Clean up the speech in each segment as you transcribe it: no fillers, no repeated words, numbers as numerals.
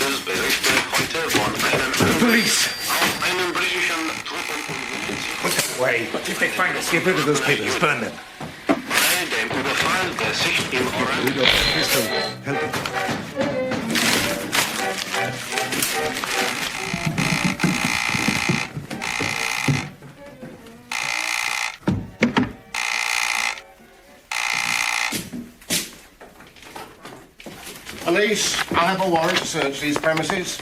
Reuters berichte heute von einem... Police! Auf einem britischen Truppen... Put that away. But if they find us, get rid of those papers. Burn them. Bei dem Überfall der Sicht im Orange... Help me. Police, I have a warrant to search these premises.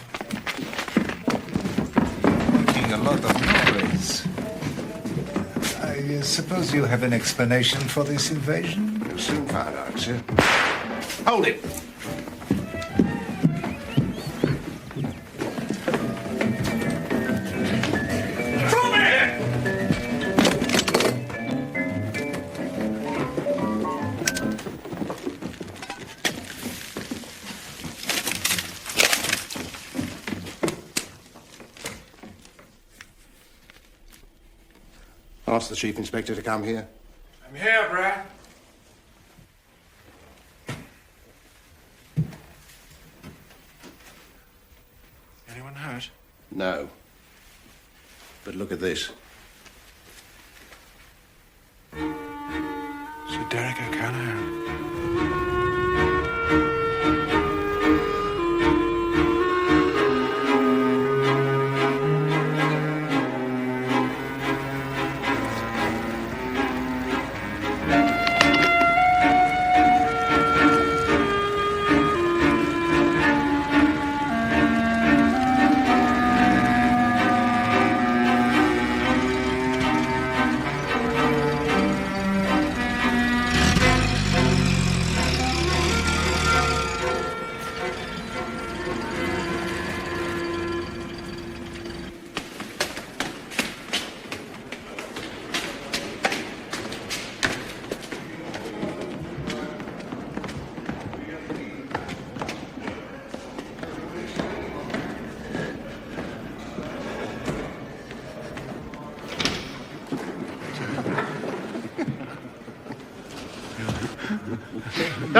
Making a lot of noise. I suppose you have an explanation for this invasion? You'll soon find out, sir. Hold it. Ask the Chief Inspector to come here. I'm here, Brad. Anyone hurt? No. But look at this. Sir Derek O'Callaghan.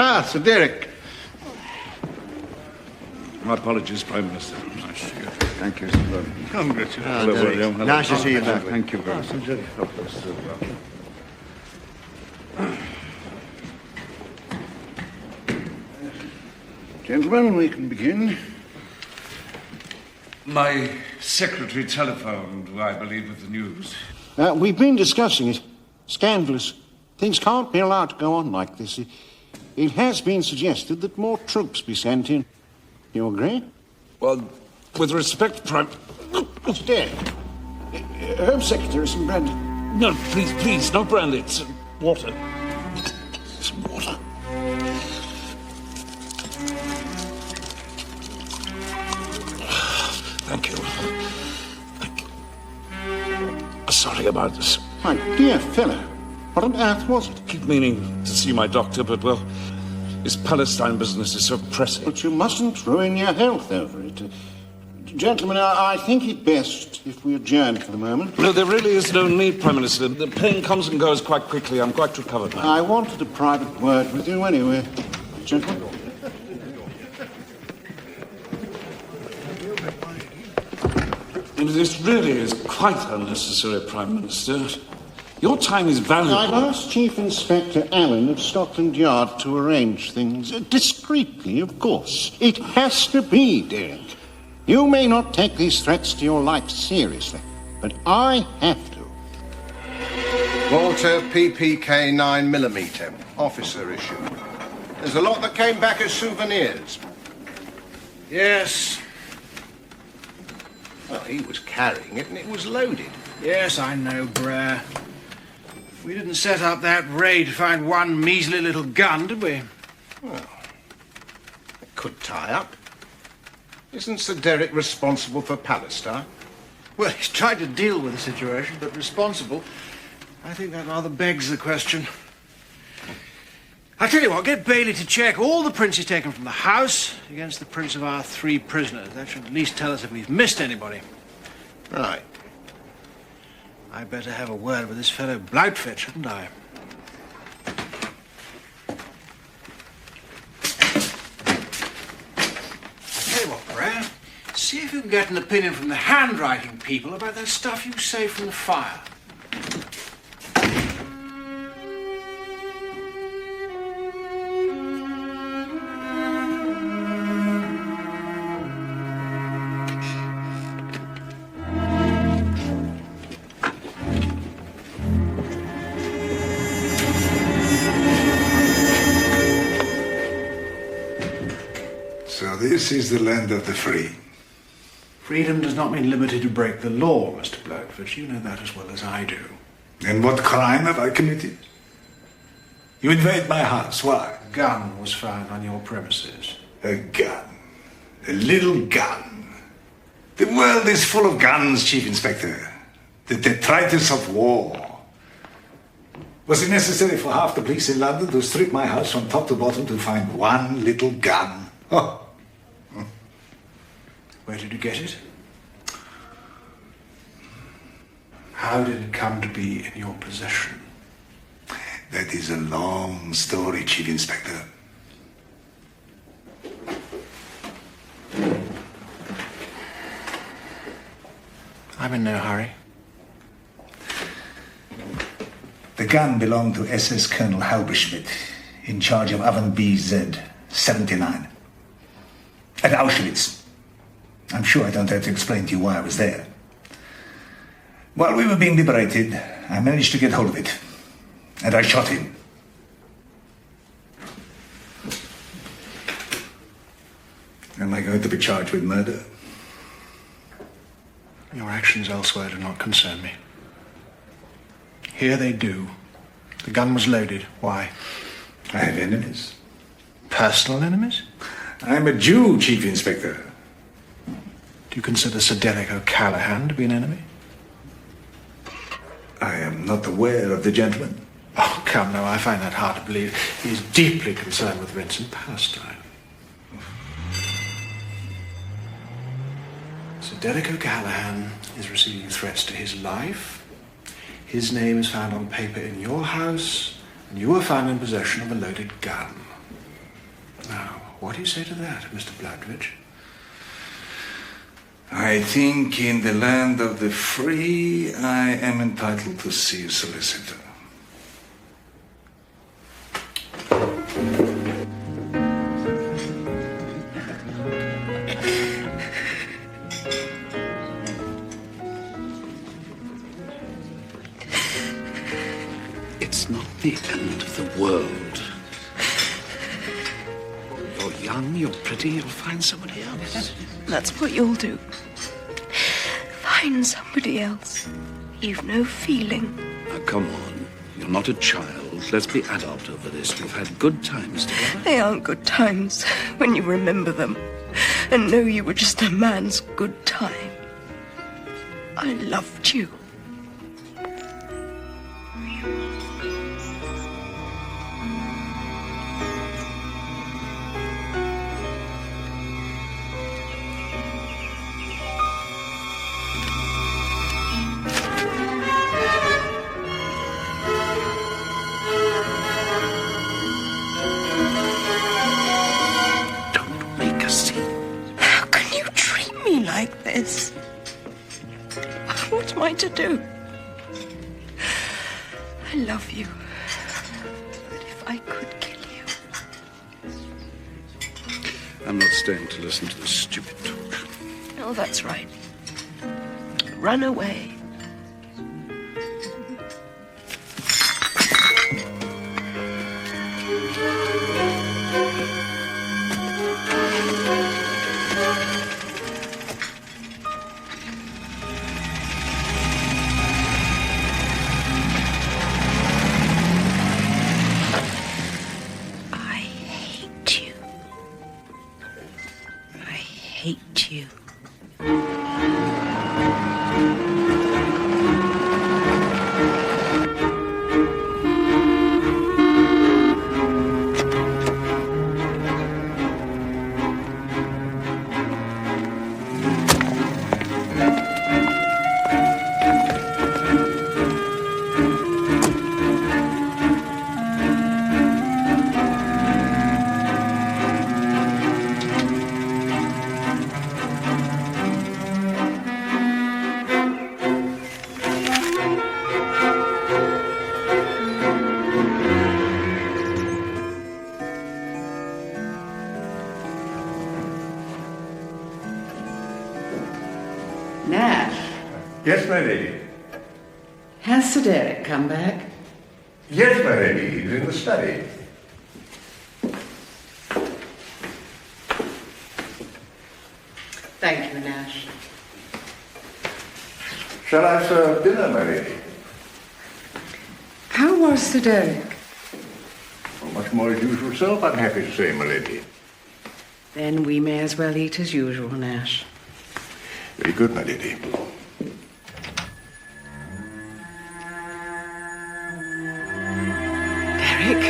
Ah, Sir Derek. My apologies, Prime Minister. Thank you, Sir. Congratulations. Hello, William. Nice to see you back. Thank you very much. Very helpless. Gentlemen, we can begin. My secretary telephoned, I believe, with the news. We've been discussing it. Scandalous. Things can't be allowed to go on like this. It has been suggested that more troops be sent in. You agree? Well, with respect, Prime... Mr. Derek, Home Secretary, some brandy. No, please, no brandy. It's water. Some water. Thank you. Thank you. Sorry about this. My dear fellow, what on earth was it? I keep meaning to see my doctor, but, well, this Palestine business is so pressing. But you mustn't ruin your health over it. Gentlemen, I think it best if we adjourn for the moment. No, there really is no need, Prime Minister. The pain comes and goes quite quickly. I'm quite recovered now. I wanted a private word with you anyway. Gentlemen. This really is quite unnecessary, Prime Minister. Your time is valuable. I've asked Chief Inspector Alleyn of Scotland Yard to arrange things. Discreetly, of course. It has to be, Derek. You may not take these threats to your life seriously, but I have to. Walter PPK 9mm, officer issue. There's a lot that came back as souvenirs. Yes. Well, he was carrying it and it was loaded. Yes, I know, Brer. We didn't set up that raid to find one measly little gun, did we? Well, it could tie up. Isn't Sir Derek responsible for Palestine? Well, he's tried to deal with the situation, but responsible, I think that rather begs the question. I tell you what, get Bailey to check all the prints he's taken from the house against the prints of our 3 prisoners. That should at least tell us if we've missed anybody. Right. I'd better have a word with this fellow Bloutfit, shouldn't I? tell you what, Brad. See if you can get an opinion from the handwriting people about that stuff you saved from the fire. So this is the land of the free. Freedom does not mean liberty to break the law, Mr. Blodford. You know that as well as I do. And what crime have I committed? You invade my house. Why? A gun was found on your premises. A gun. A little gun. The world is full of guns, Chief Inspector. The detritus of war. Was it necessary for half the police in London to strip my house from top to bottom to find one little gun? Oh. Where did you get it? How did it come to be in your possession? That is a long story, Chief Inspector. I'm in no hurry. The gun belonged to SS Colonel Halberschmidt, in charge of Oven BZ 79. At Auschwitz. I'm sure I don't have to explain to you why I was there. While we were being liberated, I managed to get hold of it. And I shot him. Am I going to be charged with murder? Your actions elsewhere do not concern me. Here they do. The gun was loaded. Why? I have enemies. Personal enemies? I'm a Jew, Chief Inspector. Do you consider Sir Derek O'Callaghan to be an enemy? I am not aware of the gentleman. Oh, come now, I find that hard to believe. He is deeply concerned with Vincent Palestine. Sir Derek O'Callaghan is receiving threats to his life. His name is found on paper in your house, and you are found in possession of a loaded gun. Now, what do you say to that, Mr. Bladridge? I think in the land of the free, I am entitled to see a solicitor. It's not the end of the world. You're young, you're pretty, you'll find somebody else. That's what you'll do. Find somebody else. You've no feeling. Now, come on. You're not a child. Let's be adult over this. We've had good times together. They aren't good times when you remember them and know you were just a man's good time. I loved you. Like this. What am I to do? I love you. But if I could kill you... I'm not staying to listen to this stupid talk. Oh, that's right. Run away. hate you. Yes, my lady. Has Sir Derek come back? Yes, my lady. He's in the study. Thank you, Nash. Shall I serve dinner, my lady? How was Sir Derek? Well, much more as usual self, I'm happy to say, my lady. Then we may as well eat as usual, Nash. Very good, my lady. Derek?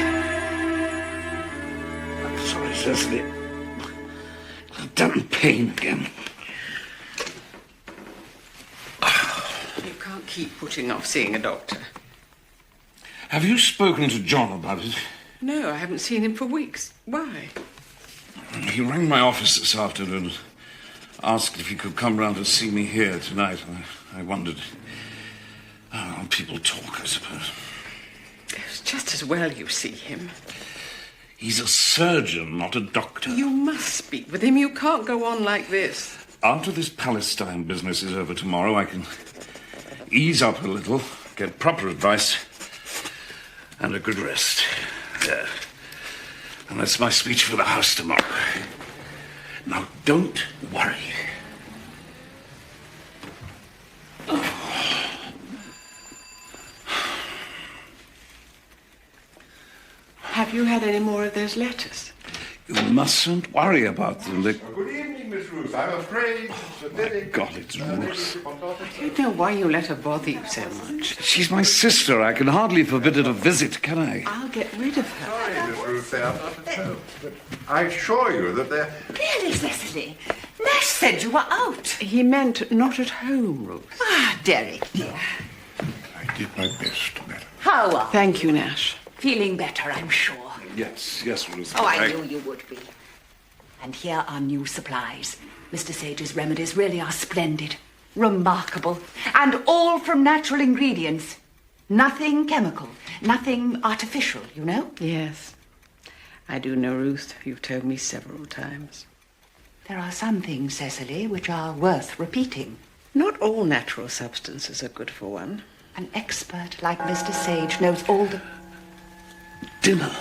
I'm sorry, Cecily. I've done pain again. You can't keep putting off seeing a doctor. Have you spoken to John about it? No, I haven't seen him for weeks. Why? He rang my office this afternoon and asked if he could come round and see me here tonight. I wondered. Oh, people talk, I suppose. It's just as well you see him. He's a surgeon, not a doctor. You must speak with him. You can't go on like this. After this Palestine business is over tomorrow, I can ease up a little, get proper advice, and a good rest. There. And that's my speech for the House tomorrow. Now, don't worry. Have you had any more of those letters? You mustn't worry about them. Good evening, Miss Ruth. I'm afraid... God, it's Ruth. I don't know why you let her bother you so much. She's my sister. I can hardly forbid her to visit, can I? I'll get rid of her. Sorry, Miss Ruth, they are not at home. But I assure you that they're... Really, Cecily? Nash said you were out. He meant not at home, Ruth. Ah, Derek, dear. I did my best, madam. How are you? Thank you, Nash. Feeling better, I'm sure. Yes, Ruth. Oh, I knew you would be. And here are new supplies. Mr. Sage's remedies really are splendid, remarkable, and all from natural ingredients. Nothing chemical, nothing artificial, you know? Yes. I do know, Ruth. You've told me several times. There are some things, Cecily, which are worth repeating. Not all natural substances are good for one. An expert like Mr. Sage knows all the... Dinner.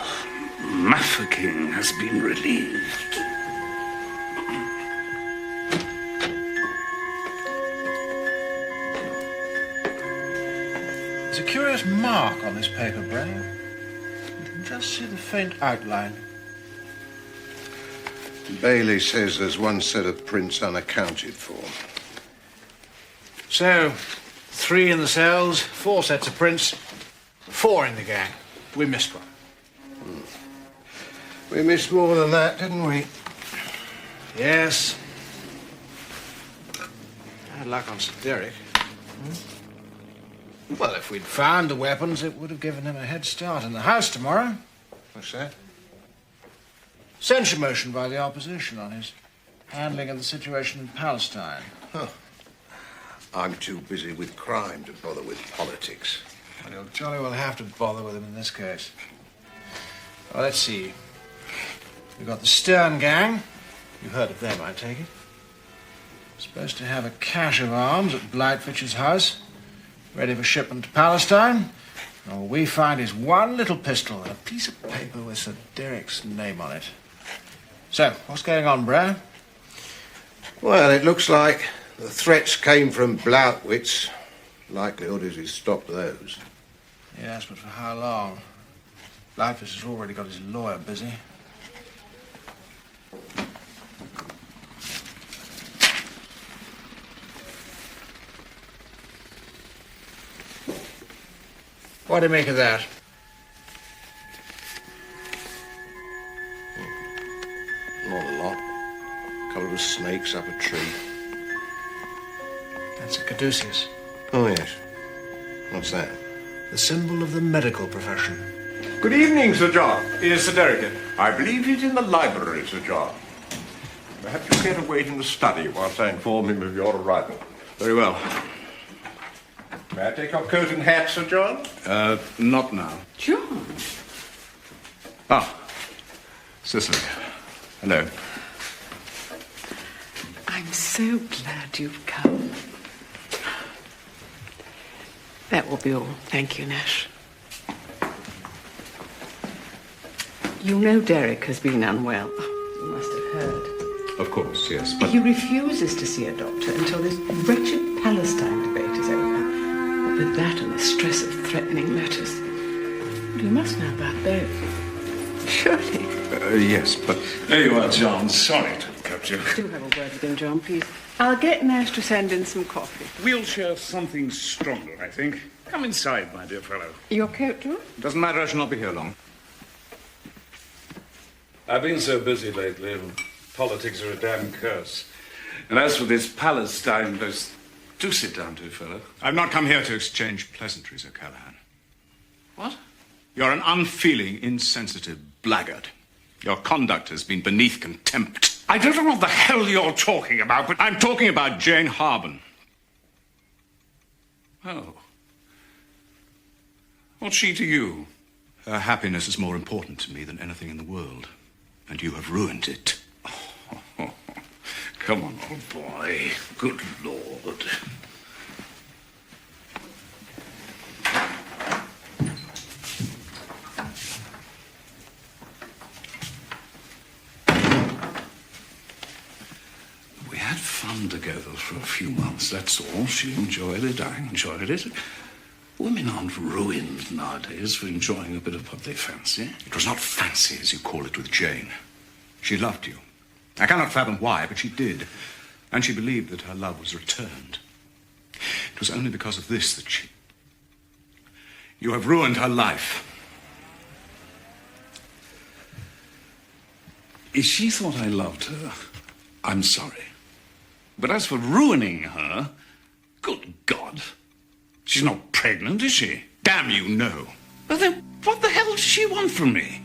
Mafeking has been relieved. There's a curious mark on this paper, Bray. You can just see the faint outline. Bailey says there's one set of prints unaccounted for. So, 3 in the cells, 4 sets of prints, 4 in the gang. We missed one. We missed more than that, didn't we? Yes. Bad luck on Sir Derek. Well, if we'd found the weapons, it would have given him a head start in the House tomorrow. What's that? Censure motion by the opposition on his handling of the situation in Palestine. I'm too busy with crime to bother with politics. Well, you'll jolly well have to bother with him in this case. Well, let's see. We've got the Stern Gang. You've heard of them, I take it. Supposed to have a cache of arms at Blightfitch's house, ready for shipment to Palestine. All we find is one little pistol and a piece of paper with Sir Derek's name on it. So, what's going on, Brer? Well, it looks like the threats came from Blautwitz. Likelihood is he's stopped those. Yes, but for how long? Blightfitch has already got his lawyer busy. What do you make of that? Not a lot. A couple of snakes up a tree. That's a caduceus, Oh, yes. What's that? the symbol of the medical profession. Good evening, Sir John. Is Sir Derek in? I believe he's in the library, Sir John. Perhaps you care to wait in the study whilst I inform him of your arrival. Very well. May I take your coat and hat, Sir John? Not now. John. Ah, Cicely. Hello. I'm so glad you've come. That will be all. Thank you, Nash. You know Derek has been unwell. You must have heard. Of course, yes, but... He refuses to see a doctor until this wretched Palestine debate is over. With that and the stress of threatening letters. You must know about those. Surely. Yes, but... There you are, John. Sorry to have kept you. Do have a word with him, John, please. I'll get Nash to send in some coffee. We'll share something stronger, I think. Come inside, my dear fellow. Your coat, John? Doesn't matter, I shall not be here long. I've been so busy lately, and politics are a damn curse. And as for this Palestine, do sit down, dear fellow. I've not come here to exchange pleasantries, O'Callaghan. What? You're an unfeeling, insensitive blackguard. Your conduct has been beneath contempt. I don't know what the hell you're talking about, but... I'm talking about Jane Harben. Oh. What's she to you? Her happiness is more important to me than anything in the world. And you have ruined it. Oh, come on, old boy. Good Lord. We had fun together for a few months, that's all. She enjoyed it, I enjoyed it. Women aren't ruined nowadays for enjoying a bit of what they fancy. It was not fancy, as you call it, with Jane. She loved you. I cannot fathom why, but she did. And she believed that her love was returned. It was only because of this that she... You have ruined her life. If she thought I loved her, I'm sorry. But as for ruining her, good God. She's not pregnant, is she? Damn you, no. Well, then, what the hell does she want from me?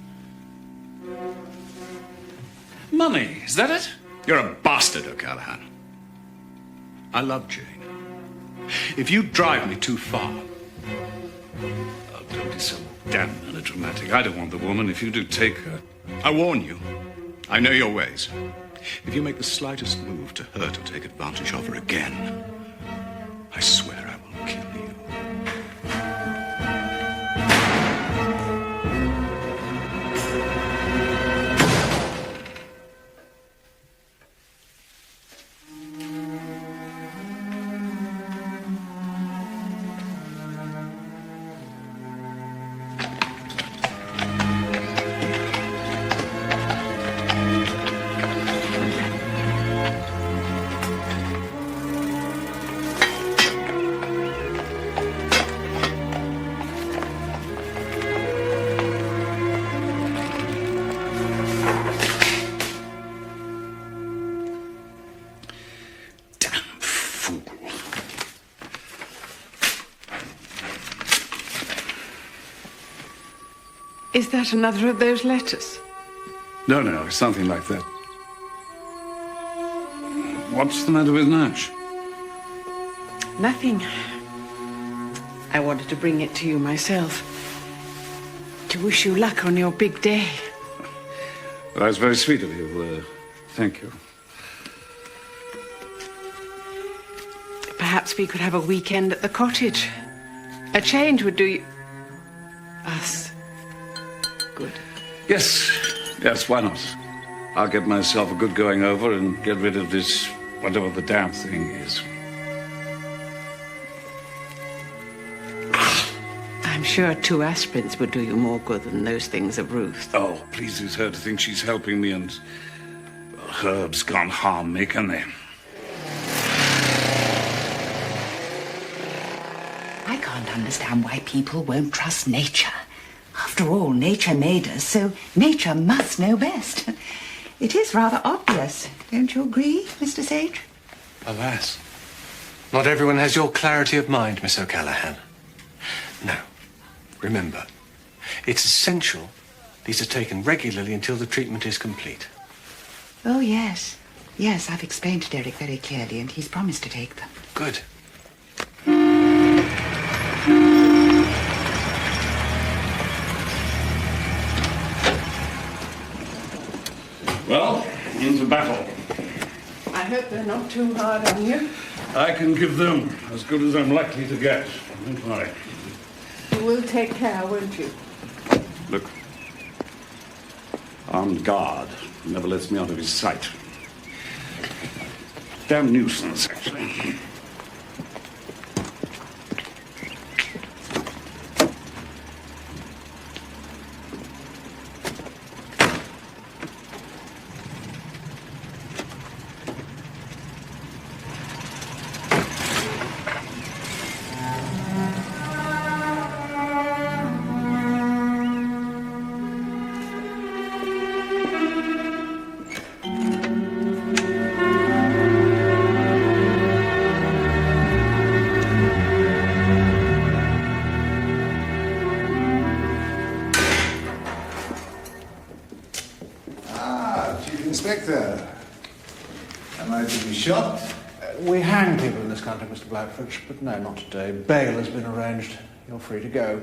Money, is that it? You're a bastard, O'Callaghan. I love Jane. If you drive me too far... Oh, don't be so damn melodramatic. I don't want the woman. If you do, take her. I warn you. I know your ways. If you make the slightest move to hurt or take advantage of her again, I swear I will kill you. Is that another of those letters? No, it's something like that. What's the matter with Nash? Nothing. I wanted to bring it to you myself. To wish you luck on your big day. Well, that's very sweet of you. Thank you. Perhaps we could have a weekend at the cottage. A change would do you... us good. Yes, why not? I'll get myself a good going over and get rid of this, whatever the damn thing is. I'm sure 2 aspirins would do you more good than those things of Ruth. Oh, pleases her to think she's helping me, and herbs can't harm me, can they? I can't understand why people won't trust nature. After all, nature made us, so nature must know best. It is rather obvious, don't you agree, Mr. Sage? Alas, not everyone has your clarity of mind, Miss O'Callaghan. Now, remember, it's essential these are taken regularly until the treatment is complete. Oh, yes. Yes, I've explained to Derek very clearly, and he's promised to take them. Good. Well, into battle. I hope they're not too hard on you. I can give them as good as I'm likely to get. Don't worry. You will take care, won't you? Look. Armed guard. Never lets me out of his sight. Damn nuisance, actually. Inspector, am I to be shot? We hang people in this country, Mr. Blackford, but no, not today. Bail has been arranged. You're free to go.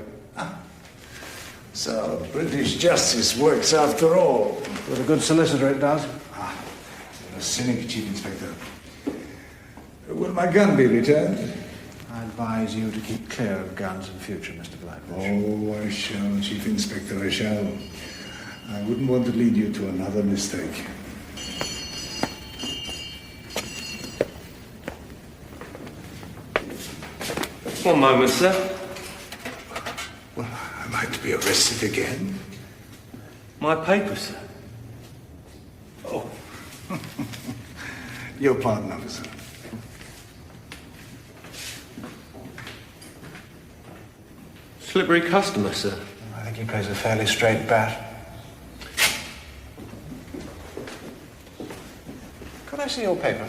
So, British justice works after all. With a good solicitor, it does. You're a cynic, Chief Inspector. Will my gun be returned? I advise you to keep clear of guns in future, Mr. Blackford. Oh, I shall, Chief Inspector, I shall. I wouldn't want to lead you to another mistake. One moment, sir. Well, am I to be arrested again? My paper, sir. Oh. Your pardon, officer. Slippery customer, sir. I think he plays a fairly straight bat. Could I see your paper?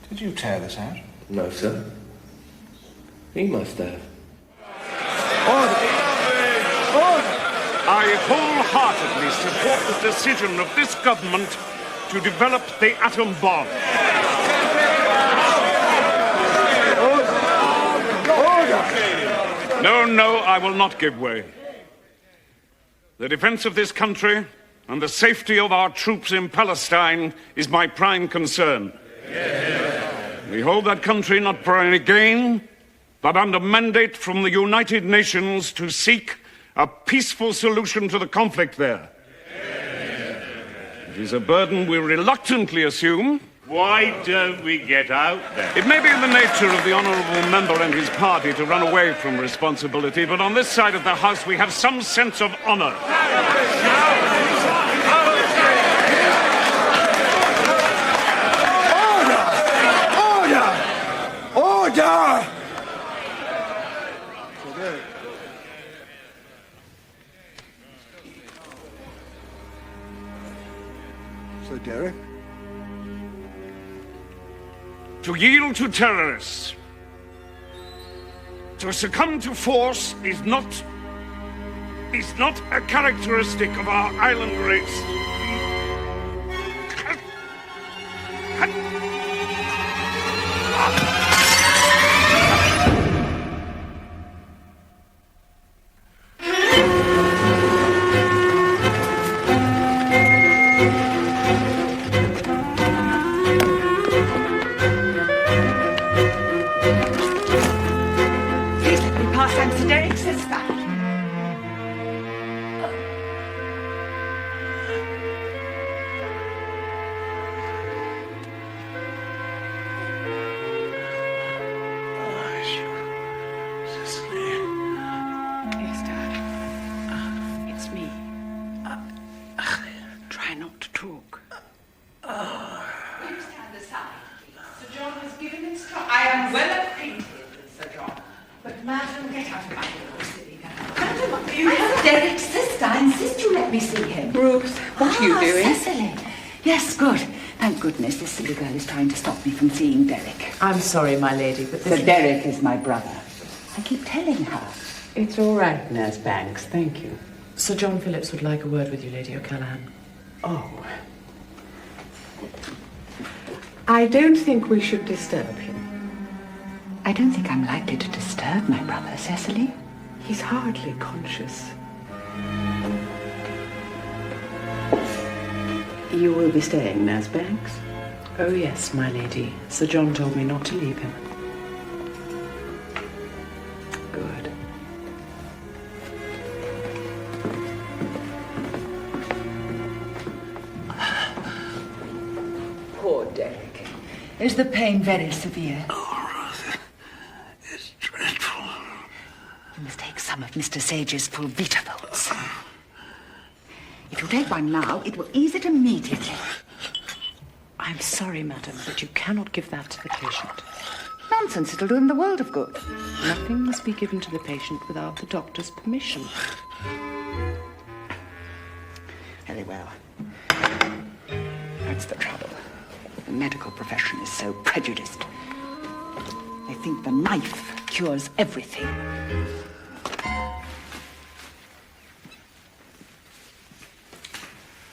Did you tear this out? No, sir. He must have. I wholeheartedly support the decision of this government to develop the atom bomb. No, I will not give way. The defense of this country and the safety of our troops in Palestine is my prime concern. We hold that country not for any gain, but under mandate from the United Nations to seek a peaceful solution to the conflict there. It is a burden we reluctantly assume. Why don't we get out then? It may be in the nature of the honourable member and his party to run away from responsibility, but on this side of the House we have some sense of honour. Order! So, Derek? To yield to terrorists, to succumb to force is not a characteristic of our island race. I'm sorry, my lady, but Sir Derek is my brother. I keep telling her. It's all right, Nurse Banks, thank you. Sir John Phillips would like a word with you, Lady O'Callaghan. Oh. I don't think we should disturb him. I don't think I'm likely to disturb my brother, Cecily. He's hardly conscious. You will be staying, Naz Banks? Oh, yes, my lady. Sir John told me not to leave him. Good. Poor Derek. Is the pain very severe? Oh, it's dreadful. You must take some of Mr. Sage's full Vitavolts. If you take one now, it will ease it immediately. I'm sorry, madam, but you cannot give that to the patient. Nonsense, it'll do him the world of good. Nothing must be given to the patient without the doctor's permission. Very well. That's the trouble. The medical profession is so prejudiced. They think the knife cures everything.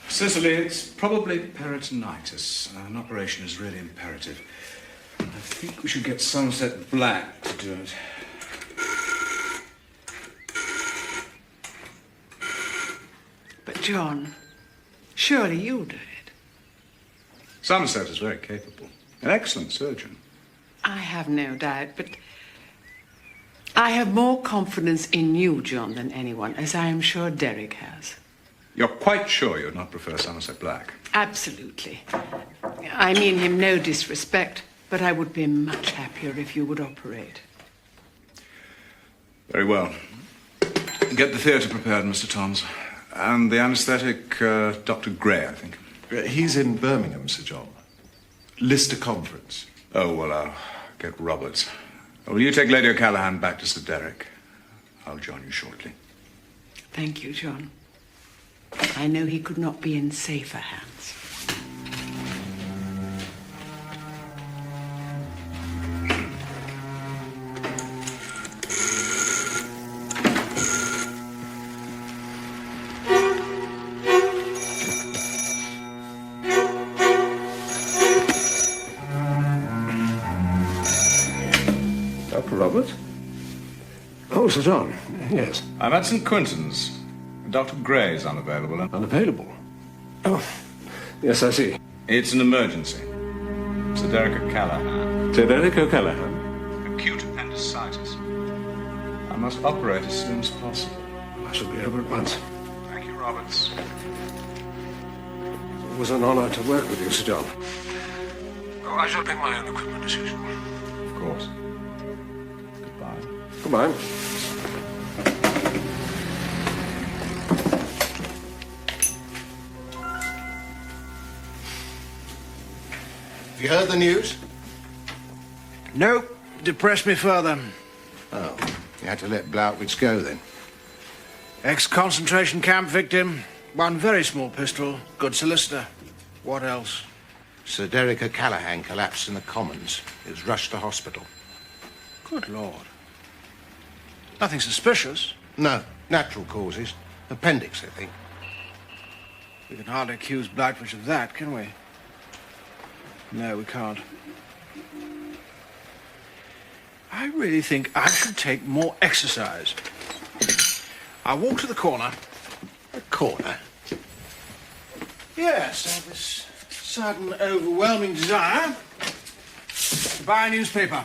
Cicely, it's probably peritonitis. An operation is really imperative. I think we should get Somerset Black to do it. But, John, surely you'll do it. Somerset is very capable. An excellent surgeon. I have no doubt, but I have more confidence in you, John, than anyone, as I am sure Derek has. You're quite sure you'd not prefer Somerset Black? Absolutely. I mean him no disrespect, but I would be much happier if you would operate. Very well. Get the theatre prepared, Mr. Toms. And the anaesthetic, Dr. Gray, I think. He's in Birmingham, Sir John. Lister Conference. Oh, well, I'll get Roberts. Will you take Lady O'Callaghan back to Sir Derek? I'll join you shortly. Thank you, John. I know he could not be in safer hands. Dr. Roberts? Oh, Sir John, yes. I'm at St. Quentin's. Dr. Gray is unavailable. Unavailable? Oh, yes, I see. It's an emergency. Sir Derek O'Callaghan. Sir Derek O'Callaghan? Acute appendicitis. I must operate as soon as possible. I shall be over at once. Thank you, Roberts. It was an honor to work with you, Sir John. Oh, I shall bring my own equipment as usual. Of course. Goodbye. Goodbye. Have you heard the news? No, depress me further. Oh, you had to let Blautwitz go then. Ex-concentration camp victim, one very small pistol, good solicitor. What else? Sir Derek O'Callaghan collapsed in the Commons. He was rushed to hospital. Good Lord. Nothing suspicious. No, natural causes. Appendix, I think. We can hardly accuse Blackfish of that, can we? No, we can't. I really think I should take more exercise. I'll walk to the corner. A corner? Yes, I have this sudden, overwhelming desire to buy a newspaper.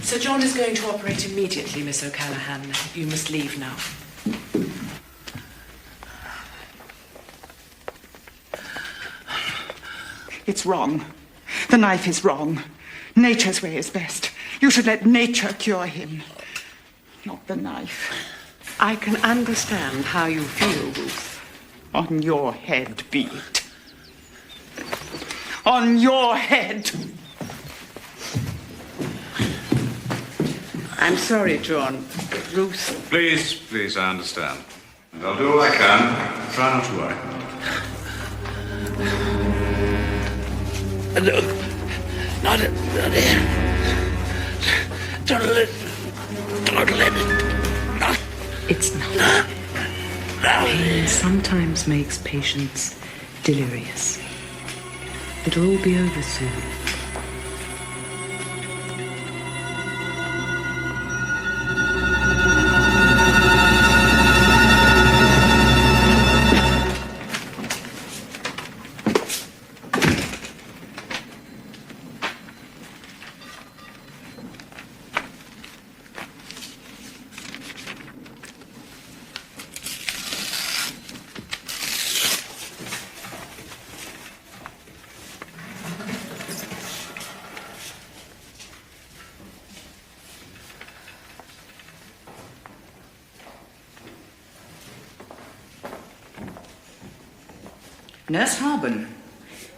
Sir John is going to operate immediately, Miss O'Callaghan. You must leave now. It's wrong. The knife is wrong. Nature's way is best. You should let nature cure him, not the knife. I can understand how you feel, Ruth. On your head be it. On your head. I'm sorry, John. Ruth. Please, I understand. And I'll do all I can. Try not to worry. Look, not it. Don't let it. Not. It's not. Pain sometimes makes patients delirious. It'll all be over soon. Nurse Harben,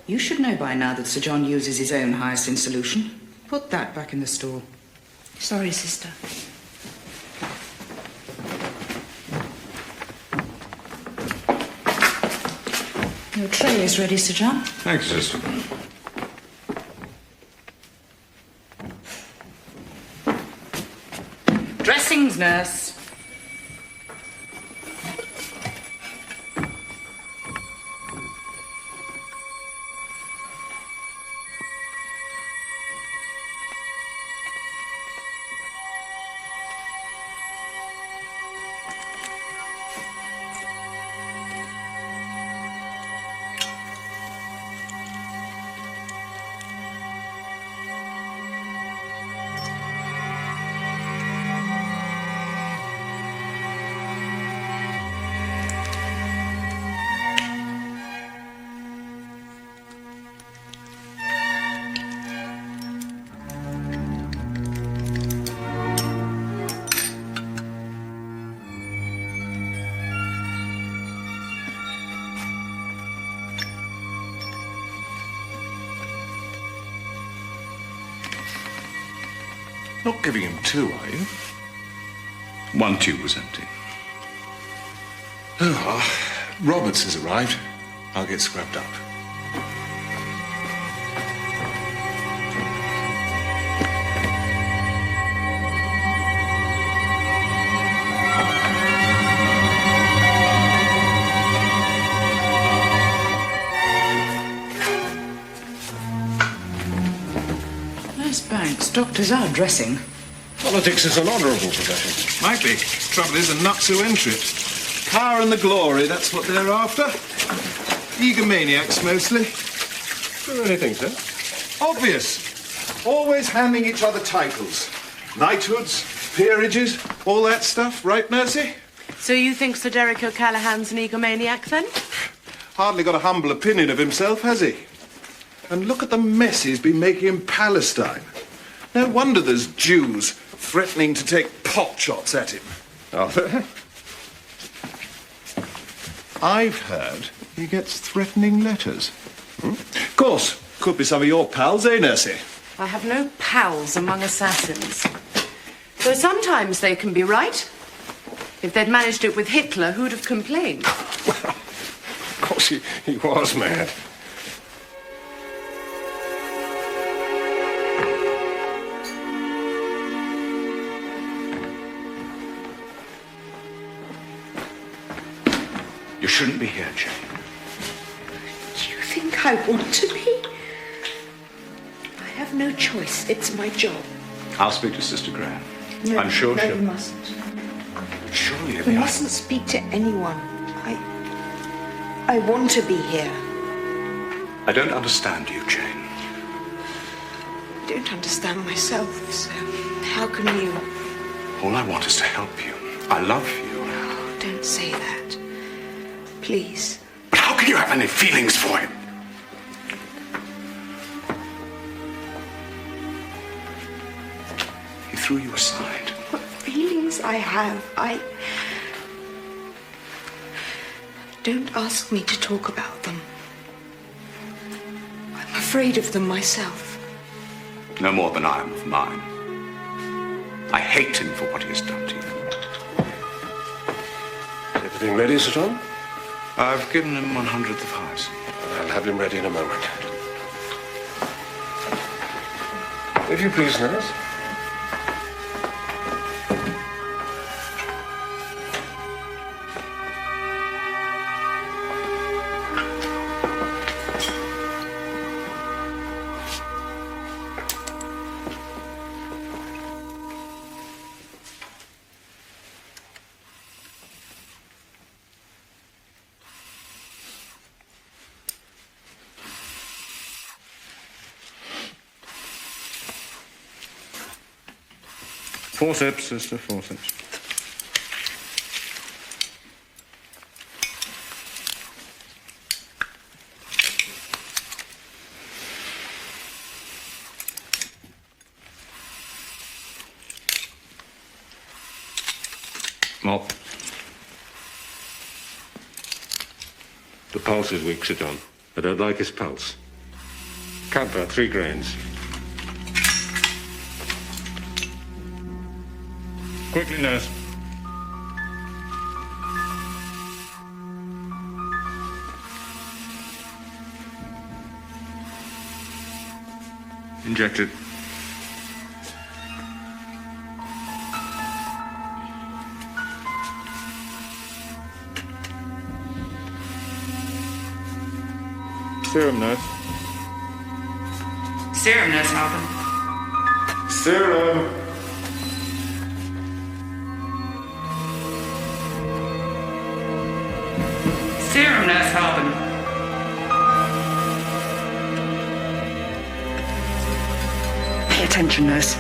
you should know by now that Sir John uses his own hyacinth solution. Put that back in the store. Sorry, sister. Your tray is ready, Sir John. Thanks, sister. Dressings, nurse. Not giving him two, are you? One tube was empty. Oh, Roberts has arrived. I'll get scrubbed up. Banks, doctors are dressing. Politics is an honourable profession. Might be. Trouble is, the nuts who enter it. Power and the glory, that's what they're after. Egomaniacs, mostly. Do anything, sir? Obvious. Always handing each other titles. Knighthoods, peerages, all that stuff, right, Mercy? So you think Sir Derek O'Callaghan's an egomaniac, then? Hardly got a humble opinion of himself, has he? And look at the mess he's been making in Palestine. No wonder there's Jews threatening to take pot shots at him. Are there? I've heard he gets threatening letters. Of course, could be some of your pals, eh, Nursey? I have no pals among assassins. Though sometimes they can be right. If they'd managed it with Hitler, who'd have complained? Well, of course he was mad. You shouldn't be here, Jane. Do you think I want to be? I have no choice. It's my job. I'll speak to Sister Graham. No, I'm sure no, she'll... you mustn't. But surely, You if I... mustn't speak to anyone. I want to be here. I don't understand you, Jane. I don't understand myself, so how can you? All I want is to help you. I love you. Oh, don't say that. Please. But how can you have any feelings for him? He threw you aside. What feelings I have, Don't ask me to talk about them. I'm afraid of them myself. No more than I am of mine. I hate him for what he has done to you. Is everything ready, Sir John? I've given him 100th of hyacinth. I'll have him ready in a moment. If you please, nurse. Forceps, sister, forceps. Mop. The pulse is weak, Sir John. I don't like his pulse. Count for 3 grains. Quickly, nurse. Inject it. Serum, nurse. Serum, Nurse Halpin. Serum. Serum, Nurse Halpin. Pay attention, nurse.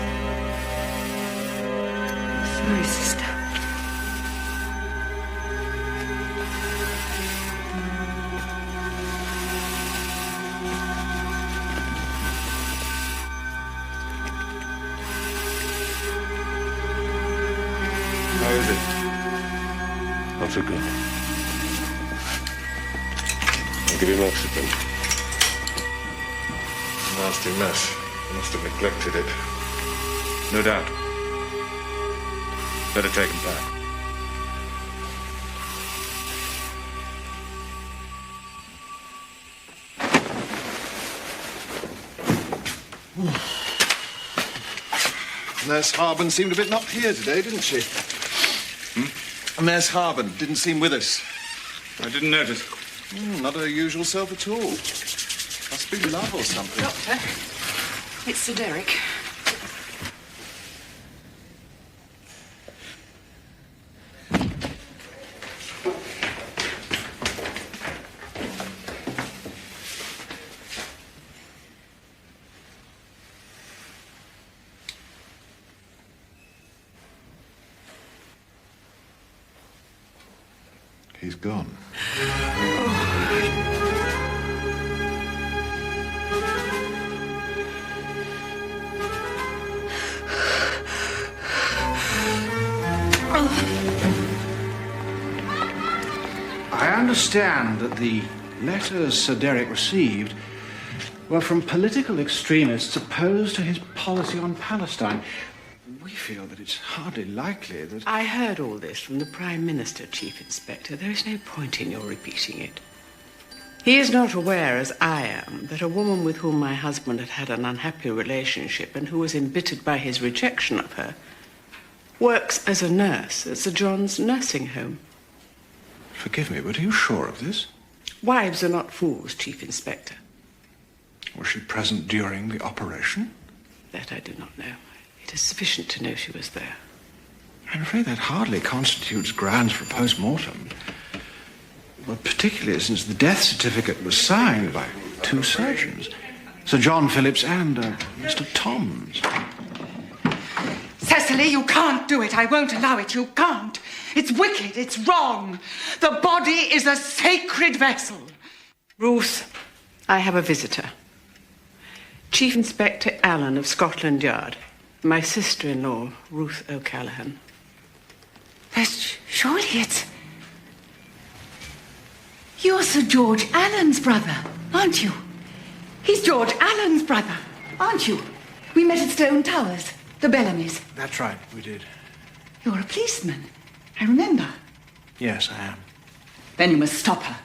Sorry, sister. How is it? Not so good. I'll give him oxygen. Nasty mess. Must have neglected it. No doubt. Better take him back. Nurse Harben seemed a bit knocked here today, didn't she? Nurse Harben didn't seem with us. I didn't notice. Not her usual self at all. Must be love or something. Doctor, it's Sir Derek. He's gone. I understand that the letters Sir Derek received were from political extremists opposed to his policy on Palestine. We feel that it's hardly likely that... I heard all this from the Prime Minister, Chief Inspector. There is no point in your repeating it. He is not aware, as I am, that a woman with whom my husband had had an unhappy relationship and who was embittered by his rejection of her works as a nurse at Sir John's nursing home. Forgive me, but are you sure of this? Wives are not fools, Chief Inspector. Was she present during the operation? That I do not know. It is sufficient to know she was there. I'm afraid that hardly constitutes grounds for a post-mortem. Well, particularly since the death certificate was signed by 2 surgeons, Sir John Phillips and Mr. Toms. Cecily, you can't do it. I won't allow it. You can't. It's wicked. It's wrong. The body is a sacred vessel. Ruth, I have a visitor. Chief Inspector Alleyn of Scotland Yard. My sister-in-law, Ruth O'Callaghan. Surely it's... You're Sir George Allen's brother, aren't you? He's George Allen's brother, aren't you? We met at Stone Towers, the Bellamy's. That's right, we did. You're a policeman. I remember. Yes, I am. Then you must stop her.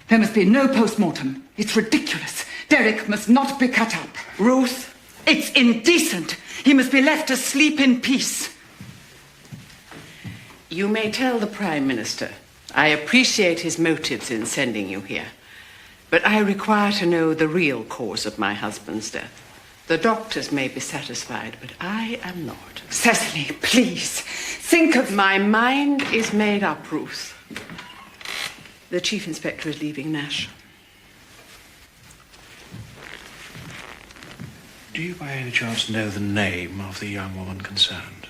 There must be no post-mortem. It's ridiculous. Derek must not be cut up. Ruth! It's indecent. He must be left to sleep in peace. You may tell the Prime Minister I appreciate his motives in sending you here, but I require to know the real cause of my husband's death. The doctors may be satisfied, but I am not. Cecily, please, think of... My mind is made up, Ruth. The Chief Inspector is leaving Nash. Do you by any chance know the name of the young woman concerned?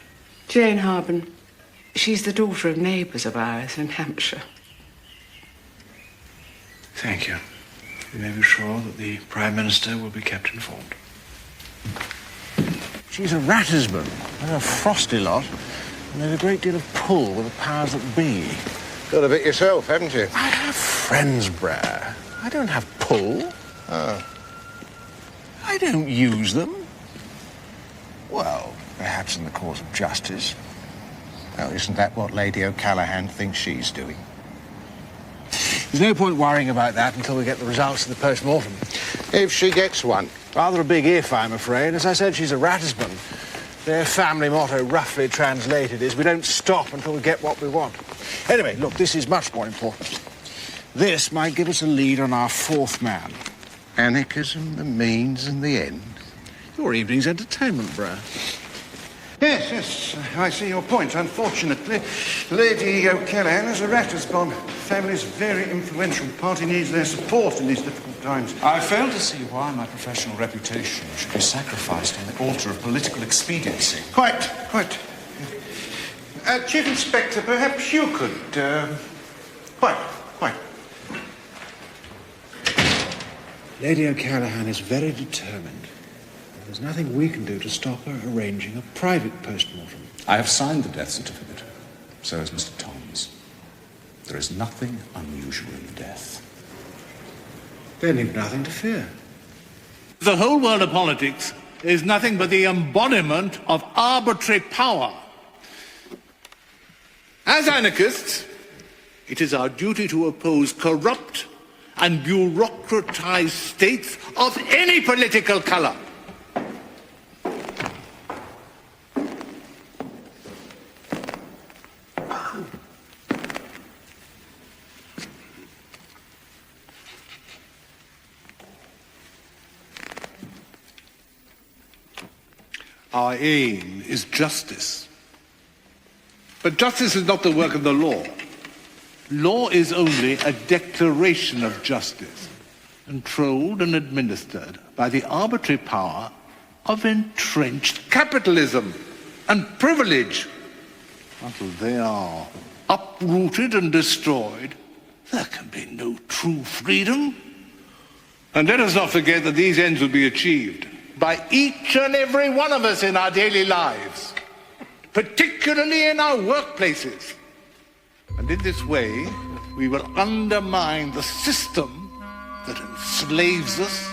Jane Harben. She's the daughter of neighbours of ours in Hampshire. Thank you. You may be sure that the Prime Minister will be kept informed. She's a Ratisbon. They're a frosty lot, and there's a great deal of pull with the powers that be. Got a bit yourself, haven't you? I have friends, Brer. I don't have pull. Oh. I don't use them. Well, perhaps in the cause of justice. Well, isn't that what Lady O'Callaghan thinks she's doing? There's no point worrying about that until we get the results of the post-mortem. If she gets one. Rather a big if, I'm afraid. As I said, she's a Ratisbon. Their family motto, roughly translated, is we don't stop until we get what we want. Anyway, look, this is much more important. This might give us a lead on our fourth man. Anarchism, the means and the end. Your evening's entertainment, Brer. Yes, I see your point. Unfortunately, Lady O'Callaghan is a Ratisbon. Family's very influential. Party needs their support in these difficult times. I fail to see why my professional reputation should be sacrificed on the altar of political expediency. Quite. Chief Inspector, perhaps you could, Quite. Lady O'Callaghan is very determined. There's nothing we can do to stop her arranging a private post-mortem. I have signed the death certificate. So has Mr. Toms. There is nothing unusual in the death. Then you've nothing to fear. The whole world of politics is nothing but the embodiment of arbitrary power. As anarchists, it is our duty to oppose corrupt and bureaucratized states of any political color. Our aim is justice. But justice is not the work of the law. Law is only a declaration of justice, controlled and administered by the arbitrary power of entrenched capitalism and privilege. Until they are uprooted and destroyed, there can be no true freedom. And let us not forget that these ends will be achieved by each and every one of us in our daily lives, particularly in our workplaces. And in this way, we will undermine the system that enslaves us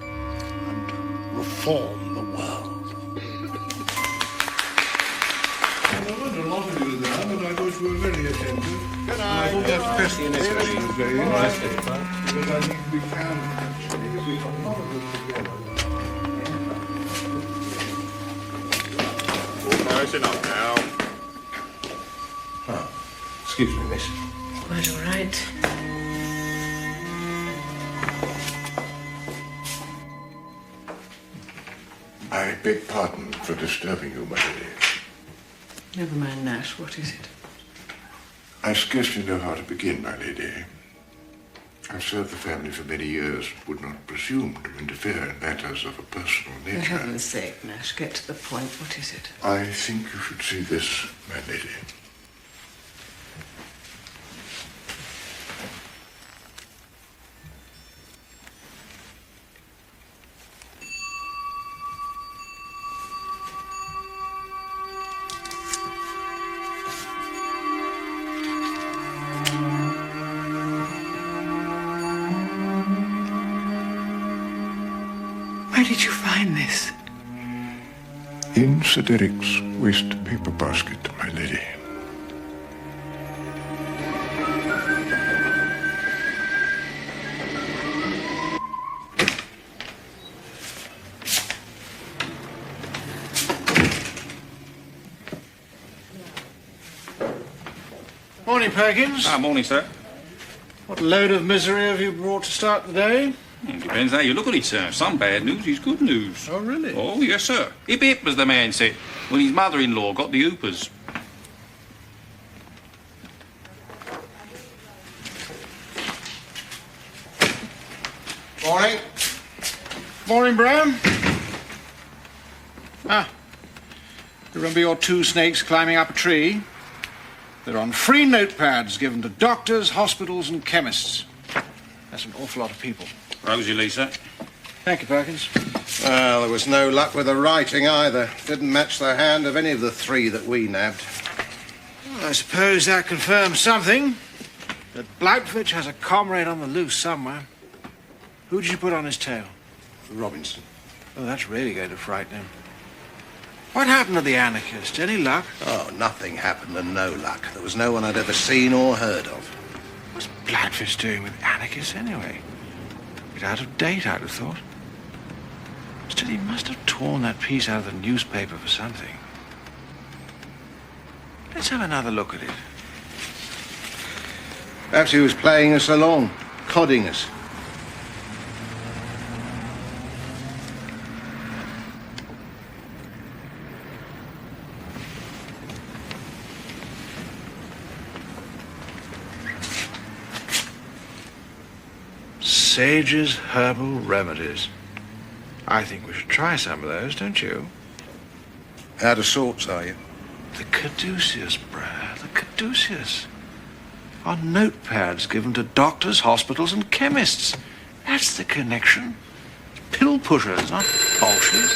and reform the world. I wonder a lot of you there, but I thought you were very attentive. Good night. I thought that question was very interesting. Because I think we can actually, if we got a lot of them together. No, it's enough now. Excuse me, miss. Quite all right. I beg pardon for disturbing you, my lady. Never mind, Nash. What is it? I scarcely know how to begin, my lady. I've served the family for many years, would not presume to interfere in matters of a personal For nature. heaven's sake, Nash, get to the point. What is it? I think you should see this, my lady. Where did you find this? In Sir Derrick's waste paper basket, my lady. Morning, Perkins. Morning, sir. What load of misery have you brought to start the day? Depends how you look at it, sir. Some bad news is good news. Oh, really? Oh, yes, sir. Hip hip, as the man said, when his mother-in-law got the hoopers. Morning, Brown. Remember your 2 snakes climbing up a tree? They're on free notepads given to doctors, hospitals, and chemists. That's an awful lot of people. Rosie, Lisa. Thank you, Perkins. Well, there was no luck with the writing either. Didn't match the hand of any of the 3 that we nabbed. Well, I suppose that confirms something. That Blautwitch has a comrade on the loose somewhere. Who did you put on his tail? Robinson. Oh, that's really going to frighten him. What happened to the anarchist? Any luck? Oh, nothing happened and no luck. There was no one I'd ever seen or heard of. What's Blautwitch doing with anarchists anyway? A bit out of date, I'd have thought. Still, he must have torn that piece out of the newspaper for something. Let's have another look at it. Perhaps he was playing us along, codding us. Sage's Herbal Remedies. I think we should try some of those, don't you? Out of sorts, are you? The caduceus, Brad, the caduceus. On notepads given to doctors, hospitals, and chemists. That's the connection. Pill pushers, not bolshies.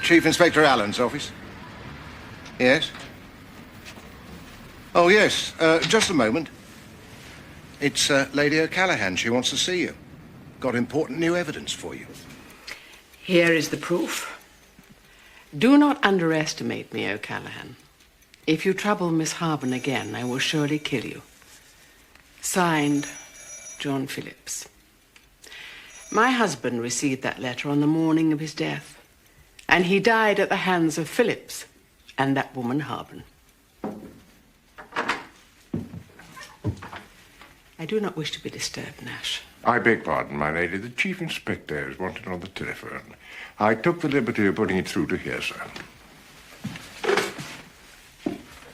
Chief Inspector Alleyn's office? Yes? Oh, yes. Just a moment. It's Lady O'Callaghan. She wants to see you. Got important new evidence for you. Here is the proof. Do not underestimate me, O'Callaghan. If you trouble Miss Harben again, I will surely kill you. Signed, John Phillips. My husband received that letter on the morning of his death, and he died at the hands of Phillips and that woman Harben. I do not wish to be disturbed, Nash. I beg pardon, my lady. The Chief Inspector is wanted on the telephone. I took the liberty of putting it through to here, sir.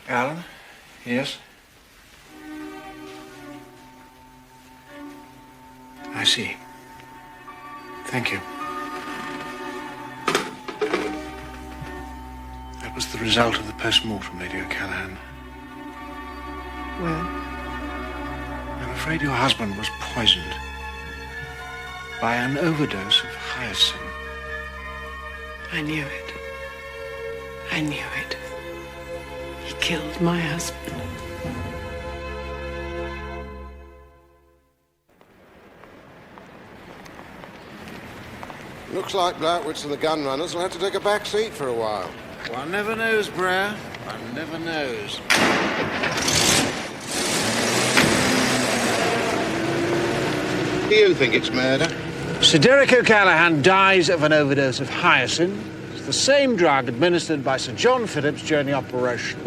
Alan? Yes? I see. Thank you. That was the result of the post-mortem, Lady O'Callaghan. Well? I'm afraid your husband was poisoned by an overdose of hyacinth. I knew it. I knew it. He killed my husband. Looks like Blautwitch and the gun runners will have to take a back seat for a while. One never knows, Brer. One never knows. Do you think it's murder? Sir Derek O'Callaghan dies of an overdose of hyacinth. It's the same drug administered by Sir John Phillips during the operation.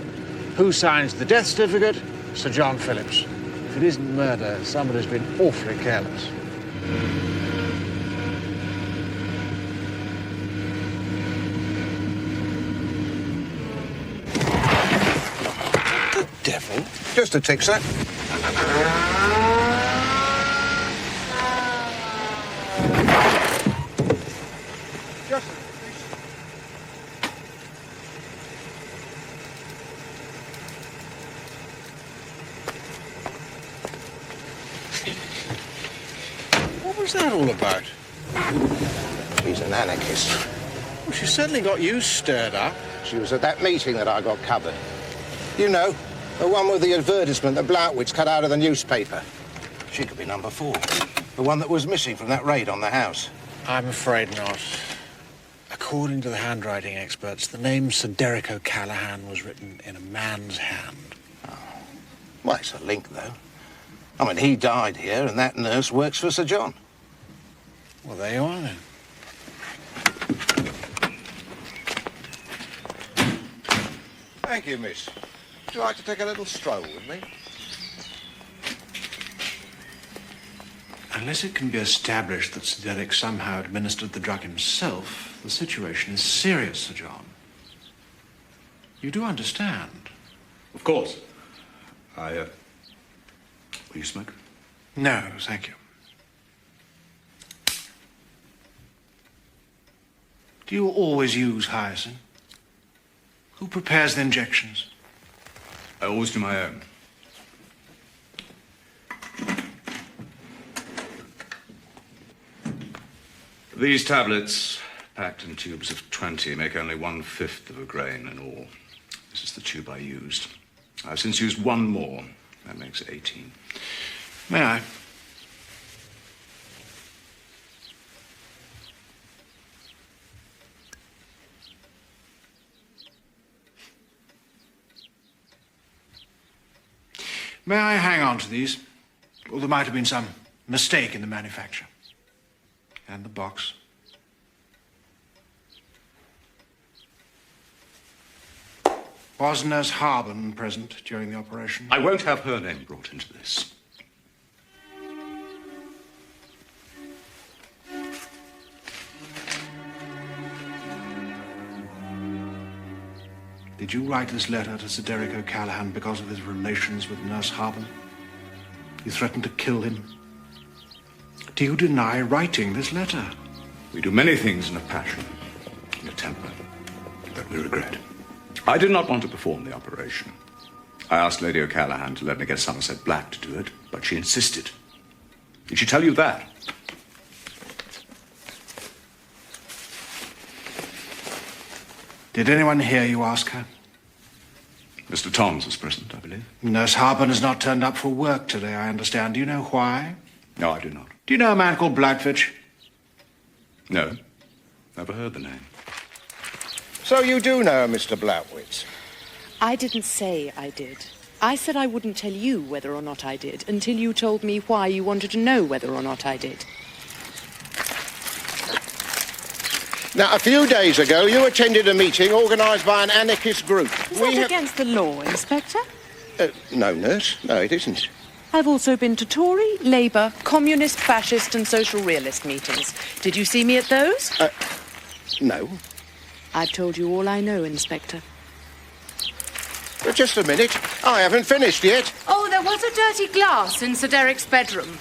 Who signs the death certificate? Sir John Phillips. If it isn't murder, somebody's been awfully careless. The devil? Just a tick, sir. What's that all about? She's an anarchist. Well, she certainly got you stirred up. She was at that meeting that I got covered. You know, the one with the advertisement that Blautwitch cut out of the newspaper. She could be number 4. The one that was missing from that raid on the house. I'm afraid not. According to the handwriting experts, the name Sir Derek O'Callaghan was written in a man's hand. Oh. Well, it's a link, though. I mean, he died here, and that nurse works for Sir John. Well, there you are, then. Thank you, miss. Would you like to take a little stroll with me? Unless it can be established that Sir Derek somehow administered the drug himself, the situation is serious, Sir John. You do understand? Of course. Will you smoke? No, thank you. Do you always use hyoscine? Who prepares the injections? I always do my own. These tablets, packed in tubes of 20, make only 1/5 of a grain in all. This is the tube I used. I've since used one more. That makes 18. May I? May I hang on to these? Or there might have been some mistake in the manufacture. And the box. Was Nurse Harben present during the operation? I won't have her name brought into this. Did you write this letter to Sir Derek O'Callaghan because of his relations with Nurse Harben? You threatened to kill him. Do you deny writing this letter? We do many things in a passion, in a temper, that we regret. I did not want to perform the operation. I asked Lady O'Callaghan to let me get Somerset Black to do it, but she insisted. Did she tell you that? Did anyone hear you ask her? Mr. Toms was present, I believe. Nurse Harben has not turned up for work today, I understand. Do you know why? No, I do not. Do you know a man called Blackfitch? No. Never heard the name. So you do know Mr. Blackfitch? I didn't say I did. I said I wouldn't tell you whether or not I did until you told me why you wanted to know whether or not I did. Now, a few days ago, you attended a meeting organised by an anarchist group. Is that against the law, Inspector? No, Nurse. No, it isn't. I've also been to Tory, Labour, Communist, Fascist and Social Realist meetings. Did you see me at those? No. I've told you all I know, Inspector. Just a minute. I haven't finished yet. Oh, there was a dirty glass in Sir Derek's bedroom.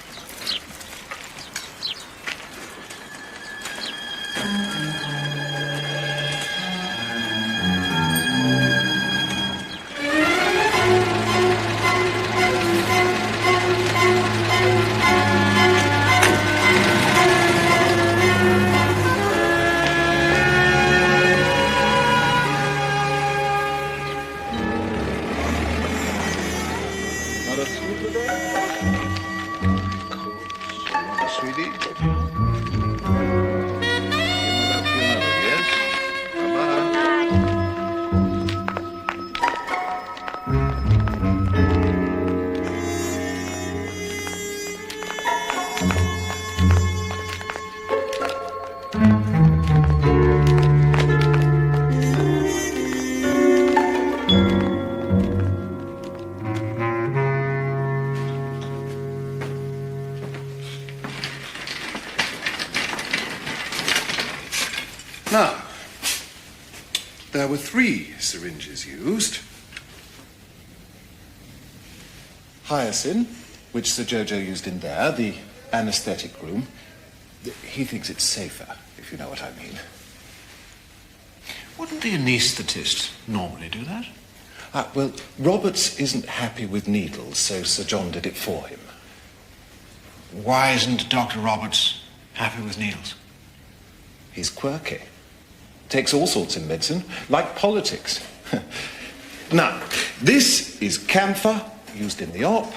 Now, there were 3 syringes used. Hyoscine, which Sir Jojo used in there, the anaesthetic room. He thinks it's safer, if you know what I mean. Wouldn't the anaesthetist normally do that? Well, Roberts isn't happy with needles, so Sir John did it for him. Why isn't Dr. Roberts happy with needles? He's quirky. Takes all sorts in medicine, like politics. Now, this is camphor, used in the op,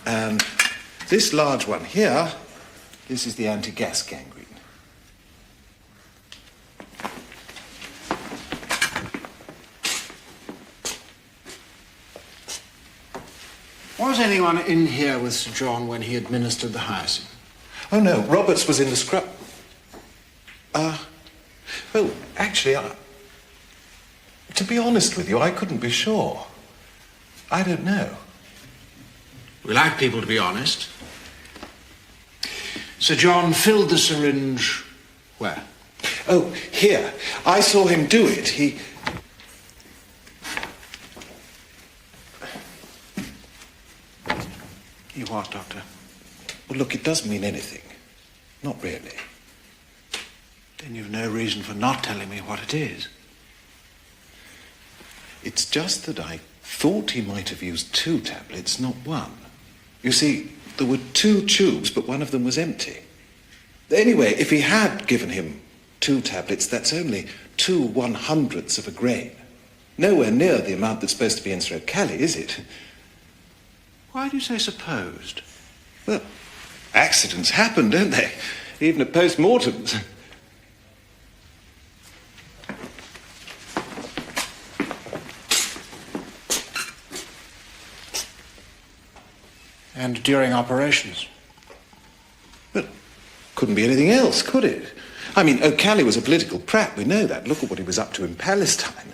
and this large one here, this is the anti-gas gangrene. Was anyone in here with Sir John when he administered the hyoscine? Oh, no, Roberts was in the scrub. Well, actually, to be honest with you, I couldn't be sure. I don't know. We like people to be honest. Sir John filled the syringe where? Oh, here. I saw him do it. You what, Doctor? Well, look, it doesn't mean anything. Not really. Then you've no reason for not telling me what it is. It's just that I thought he might have used 2 tablets, not 1. You see, there were 2 tubes, but one of them was empty. Anyway, if he had given him 2 tablets, that's only 2 1/100ths of a grain. Nowhere near the amount that's supposed to be in S03E02, is it? Why do you say supposed? Well, accidents happen, don't they? Even at post-mortems. And during operations? Well, couldn't be anything else, could it? I mean, O'Callaghan was a political prat, we know that. Look at what he was up to in Palestine.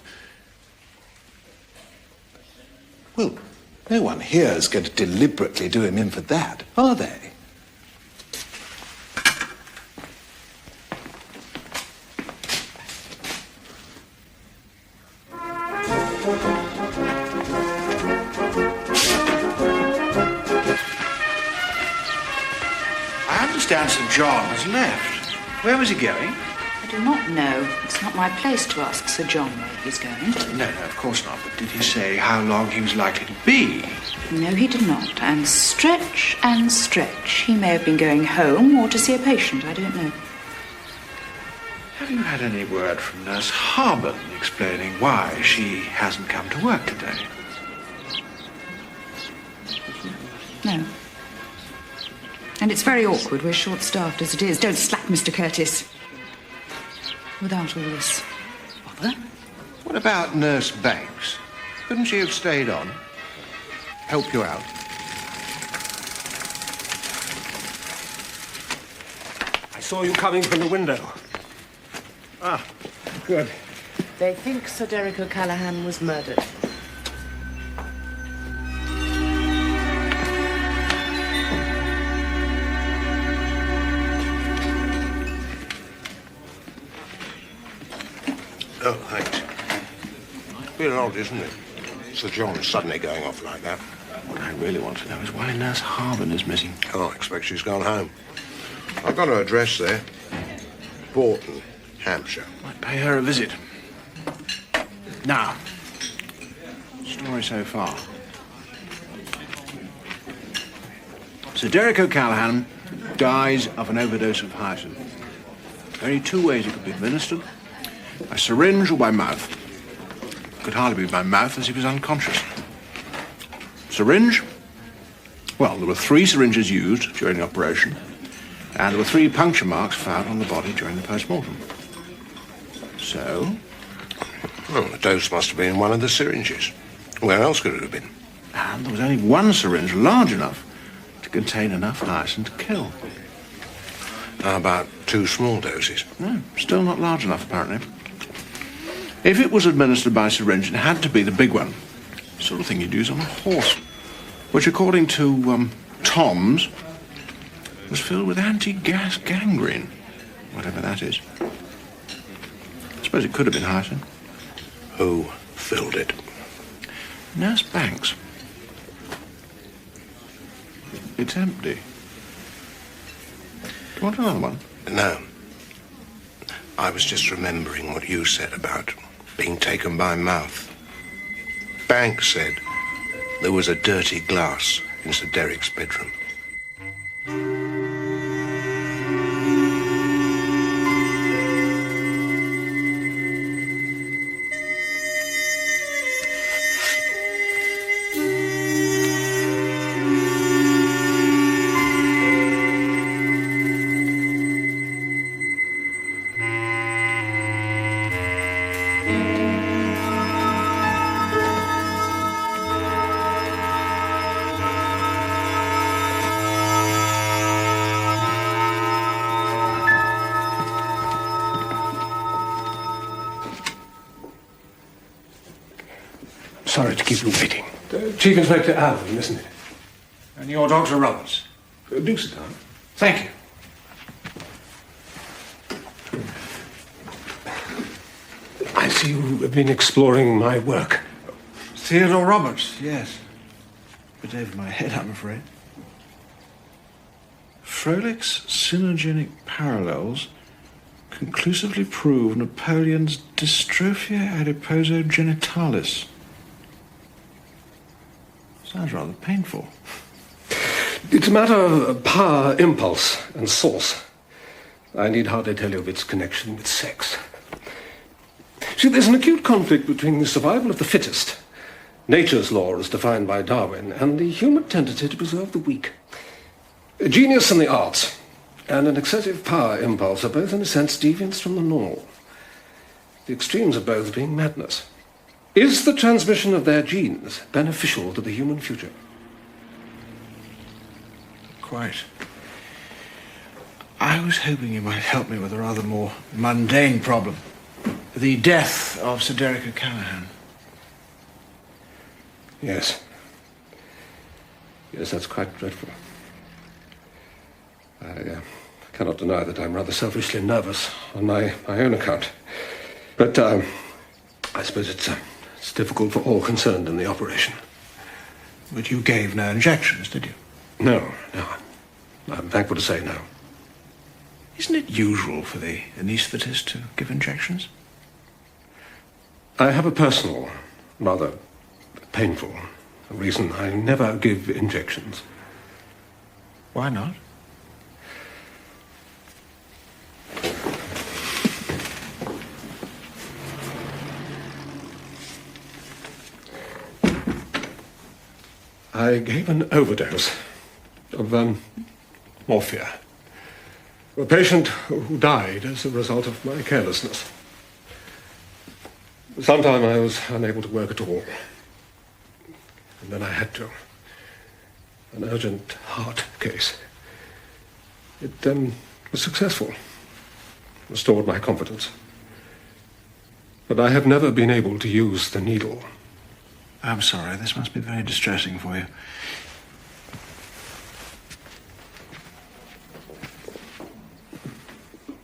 Well, no one here is going to deliberately do him in for that, are they? I understand Sir John has left. Where was he going? I do not know. It's not my place to ask Sir John where he's going. No, of course not. But did he say how long he was likely to be? No, he did not. And stretch. He may have been going home or to see a patient. I don't know. Have you had any word from Nurse Harben explaining why she hasn't come to work today? No. And it's very awkward. We're short-staffed as it is. Don't slack, Mr. Curtis. Without all this bother. What about Nurse Banks? Couldn't she have stayed on? Help you out? I saw you coming from the window. Ah, good. They think Sir Derek O'Callaghan was murdered. Oh, thanks. Bit odd, isn't it? Sir John suddenly going off like that. What I really want to know is why Nurse Harben is missing. Oh, I expect she's gone home. I've got her address there. Bourton, Hampshire. Might pay her a visit. Now, story so far. Sir Derek O'Callaghan dies of an overdose of hyoscine. Only 2 ways it could be administered. By syringe or by mouth. Could hardly be by mouth as he was unconscious. Syringe? Well, there were 3 syringes used during the operation, and there were 3 puncture marks found on the body during the post-mortem. So? Well, the dose must have been in one of the syringes. Where else could it have been? And there was only 1 syringe large enough to contain enough hyoscine to kill. How about 2 small doses? No, still not large enough, apparently. If it was administered by syringe, it had to be the big one. The sort of thing you'd use on a horse. Which, according to Tom's, was filled with anti-gas gangrene. Whatever that is. I suppose it could have been hyoscine. Who filled it? Nurse Banks. It's empty. Do you want another one? No. I was just remembering what you said about being taken by mouth. Banks said there was a dirty glass in Sir Derek's bedroom. Sorry to keep you waiting. Chief Inspector Alleyn, isn't it? And you're Dr. Roberts? Do sit down. Thank you. I see you have been exploring my work. Theodore Roberts, yes. Bit over my head, I'm afraid. Froelic's synergenic parallels conclusively prove Napoleon's dystrophia adiposo genitalis. Sounds rather painful. It's a matter of power, impulse, and source. I need hardly tell you of its connection with sex. See, there's an acute conflict between the survival of the fittest, nature's law as defined by Darwin, and the human tendency to preserve the weak. Genius and the arts, and an excessive power impulse are both, in a sense, deviants from the normal. The extremes of both being madness. Is the transmission of their genes beneficial to the human future? Quite. I was hoping you might help me with a rather more mundane problem. The death of Sir Derek O'Callaghan. Yes. Yes, that's quite dreadful. I cannot deny that I'm rather selfishly nervous on my own account. But I suppose it's difficult for all concerned in the operation. But you gave no injections, did you? No. I'm thankful to say no. Isn't it usual for the anaesthetist to give injections? I have a personal, rather painful reason I never give injections. Why not? I gave an overdose of morphia to a patient who died as a result of my carelessness. Sometime I was unable to work at all. And then I had to. An urgent heart case. It was successful. Restored my confidence. But I have never been able to use the needle. I'm sorry, this must be very distressing for you.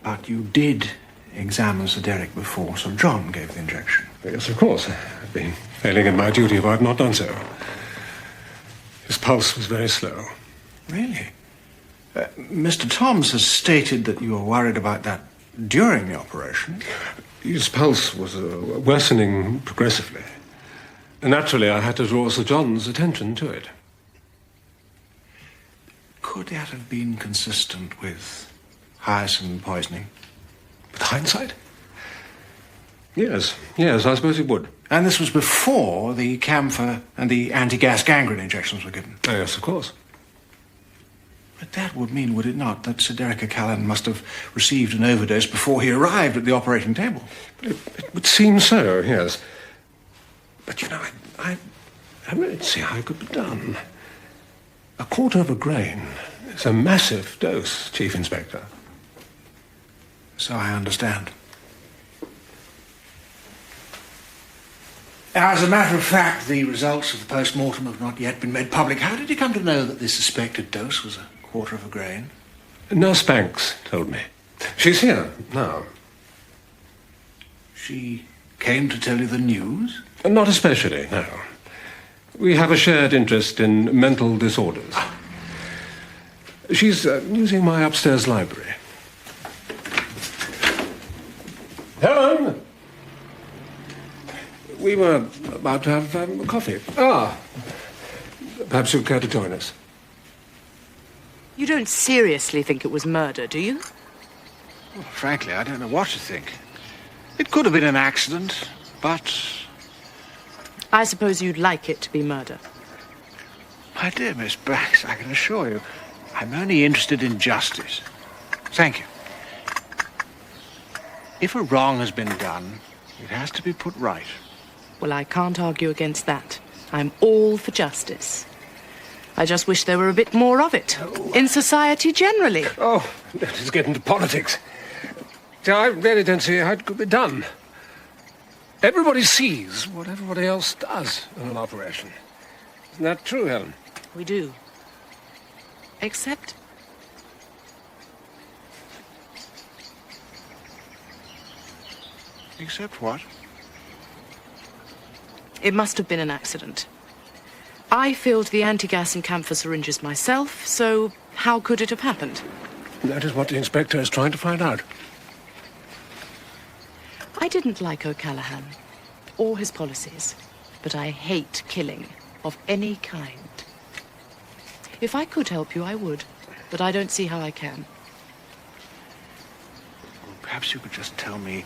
But you did examine Sir Derek before Sir John gave the injection. Yes, of course. I've been failing in my duty if I've not done so. His pulse was very slow. Really? Mr. Toms has stated that you were worried about that during the operation. His pulse was worsening progressively. Naturally, I had to draw Sir John's attention to it. Could that have been consistent with hyacinth poisoning? With hindsight? Yes, I suppose it would. And this was before the camphor and the anti-gas gangrene injections were given? Oh, yes, of course. But that would mean, would it not, that Sir Derek O'Callaghan must have received an overdose before he arrived at the operating table? It would seem so, yes. But, you know, I don't see how it could be done. 1/4 grain is a massive dose, Chief Inspector. So I understand. As a matter of fact, the results of the post-mortem have not yet been made public. How did you come to know that the suspected dose was 1/4 grain? Nurse Banks told me. She's here now. She came to tell you the news? Not especially, no. We have a shared interest in mental disorders. She's using my upstairs library. Helen! We were about to have coffee. Perhaps you'd care to join us. You don't seriously think it was murder, do you? Well, frankly, I don't know what to think. It could have been an accident, but... I suppose you'd like it to be murder. My dear Miss Banks, I can assure you, I'm only interested in justice. Thank you. If a wrong has been done, it has to be put right. Well, I can't argue against that. I'm all for justice. I just wish there were a bit more of it. In society generally. Oh, let's get into politics. See, I really don't see how it could be done. Everybody sees what everybody else does in an operation. Isn't that true, Helen? We do. Except... Except what? It must have been an accident. I filled the anti-gas and camphor syringes myself, so how could it have happened? That is what the inspector is trying to find out. didn't like O'Callaghan or his policies, but I hate killing of any kind. If I could help you, I would, but I don't see how I can. Perhaps you could just tell me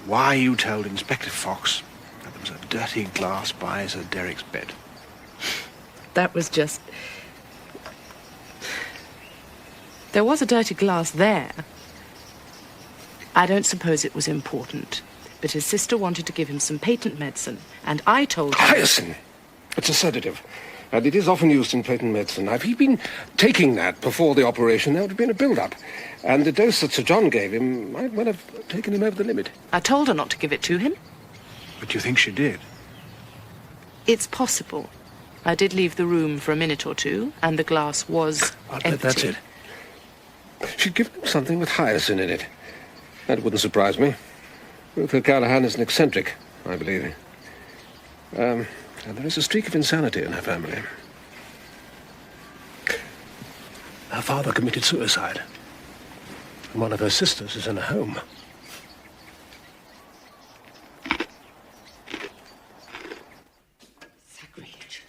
why you told Inspector Fox that there was a dirty glass by Sir Derrick's bed. That was just... There was a dirty glass there. I don't suppose it was important, but his sister wanted to give him some patent medicine, and I told her... Hyoscine! It's a sedative, and it is often used in patent medicine. If he'd been taking that before the operation, there would have been a build-up. And the dose that Sir John gave him might well have taken him over the limit. I told her not to give it to him. But you think she did? It's possible. I did leave the room for a minute or two, and the glass was empty. That's it. She'd given him something with hyoscine in it. That wouldn't surprise me. Ruth O'Callaghan is an eccentric, I believe. And there is a streak of insanity in her family. Her father committed suicide. And one of her sisters is in a home. Sacrilege.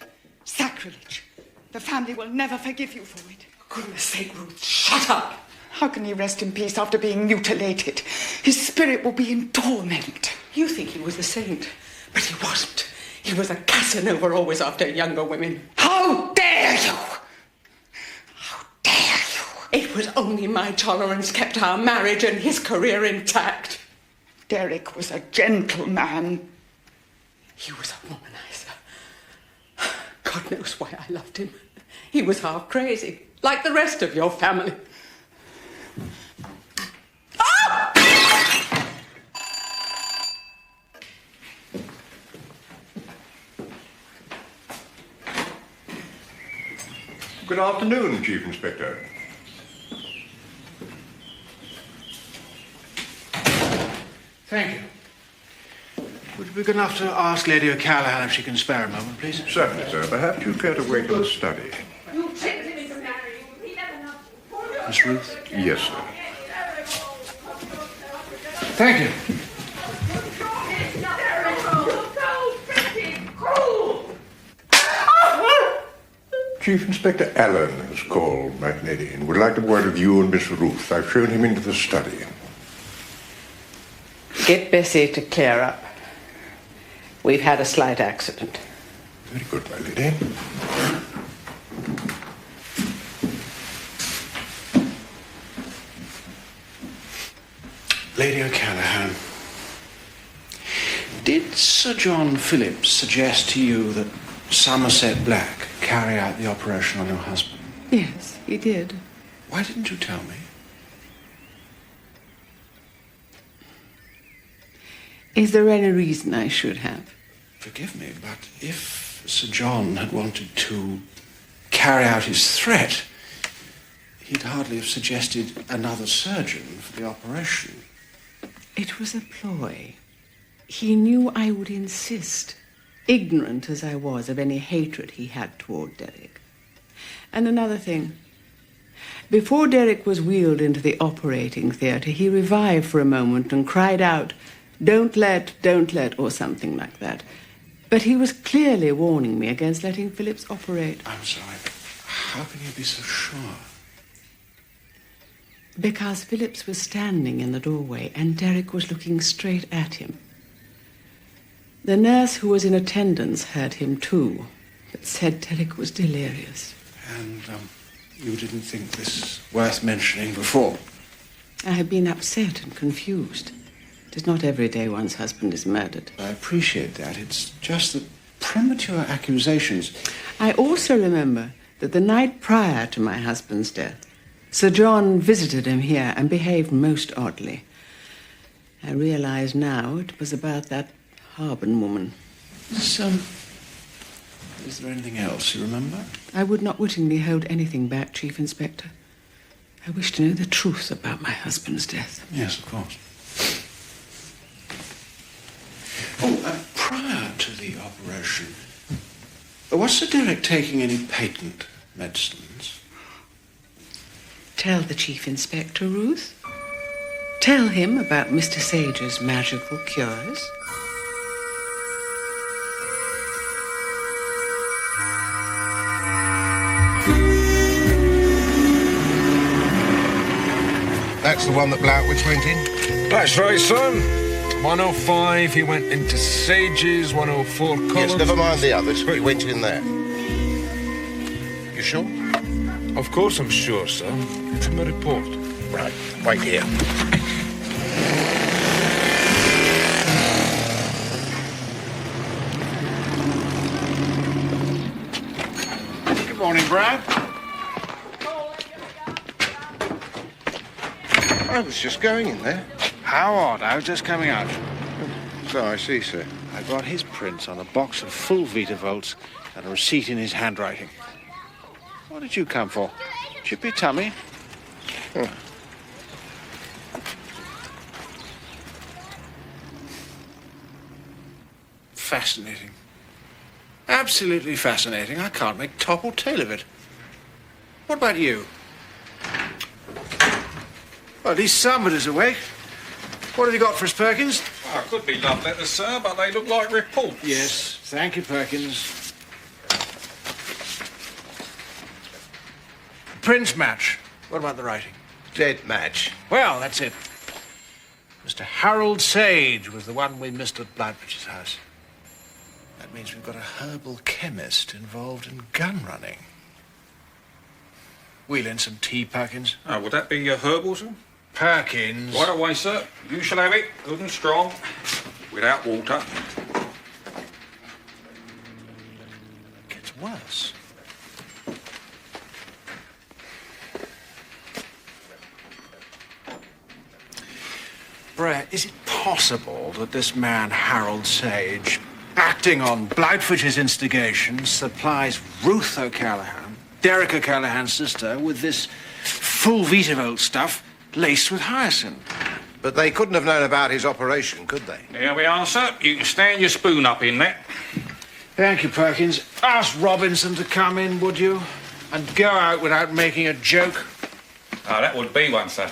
Sacrilege. The family will never forgive you for it. Goodness sake, Ruth, shut up. How can he rest in peace after being mutilated? His spirit will be in torment. You think he was a saint, but he wasn't. He was a Casanova, always after younger women. How dare you! It was only my tolerance kept our marriage and his career intact. Derrick was a gentleman. He was a womanizer. God knows why I loved him. He was half crazy, like the rest of your family. Good afternoon, Chief Inspector. Thank you. Would you be good enough to ask Lady O'Callaghan if she can spare a moment, please? Certainly, sir. Perhaps you'd care to wait in the study. Miss Ruth? Yes, sir. Thank you. Chief Inspector Alleyn has called my lady and would like to have a word with you and Miss Ruth. I've shown him into the study. Get Bessie to clear up. We've had a slight accident. Very good, my lady. Lady O'Callaghan, did Sir John Phillips suggest to you that Somerset Black carry out the operation on your husband? Yes, he did. Why didn't you tell me? Is there any reason I should have? Forgive me, but if Sir John had wanted to carry out his threat, he'd hardly have suggested another surgeon for the operation. It was a ploy. He knew I would insist, ignorant as I was of any hatred he had toward Derrick. And another thing. Before Derrick was wheeled into the operating theatre, he revived for a moment and cried out, don't let, or something like that. But he was clearly warning me against letting Phillips operate. I'm sorry, but how can you be so sure? Because Phillips was standing in the doorway and Derrick was looking straight at him. The nurse who was in attendance heard him too, but said Derrick was delirious. And you didn't think this worth mentioning before? I had been upset and confused. It is not every day one's husband is murdered. I appreciate that. It's just that premature accusations... I also remember that the night prior to my husband's death, Sir John visited him here and behaved most oddly. I realize now it was about that Harbin woman. Is there anything else you remember? I would not wittingly hold anything back, Chief Inspector. I wish to know the truth about my husband's death. Yes, of course. Oh, prior to the operation, was Sir Derrick taking any patent medicines? Tell the Chief Inspector, Ruth. tell him about Mr. Sage's magical cures? That's the one that Blautwitz went in? That's right, son. 105, he went into Sage's, 104 Collins. Yes, never mind the others. He went in there. You sure? Of course I'm sure, sir. From a report. Right, wait here. Good morning, Brad. I was just going in there. How odd. I was just coming out. So I see, sir. I got his prints on a box of full Vitavolts and a receipt in his handwriting. What did you come for? Chippy tummy? Oh. Fascinating. Absolutely fascinating. I can't make top or tail of it. What about you? Well, at least somebody's awake. What have you got for us, Perkins? Oh, could be love letters, sir, but they look like reports. Yes, thank you, Perkins. Prince match. What about the writing? Dead match. Well, that's it. Mr. Harold Sage was the one we missed at Blautwitz's house. That means we've got a herbal chemist involved in gun running. Wheel in some tea, Perkins. Oh, would that be your herbal, sir? Perkins. Right away, sir. You shall have it, good and strong, without water. It gets worse. Brett, is it possible that this man, Harold Sage, acting on Blautwitz's instigation, supplies Ruth O'Callaghan, Derek O'Callaghan's sister, with this full Vitavolt stuff laced with hyacinth? But they couldn't have known about his operation, could they? Here we are, sir. You can stand your spoon up in there. Thank you, Perkins. Ask Robinson to come in, would you? And go out without making a joke. Oh, that would be one, sir.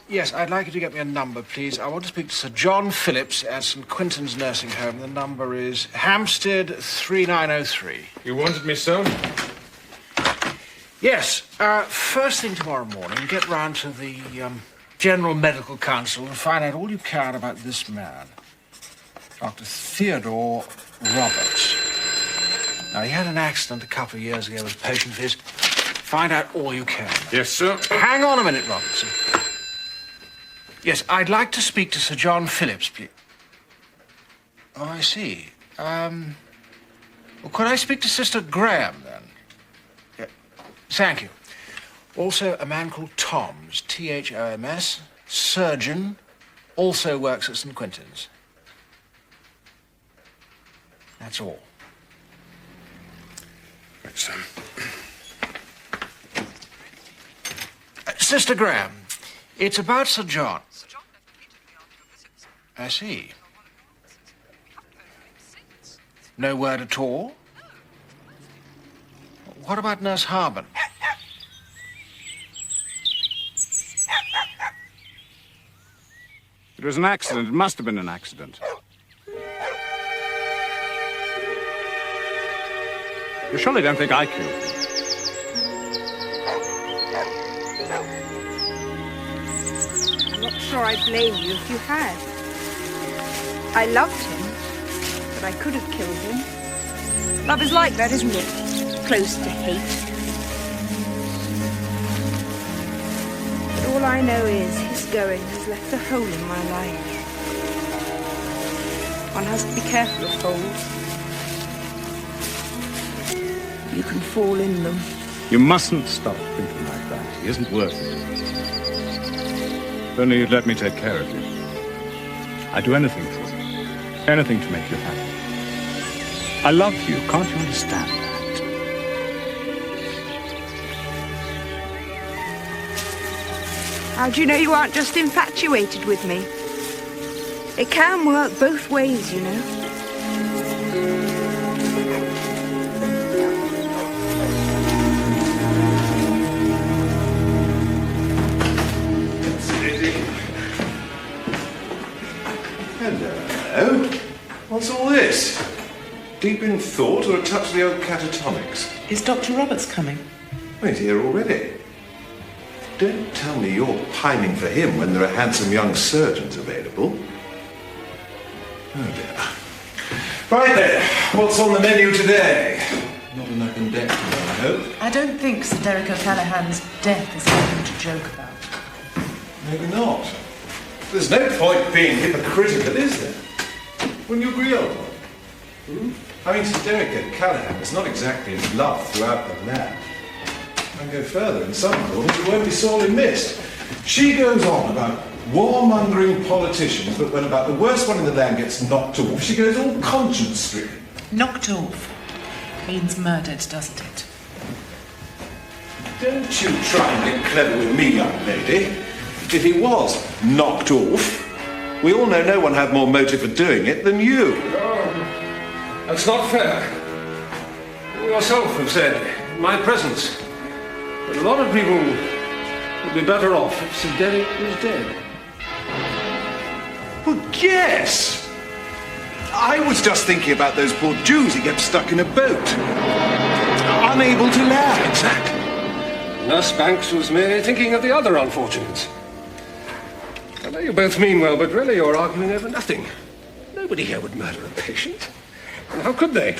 Yes, I'd like you to get me a number, please. I want to speak to Sir John Phillips at St. Quintin's Nursing Home. The number is Hampstead 3903. You wanted me, sir? Yes. First thing tomorrow morning, get round to the General Medical Council and find out all you can about this man, Dr. Theodore Roberts. Now, he had an accident a couple of years ago with a patient of his. Find out all you can. Yes, sir. Hang on a minute, Robinson. Yes, I'd like to speak to Sir John Phillips, please. Oh, I see. Well, could I speak to Sister Graham, then? Yeah. Thank you. Also, a man called Toms, Thoms, surgeon, also works at St. Quintin's. That's all. Right, sir. Sister Graham, it's about Sir John. I see. No word at all? What about Nurse Harmon? It was an accident. It must have been an accident. You surely don't think I killed him? I'm not sure I blame you if you had. I loved him, but I could have killed him. Love is like that, isn't it? Close to hate. But all I know is his going has left a hole in my life. One has to be careful of holes. You can fall in them. You mustn't stop thinking like that. He isn't worth it. If only you'd let me take care of you. I'd do anything for you. Anything to make you happy. I love you. Can't you understand that? How do you know you aren't just infatuated with me? It can work both ways, you know. What's all this? Deep in thought or a touch of the old catatonics? Is Dr. Roberts coming? Well, he's here already. Don't tell me you're pining for him when there are handsome young surgeons available. Oh dear. Right then, what's on the menu today? Not an appendectomy, I hope. I don't think Sir Derek O'Callaghan's death is anything to joke about. Maybe not. There's no point being hypocritical, is there? Wouldn't you agree, old boy? I mean, Sir Derek O'Callaghan is not exactly in love throughout the land. I go further, in some quarters it won't be sorely missed. She goes on about warmongering politicians, but when about the worst one in the land gets knocked off, she goes all conscience-stricken. Knocked off means murdered, doesn't it? Don't you try and get clever with me, young lady. If he was knocked off, we all know no one had more motive for doing it than you. Oh, that's not fair. You yourself have said, in my presence, that a lot of people would be better off if Sir Derek was dead. Well, yes. I was just thinking about those poor Jews who get stuck in a boat, unable to land. Exactly. Nurse Banks was merely thinking of the other unfortunates. I know you both mean well, but really you're arguing over nothing. Nobody here would murder a patient. And how could they?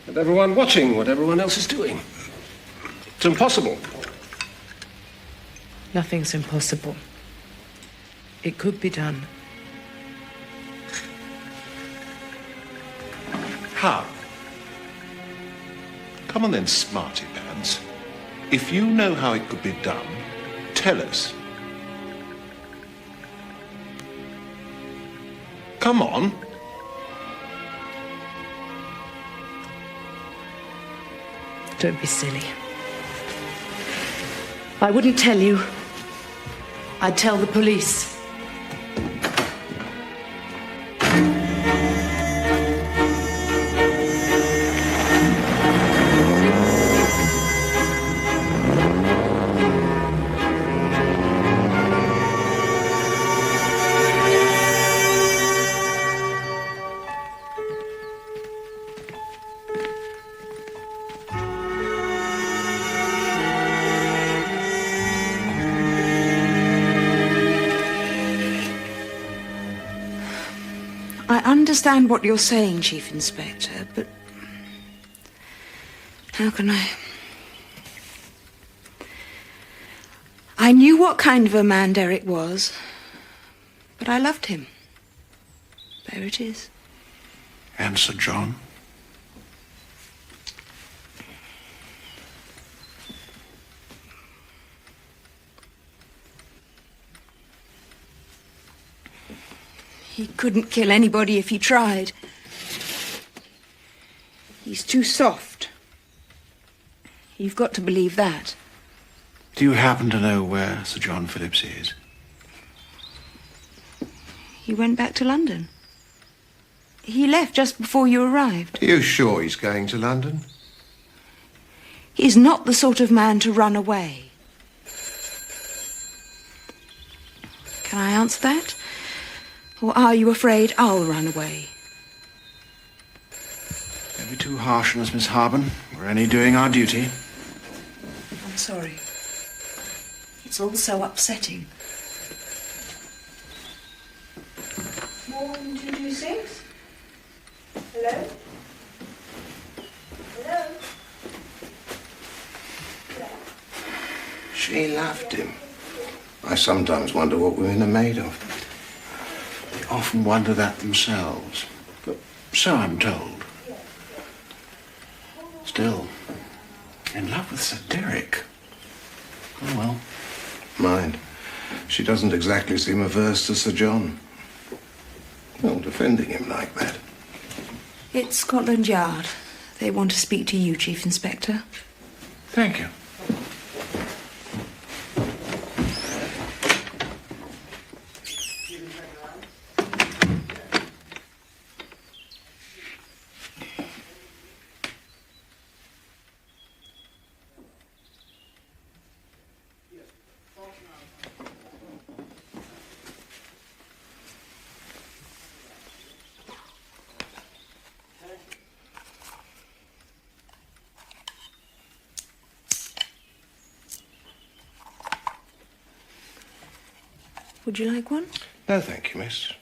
With everyone watching what everyone else is doing. It's impossible. Nothing's impossible. It could be done. How? Come on then, smarty pants. If you know how it could be done, tell us. Come on. Don't be silly. I wouldn't tell you. I'd tell the police. I understand what you're saying, Chief Inspector, but how can I? I knew what kind of a man Derek was, but I loved him. There it is. And Sir John? He couldn't kill anybody if he tried. He's too soft. You've got to believe that. Do you happen to know where Sir John Phillips is? He went back to London. He left just before you arrived. Are you sure he's going to London? He's not the sort of man to run away. Can I answer that? Or are you afraid I'll run away? Don't be too harsh on us, Miss Harben. We're only doing our duty. I'm sorry. It's all so upsetting. 4226? Hello? Hello? She loved him. I sometimes wonder what women are made of. They often wonder that themselves. But so I'm told. Still, in love with Sir Derek. Oh, well. Mind, she doesn't exactly seem averse to Sir John. Well, defending him like that. It's Scotland Yard. They want to speak to you, Chief Inspector. Thank you. Would you like one? No, thank you, miss.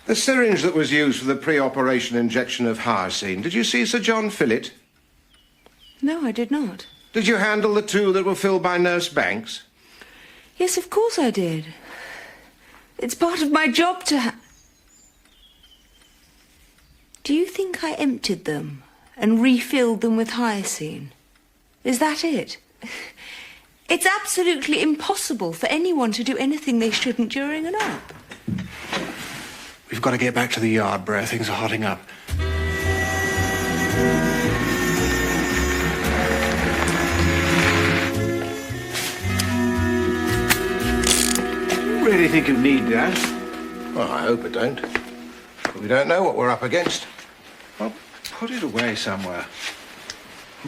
The syringe that was used for the pre-operation injection of hyoscine, did you see Sir John fill it? No, I did not. Did you handle the two that were filled by Nurse Banks? Yes, of course I did. It's part of my job to Do you think I emptied them and refilled them with hyoscine? Is that it? It's absolutely impossible for anyone to do anything they shouldn't during an op. We've got to get back to the yard, Brer. Things are hotting up. You really think you need that? Well, I hope I don't. But we don't know what we're up against. Well, put it away somewhere.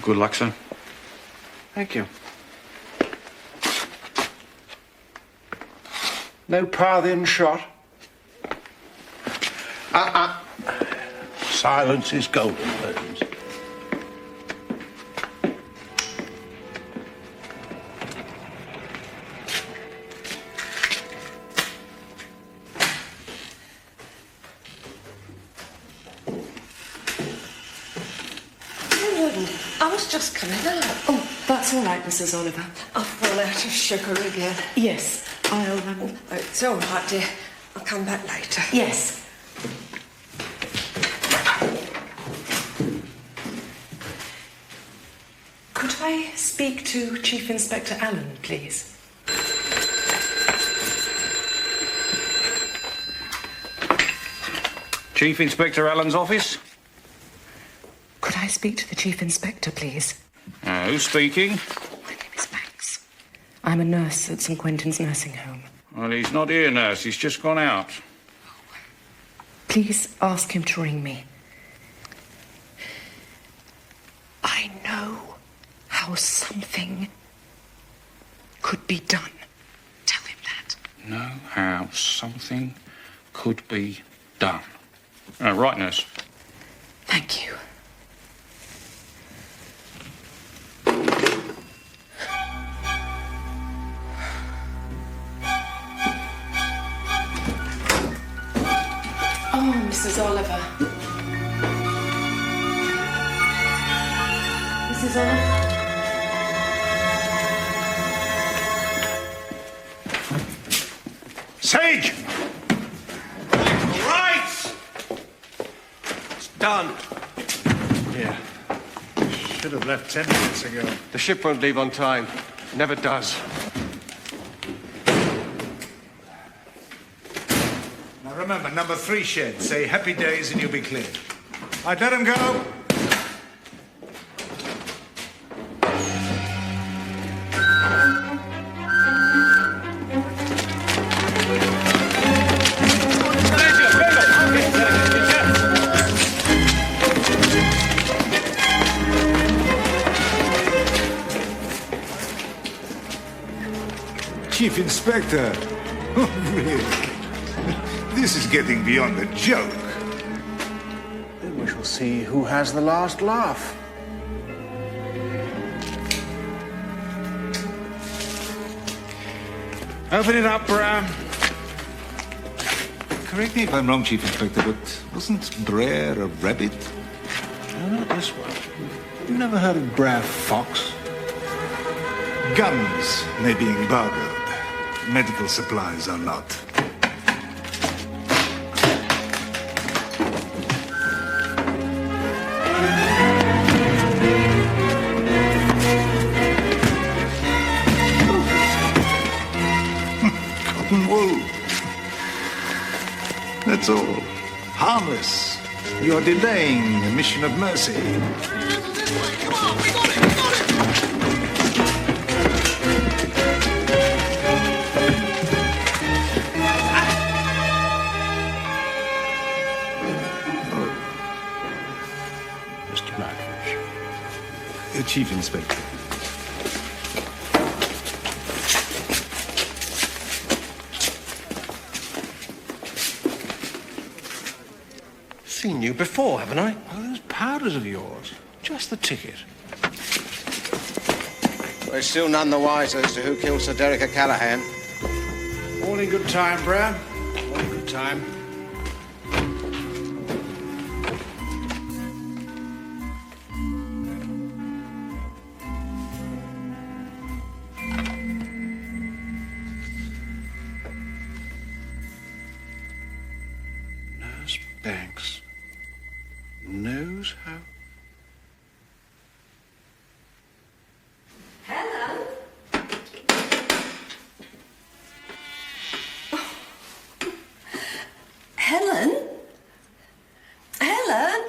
Good luck, sir. Thank you. No Parthian shot? Silence is golden, Holmes. I was just coming out. Oh, that's all right, Mrs. Oliver. I've run out of sugar again. Yes, I'll... Oh, it's all right, dear. I'll come back later. Yes. Could I speak to Chief Inspector Alleyn, please? Chief Inspector Alleyn's office? Could I speak to the Chief Inspector, please? Who's speaking? My name is Banks. I'm a nurse at St. Quentin's nursing home. Well, he's not here, nurse. He's just gone out. Please ask him to ring me. I know how something could be done. Tell him that. Know how something could be done. Right, nurse. Thank you. Oh, Mrs. Oliver. Mrs. Oliver? Sage! Right! It's done. Here. Should have left 10 minutes ago. The ship won't leave on time. Never does. Now remember, number 3 shed. Say happy days and you'll be clear. I'd let him go. Chief Inspector. Oh, really? This is getting beyond a joke. Then we shall see who has the last laugh. Open it up, Brown. Correct me if I'm wrong, Chief Inspector, but wasn't Brer a rabbit? No, not this one. You never heard of Brer Fox? Guns may be embargoed. Medical supplies are not. Cotton wool. That's all. Harmless. You're delaying a mission of mercy. Come on, we got it! Chief Inspector. Seen you before, haven't I? Oh, those powders of yours. Just the ticket. We're still none the wiser as to who killed Sir Derek Callahan. All in good time, Bram. All in good time. Nurse Banks knows how... Hello. Helen? Helen?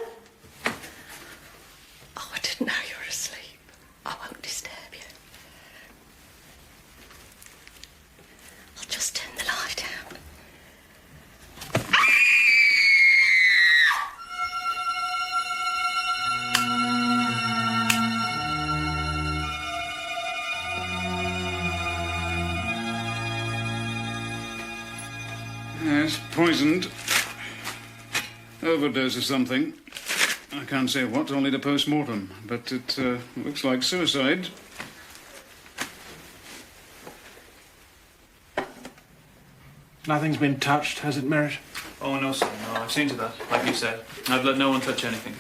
Oh, I didn't know you were asleep. I won't disturb you. I'll just turn the light down. Yes, poisoned. Overdose of something. I can't say what, only the post-mortem, but it looks like suicide. Nothing's been touched, has it, Merritt? Oh, no, sir. No, I've seen to that, like you said. I've let no one touch anything.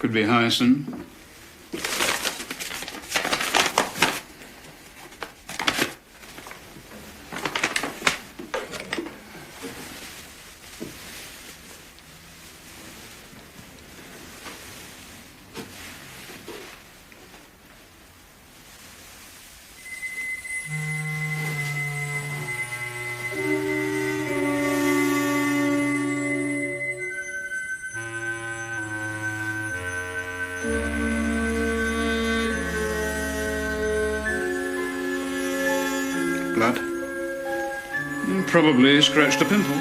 Could be hyacinth. Blood? Probably scratched a pimple.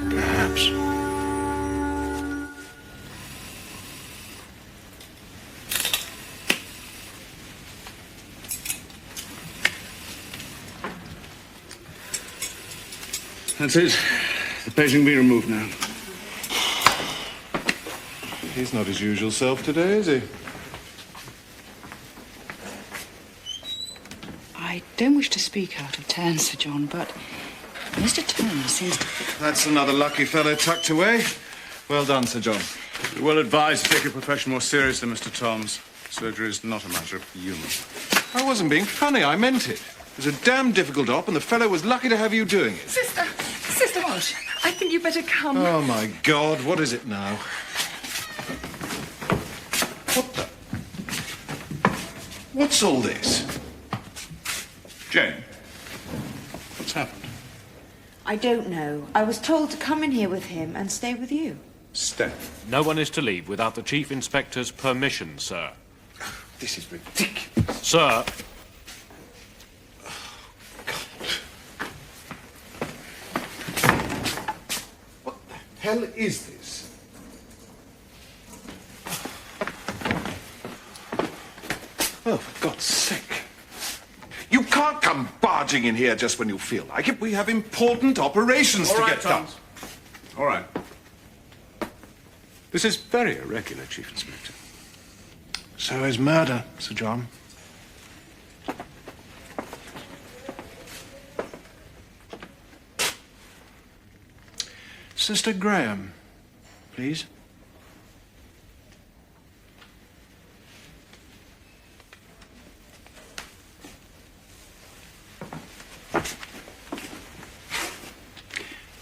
Perhaps. That's it. The patient can be removed now. He's not his usual self today, is he? I don't wish to speak out of turn, Sir John, but Mr. Turner seems to... That's another lucky fellow tucked away. Well done, Sir John. You're well advised to take your profession more seriously, Mr. Toms. Surgery is not a matter of humour. I wasn't being funny. I meant it. It was a damn difficult op, and the fellow was lucky to have you doing it. Sister Walsh, I think you better come. Oh, my God. What is it now? What the... What's all this? Jane, what's happened? I don't know. I was told to come in here with him and stay with you. Stay. No one is to leave without the Chief Inspector's permission, sir. This is ridiculous. Sir. What the hell is this? Oh, for God's sake. You can't come barging in here just when you feel like it. We have important operations to get done. All right. This is very irregular, Chief Inspector. So is murder, Sir John. Sister Graham, please.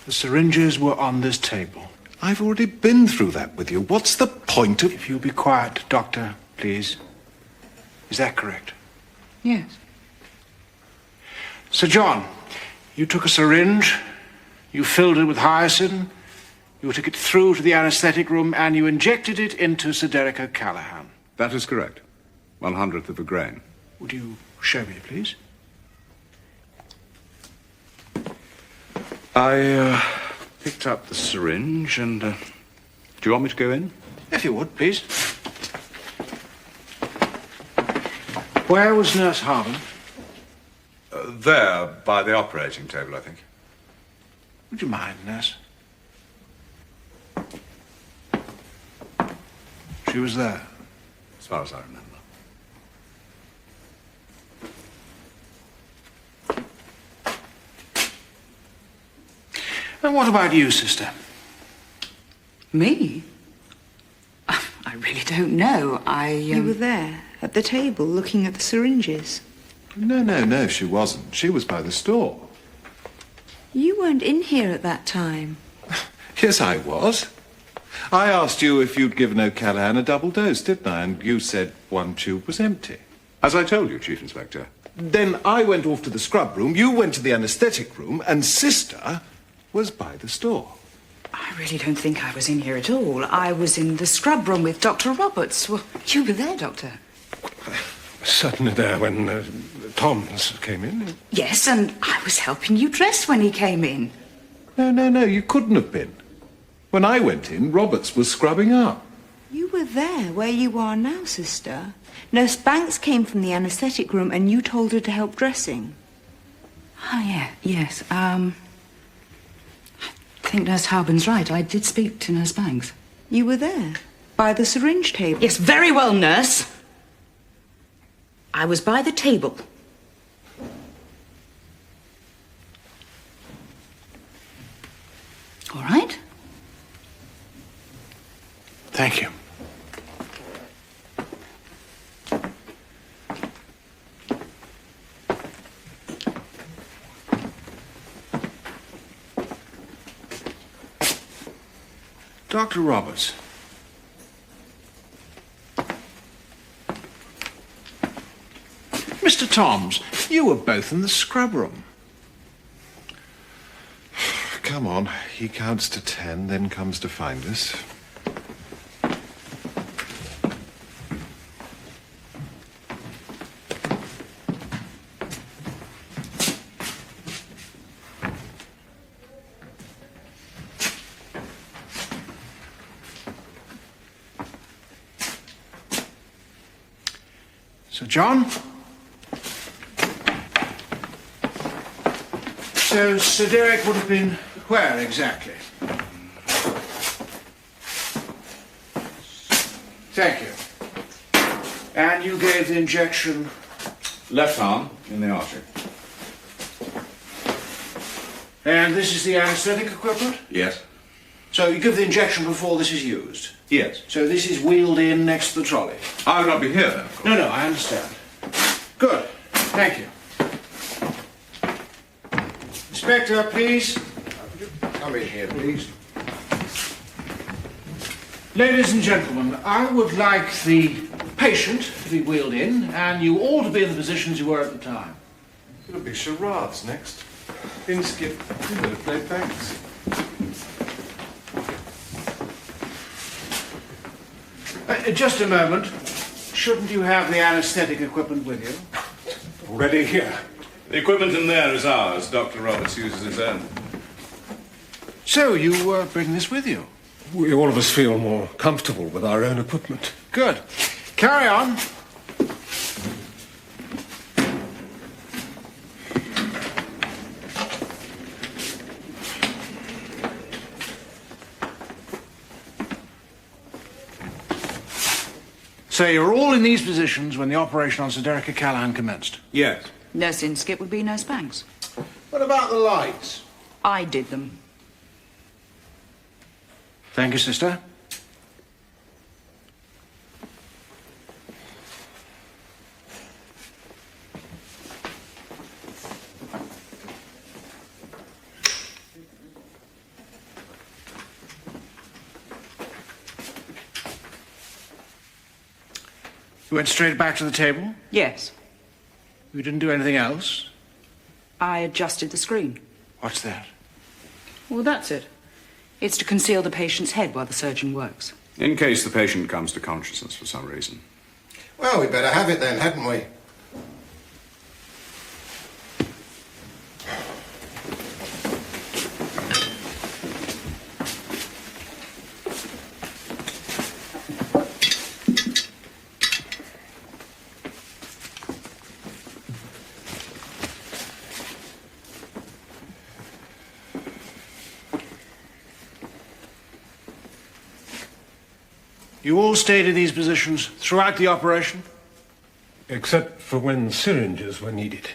The syringes were on this table. I've already been through that with you. What's the point of... If you'll be quiet, Doctor, please. Is that correct? Yes. Sir John, you took a syringe, you filled it with hyacinth, you took it through to the anaesthetic room, and you injected it into Sir Derek O'Callaghan. That is correct. 1/100th of a grain. Would you show me, please? I picked up the syringe and... do you want me to go in? If you would, please. Where was Nurse Harvin? There, by the operating table, I think. Would you mind, nurse? She was there. As far as I remember. And what about you, sister? Me? I really don't know. You were there, at the table, looking at the syringes. No, she wasn't. She was by the store. You weren't in here at that time. Yes, I was. I asked you if you'd given O'Callaghan a double dose, didn't I? And you said one tube was empty. As I told you, Chief Inspector. Then I went off to the scrub room, you went to the anaesthetic room, and Sister was by the store. I really don't think I was in here at all. I was in the scrub room with Dr. Roberts. Well, you were there, Doctor. Certainly there when Tom's came in. Yes, and I was helping you dress when he came in. No, you couldn't have been. When I went in, Roberts was scrubbing up. You were there where you are now, sister. Nurse Banks came from the anaesthetic room and you told her to help dressing. Oh, yes. I think Nurse Harbin's right. I did speak to Nurse Banks. You were there, by the syringe table. Yes, very well, nurse. I was by the table. All right. Thank you. Dr. Roberts. Mr. Toms, you were both in the scrub room. Come on, he counts to 10, then comes to find us. So, John? So, Sir Derek would have been where exactly? Thank you. And you gave the injection? Left arm in the artery. And this is the anaesthetic equipment? Yes. So you give the injection before this is used? Yes. So this is wheeled in next to the trolley? I would not be here then, of course. No, I understand. Good. Thank you. Inspector, please. Come in here, please. Ladies and gentlemen, I would like the patient to be wheeled in, and you all to be in the positions you were at the time. It'll be charades next. Inskip, you would have played Banks. Just a moment. Shouldn't you have the anaesthetic equipment with you? Already here. The equipment in there is ours. Dr. Roberts uses his own. So you bring this with you? We all of us feel more comfortable with our own equipment. Good. Carry on. So you're all in these positions when the operation on Sir Derek Alleyn commenced? Yes. Nurse Inskip would be Nurse Banks. What about the lights? I did them. Thank you, sister. You went straight back to the table? Yes. You didn't do anything else? I adjusted the screen. What's that? Well, that's it. It's to conceal the patient's head while the surgeon works. In case the patient comes to consciousness for some reason. Well, we'd better have it then, hadn't we? You all stayed in these positions throughout the operation? Except for when syringes were needed.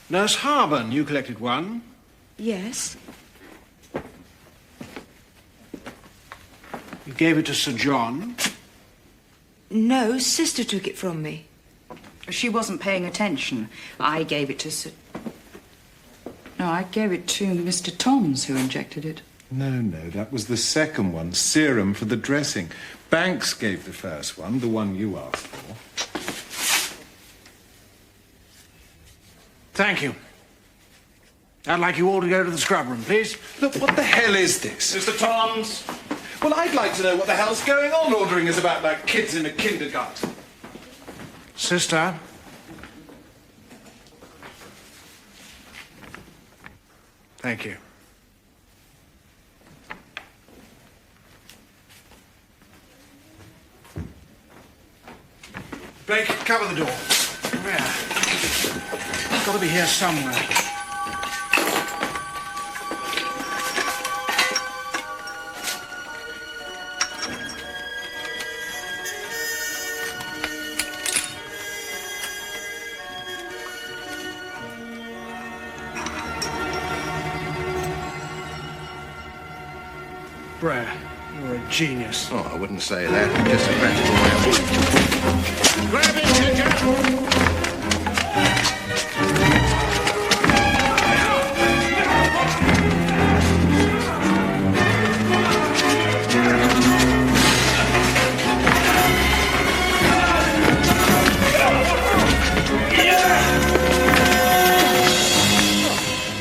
Nurse Harburn, you collected one. Yes. You gave it to Sir John. No, Sister took it from me. She wasn't paying attention. I gave it to No, I gave it to Mr. Toms, who injected it. No, that was the second one, serum for the dressing. Banks gave the first one, the one you asked for. Thank you. I'd like you all to go to the scrub room, please. Look, what the hell is this? Mr. Toms! Well, I'd like to know what the hell's going on, ordering us about like kids in a kindergarten. Sister. Thank you. Blake, cover the door. Where? It's got to be here somewhere. Brer, you're a genius. Oh, I wouldn't say that. Just a practical way of... Grab it, Ginger!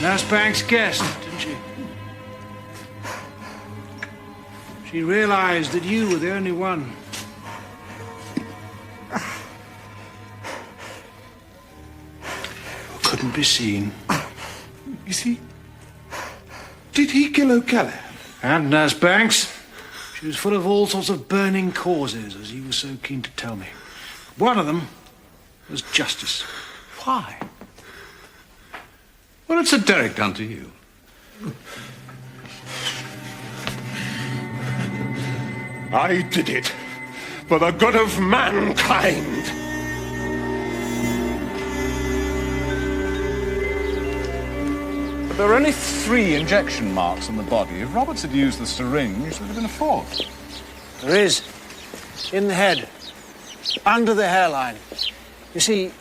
Nurse Banks guessed, didn't she? She realized that you were the only one. Couldn't be seen. You see, did he kill O'Callaghan? And Nurse Banks. She was full of all sorts of burning causes, as you were so keen to tell me. One of them was justice. Why? What had Sir Derek done to you? I did it for the good of mankind. But there were only 3 injection marks on the body. If Roberts had used the syringe, there would have been a 4th. There is. In the head. Under the hairline. You see,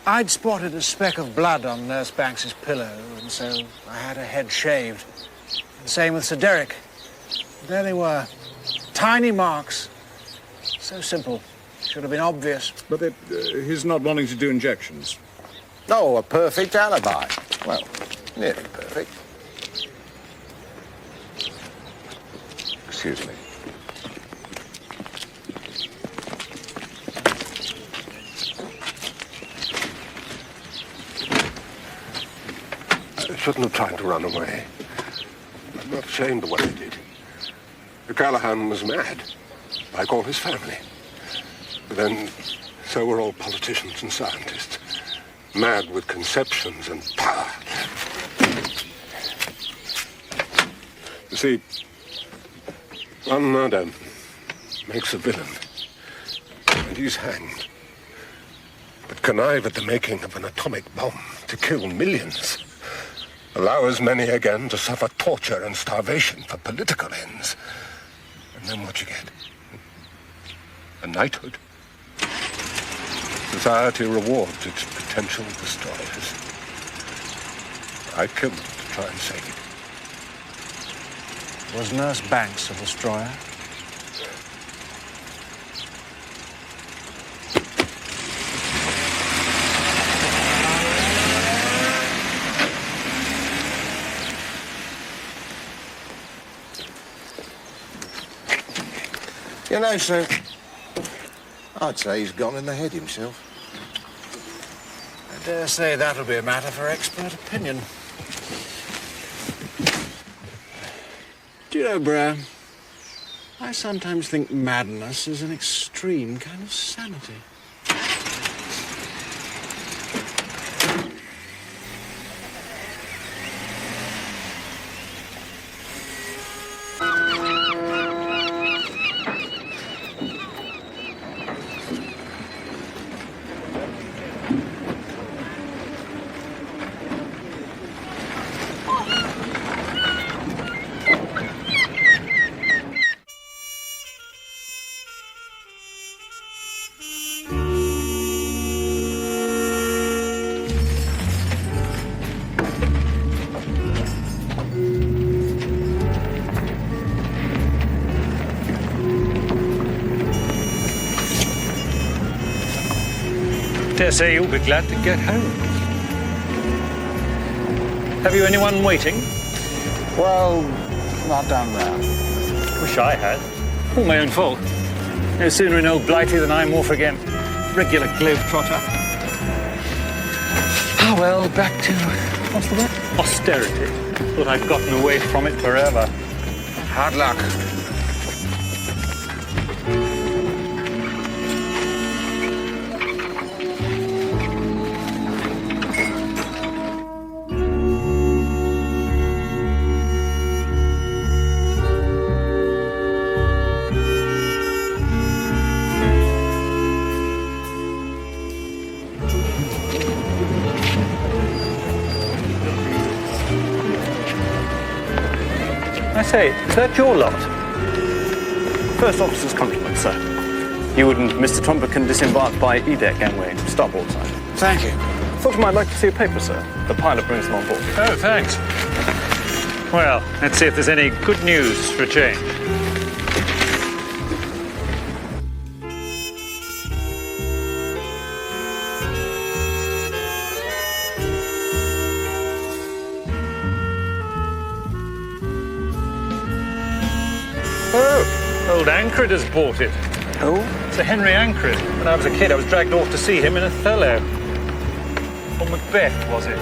I'd spotted a speck of blood on Nurse Banks's pillow, and so I had her head shaved. And same with Sir Derek. There they were. Tiny marks. So simple. Should have been obvious. But his not wanting to do injections. Oh, a perfect alibi. Well, nearly perfect. Excuse me. I shouldn't have tried to run away. I'm not ashamed of what I did. O'Callaghan was mad, like all his family. But then, so were all politicians and scientists. Mad with conceptions and power. You see, one murder makes a villain, and he's hanged. But connive at the making of an atomic bomb to kill millions. Allow as many again to suffer torture and starvation for political ends. And then what you get? A knighthood. Society rewards its potential destroyers. I killed them to try and save it. Was Nurse Banks a destroyer? You know, sir, I'd say he's gone in the head himself. I dare say that'll be a matter for expert opinion. Do you know, Brer, I sometimes think madness is an extreme kind of sanity. dare say you'll be glad to get home. Have you anyone waiting? Well, not down there. Wish I had. All my own fault. No sooner in old Blighty than I'm off again. Regular globetrotter. Ah, well, back to... what's the word? Austerity. Thought I'd gotten away from it forever. Hard luck. I say, is that your lot? First officer's compliments, sir. You and Mr. Trumbucan disembark by E-deck gangway, starboard side. Thank you. Thought you might like to see a paper, sir. The pilot brings them on board. Oh, thanks. Well, let's see if there's any good news for a change. Old Ancred has bought it. Who? Sir Henry Ancred. When I was a kid, I was dragged off to see him in Othello. Or Macbeth, was it?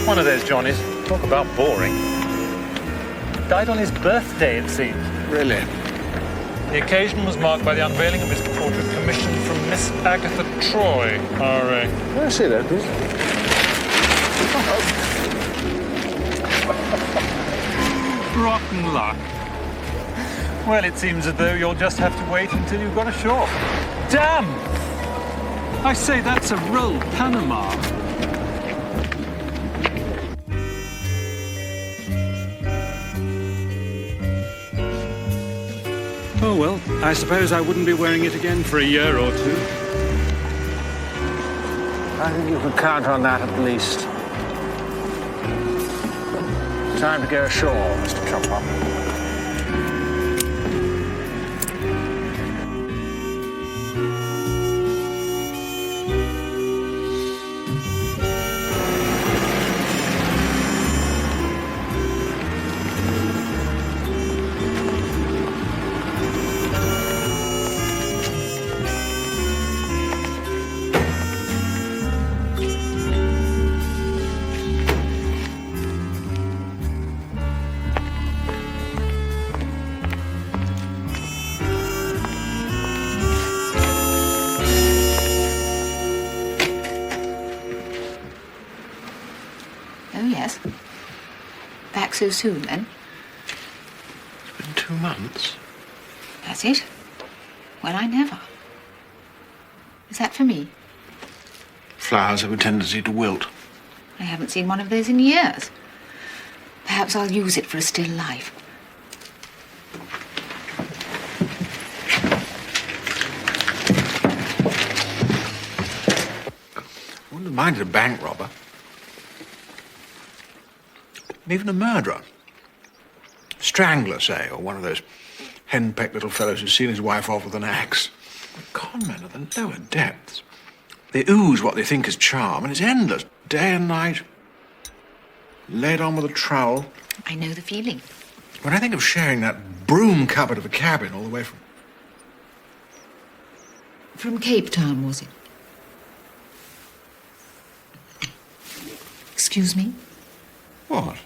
One of those Johnnies. Talk about boring. Died on his birthday, it seems. Really? The occasion was marked by the unveiling of his portrait commissioned from Miss Agatha Troy, R.A. Can I see that, please? Rotten luck. Well, it seems as though you'll just have to wait until you've got ashore. Damn! I say, that's a roll Panama. Oh, well, I suppose I wouldn't be wearing it again for a year or two. I think you can count on that at least. Time to go ashore, Mr. Trumbucan. Back so soon, then? It's been 2 months. That's it? Well, I never. Is that for me? Flowers have a tendency to wilt. I haven't seen one of those in years. Perhaps I'll use it for a still life. I wouldn't have minded a bank robber. Even a murderer. Strangler, say, or one of those henpecked little fellows who's seen his wife off with an axe. Con men of the lower depths. They ooze what they think is charm, and it's endless, day and night. Laid on with a trowel. I know the feeling. When I think of sharing that broom cupboard of a cabin all the way from... From Cape Town, was it? Excuse me? What?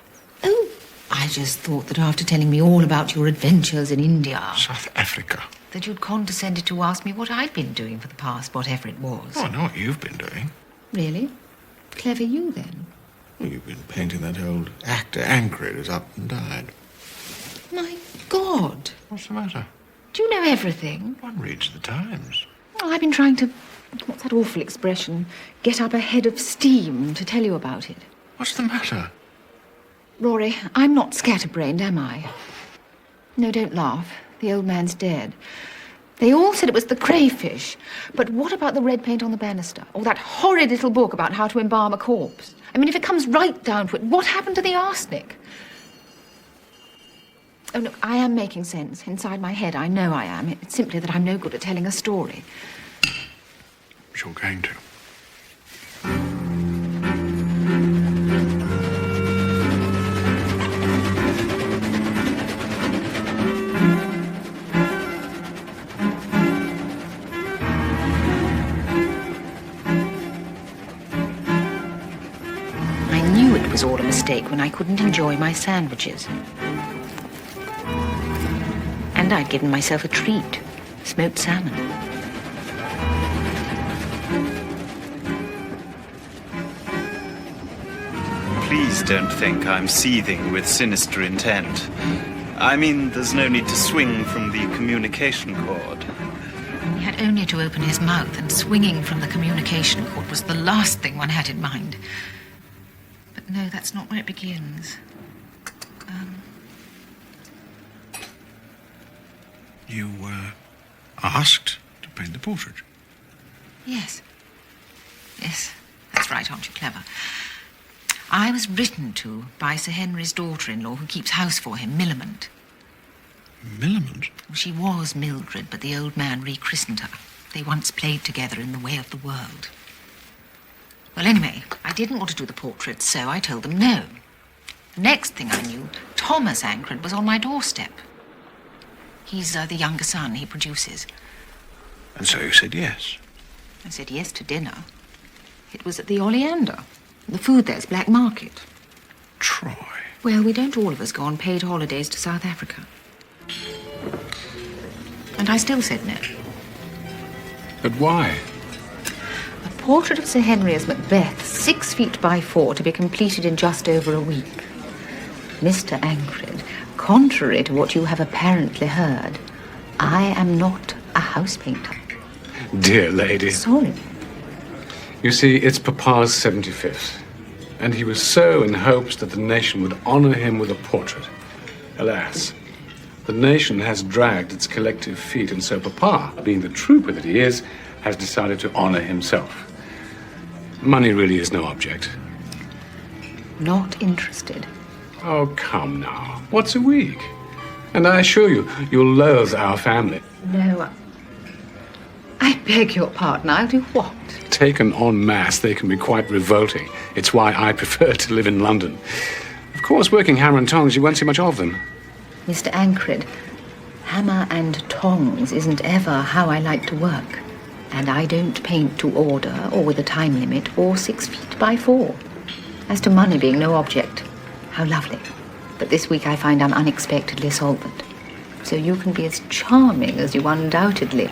Oh, I just thought that after telling me all about your adventures in India... South Africa. That you'd condescended to ask me what I'd been doing for the past, whatever it was. Oh, I know what you've been doing. Really? Clever you, then. Well, you've been painting that old actor Ancred who's up and died. My God. What's the matter? Do you know everything? One reads the Times. Well, I've been trying to... What's that awful expression? Get up a head of steam to tell you about it. What's the matter? Rory, I'm not scatterbrained, am I? No, don't laugh. The old man's dead. They all said it was the crayfish. But what about the red paint on the banister? Or that horrid little book about how to embalm a corpse? I mean, if it comes right down to it, what happened to the arsenic? Oh, look, I am making sense. Inside my head, I know I am. It's simply that I'm no good at telling a story. But you're going to. break when I couldn't enjoy my sandwiches. And I'd given myself a treat, smoked salmon. Please don't think I'm seething with sinister intent. I mean, there's no need to swing from the communication cord. He had only to open his mouth, and swinging from the communication cord was the last thing one had in mind. But no, that's not where it begins. You were asked to paint the portrait? Yes. Yes, that's right, aren't you clever? I was written to by Sir Henry's daughter-in-law, who keeps house for him, Millamant. Millamant? She was Mildred, but the old man rechristened her. They once played together in The Way of the World. Well, anyway, I didn't want to do the portrait, so I told them no. The next thing I knew, Thomas Ancred was on my doorstep. He's the younger son he produces. And so you said yes? I said yes to dinner. It was at the Oleander. The food there's black market. Troy. Well, we don't all of us go on paid holidays to South Africa. And I still said no. But why? A portrait of Sir Henry as Macbeth, 6 feet by 4, to be completed in just over a week. Mr. Ancred, contrary to what you have apparently heard, I am not a house painter. Dear lady. Sorry. You see, it's Papa's 75th, and he was so in hopes that the nation would honor him with a portrait. Alas, the nation has dragged its collective feet, and so Papa, being the trooper that he is, has decided to honor himself. Money really is no object. Not interested. Oh, come now. What's a week? And I assure you, you'll loathe our family. No, I beg your pardon. I'll do what? Taken en masse, they can be quite revolting. It's why I prefer to live in London. Of course, working hammer and tongs, you won't see much of them. Mr. Ancred, hammer and tongs isn't ever how I like to work. And I don't paint to order, or with a time limit, or 6 feet by 4. As to money being no object, how lovely. But this week I find I'm unexpectedly solvent. So you can be as charming as you undoubtedly.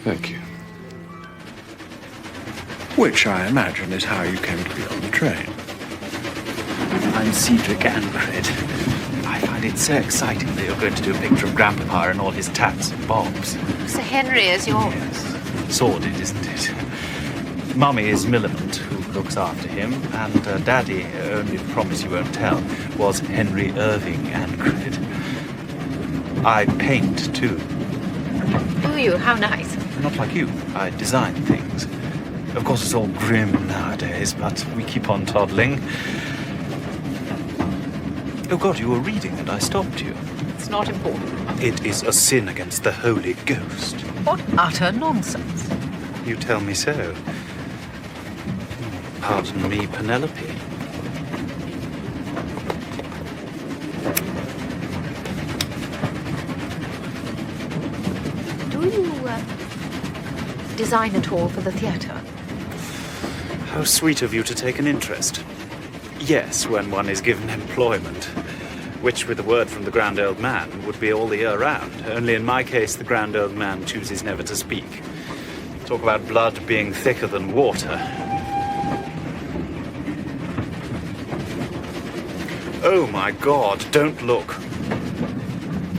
Thank you. Which I imagine is how you came to be on the train. I'm Cedric Ancred. I find it so exciting that you're going to do a picture of Grandpapa and all his tats and bobs. Sir Henry is yours. Sordid, isn't it? Mummy is Millamant, who looks after him, and Daddy, only promise you won't tell, was Henry Irving Ancred. I paint, too. Do you? How nice. Not like you. I design things. Of course, it's all grim nowadays, but we keep on toddling. Oh, God, you were reading and I stopped you. It's not important. It is a sin against the Holy Ghost. What utter nonsense. You tell me so. Pardon me, Penelope. Do you design at all for the theatre? How sweet of you to take an interest. Yes, when one is given employment. Which, with a word from the grand old man, would be all the year round. Only in my case, the grand old man chooses never to speak. Talk about blood being thicker than water. Oh, my God, don't look.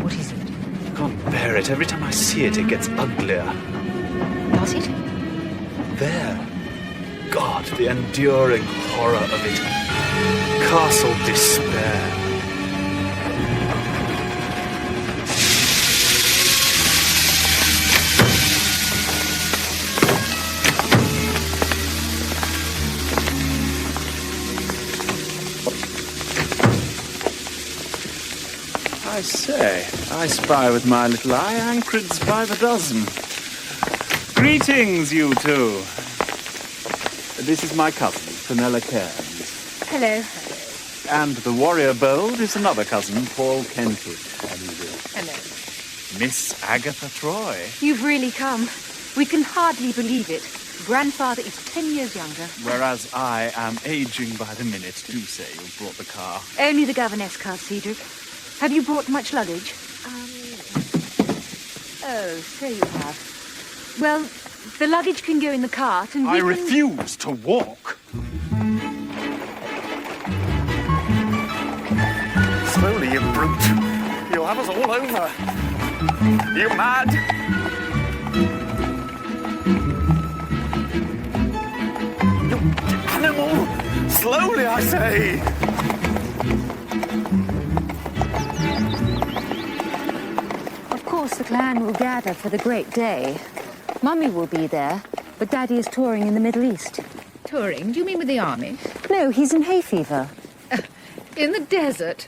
What is it? I can't bear it. Every time I see it, it gets uglier. Does it? There. God, the enduring horror of it. Castle Despair. I say, I spy with my little eye Ancred's by the dozen. Greetings, you two. This is my cousin, Fenella Cairns. Hello. And the warrior bold is another cousin, Paul Kentish. Hello. Miss Agatha Troy. You've really come. We can hardly believe it. Grandfather is 10 years younger. Whereas I am aging by the minute. Do say you brought the car. Only the governess car, Cedric. Have you brought much luggage? Oh, so you have. Well, the luggage can go in the cart and I refuse to walk. Slowly, you brute. You'll have us all over. You mad? You animal! Slowly, I say! Of course, the clan will gather for the great day. Mummy will be there, but Daddy is touring in the Middle East. Touring? Do you mean with the army? No, he's in hay fever. In the desert?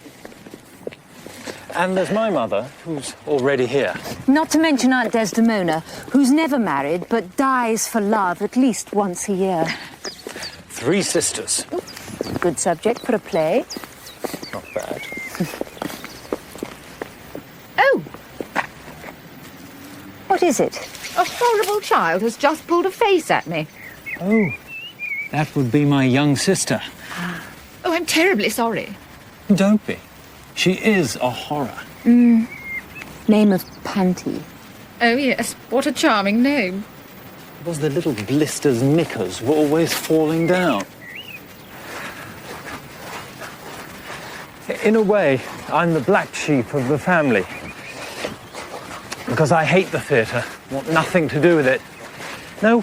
And there's my mother, who's already here. Not to mention Aunt Desdemona, who's never married, but dies for love at least once a year. 3 sisters. Good subject for a play. Not bad. Oh! What is it? A horrible child has just pulled a face at me. Oh, that would be my young sister. Oh, I'm terribly sorry. Don't be. She is a horror. Name of Panty. Oh, yes. What a charming name. Because the little blisters knickers were always falling down. In a way, I'm the black sheep of the family. Because I hate the theatre, want nothing to do with it. No,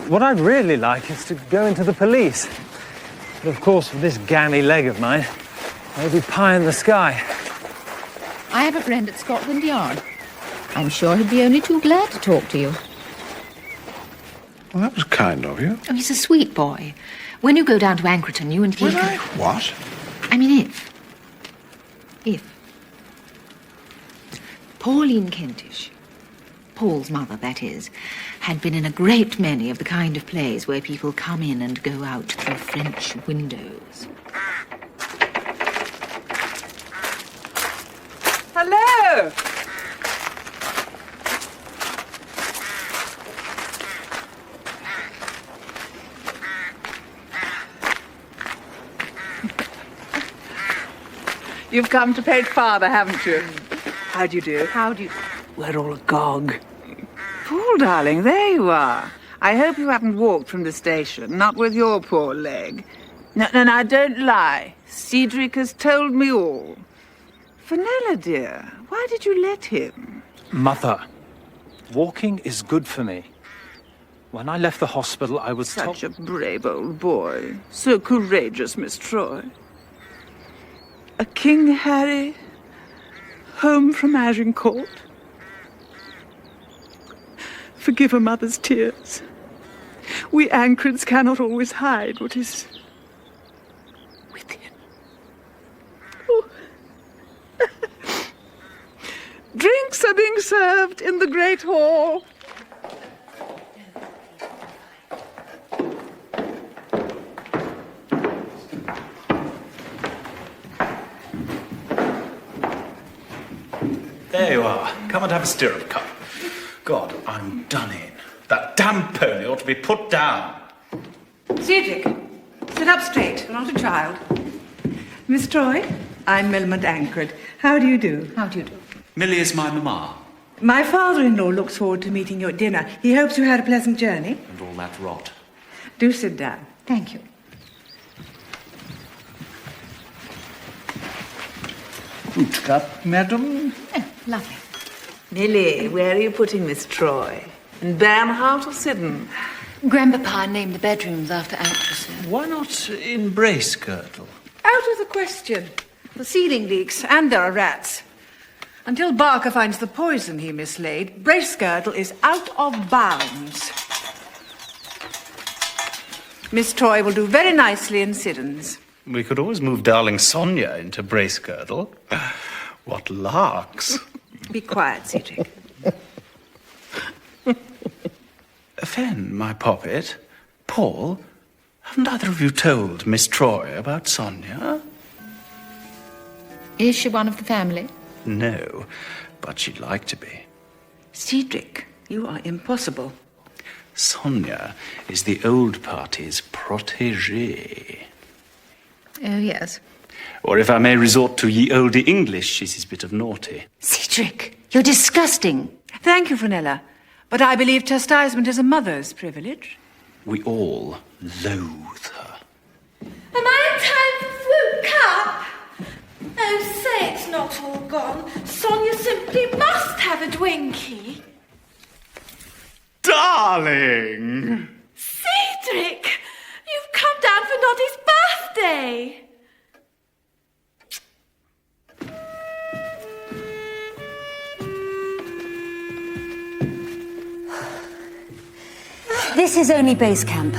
what I'd really like is to go into the police. But of course, with this gammy leg of mine, I'll be pie in the sky. I have a friend at Scotland Yard. I'm sure he'd be only too glad to talk to you. Well, that was kind of you. Oh, he's a sweet boy. When you go down to Ancreton, you and he... What? I mean, if. Pauline Kentish, Paul's mother, that is, had been in a great many of the kind of plays where people come in and go out through French windows. Hello! You've come to pay father, haven't you? How do you do? How do you... We're all agog. Paul, darling, there you are. I hope you haven't walked from the station, not with your poor leg. No, don't lie. Cedric has told me all. Fenella, dear, why did you let him? Mother, walking is good for me. When I left the hospital, I was Such a brave old boy. So courageous, Miss Troy. A King Harry, home from Agincourt. Forgive a mother's tears. We Ancreds cannot always hide what is within. Oh. Drinks are being served in the Great Hall. There you are. Come and have a stirrup cup. God, I'm done in. That damn pony ought to be put down. Cedric, sit up straight. You're not a child. Miss Troy, I'm Milmond Ancred. How do you do? How do you do? Millie is my mamma. My father-in-law looks forward to meeting you at dinner. He hopes you had a pleasant journey. And all that rot. Do sit down. Thank you. Good cup, madam. Oh, lovely. Millie, where are you putting Miss Troy? In Bernhardt or Sidden? Grandpapa named the bedrooms after actresses. Why not in Bracegirdle? Out of the question. The ceiling leaks, and there are rats. Until Barker finds the poison he mislaid, Bracegirdle is out of bounds. Miss Troy will do very nicely in Siddons. We could always move darling Sonia into Bracegirdle. What larks. Be quiet, Cedric. Fen, my poppet. Paul, Haven't either of you told Miss Troy about Sonia? Is she one of the family? No, but she'd like to be. Cedric, you are impossible. Sonia is the old party's protégée. Oh, yes. Or if I may resort to ye olde English, she's his bit of naughty. Cedric, you're disgusting. Thank you, Fenella. But I believe chastisement is a mother's privilege. We all loathe her. Am I in time for fruit cup? Oh, say it's not all gone. Sonia simply must have a Twinkie. Darling! Cedric! You've come down for Noddy's birthday! This is only base camp.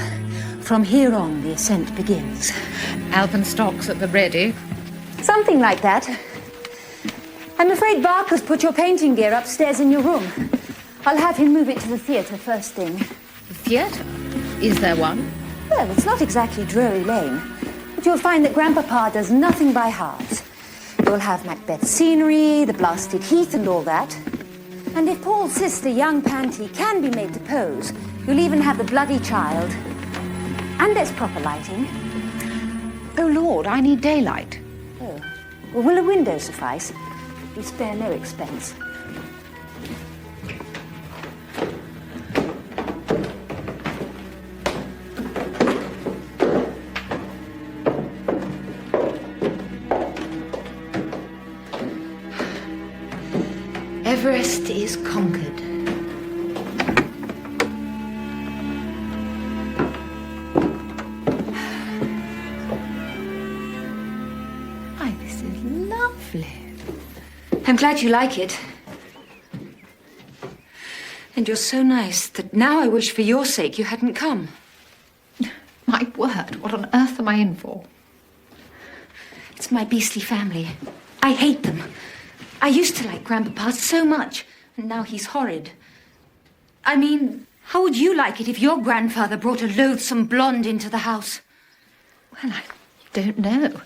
From here on, the ascent begins. Alpenstocks at the ready. Something like that. I'm afraid Barker's put your painting gear upstairs in your room. I'll have him move it to the theatre first thing. The theatre? Is there one? Well, it's not exactly Drury Lane, but you'll find that Grandpapa does nothing by halves. You'll have Macbeth scenery, the blasted heath and all that. And if Paul's sister, young Panty, can be made to pose, you'll even have the bloody child. And there's proper lighting. Oh, Lord, I need daylight. Oh, well, will a window suffice? We spare no expense. Everest is conquered. Why, this is lovely. I'm glad you like it. And you're so nice that now I wish for your sake you hadn't come. My word, what on earth am I in for? It's my beastly family. I hate them. I used to like Grandpapa so much, and now he's horrid. I mean, how would you like it if your grandfather brought a loathsome blonde into the house? Well, I don't know.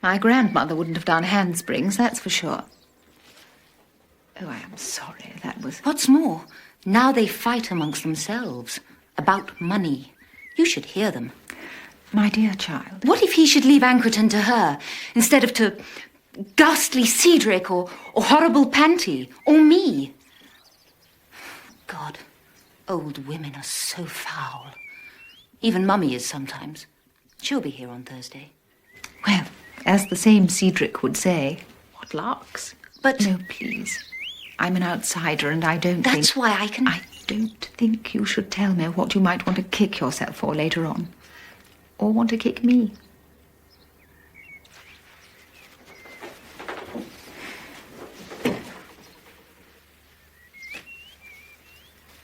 My grandmother wouldn't have done handsprings, that's for sure. Oh, I am sorry, that was... What's more, now they fight amongst themselves about money. You should hear them. My dear child. What if he should leave Ancreton to her, instead of to ghastly Cedric or horrible Panty or me? God, old women are so foul. Even Mummy is sometimes. She'll be here on Thursday. Well, as the same Cedric would say, what larks. But... No, please. I'm an outsider and I don't think... That's why I can... I don't think you should tell me what you might want to kick yourself for later on. Or want to kick me.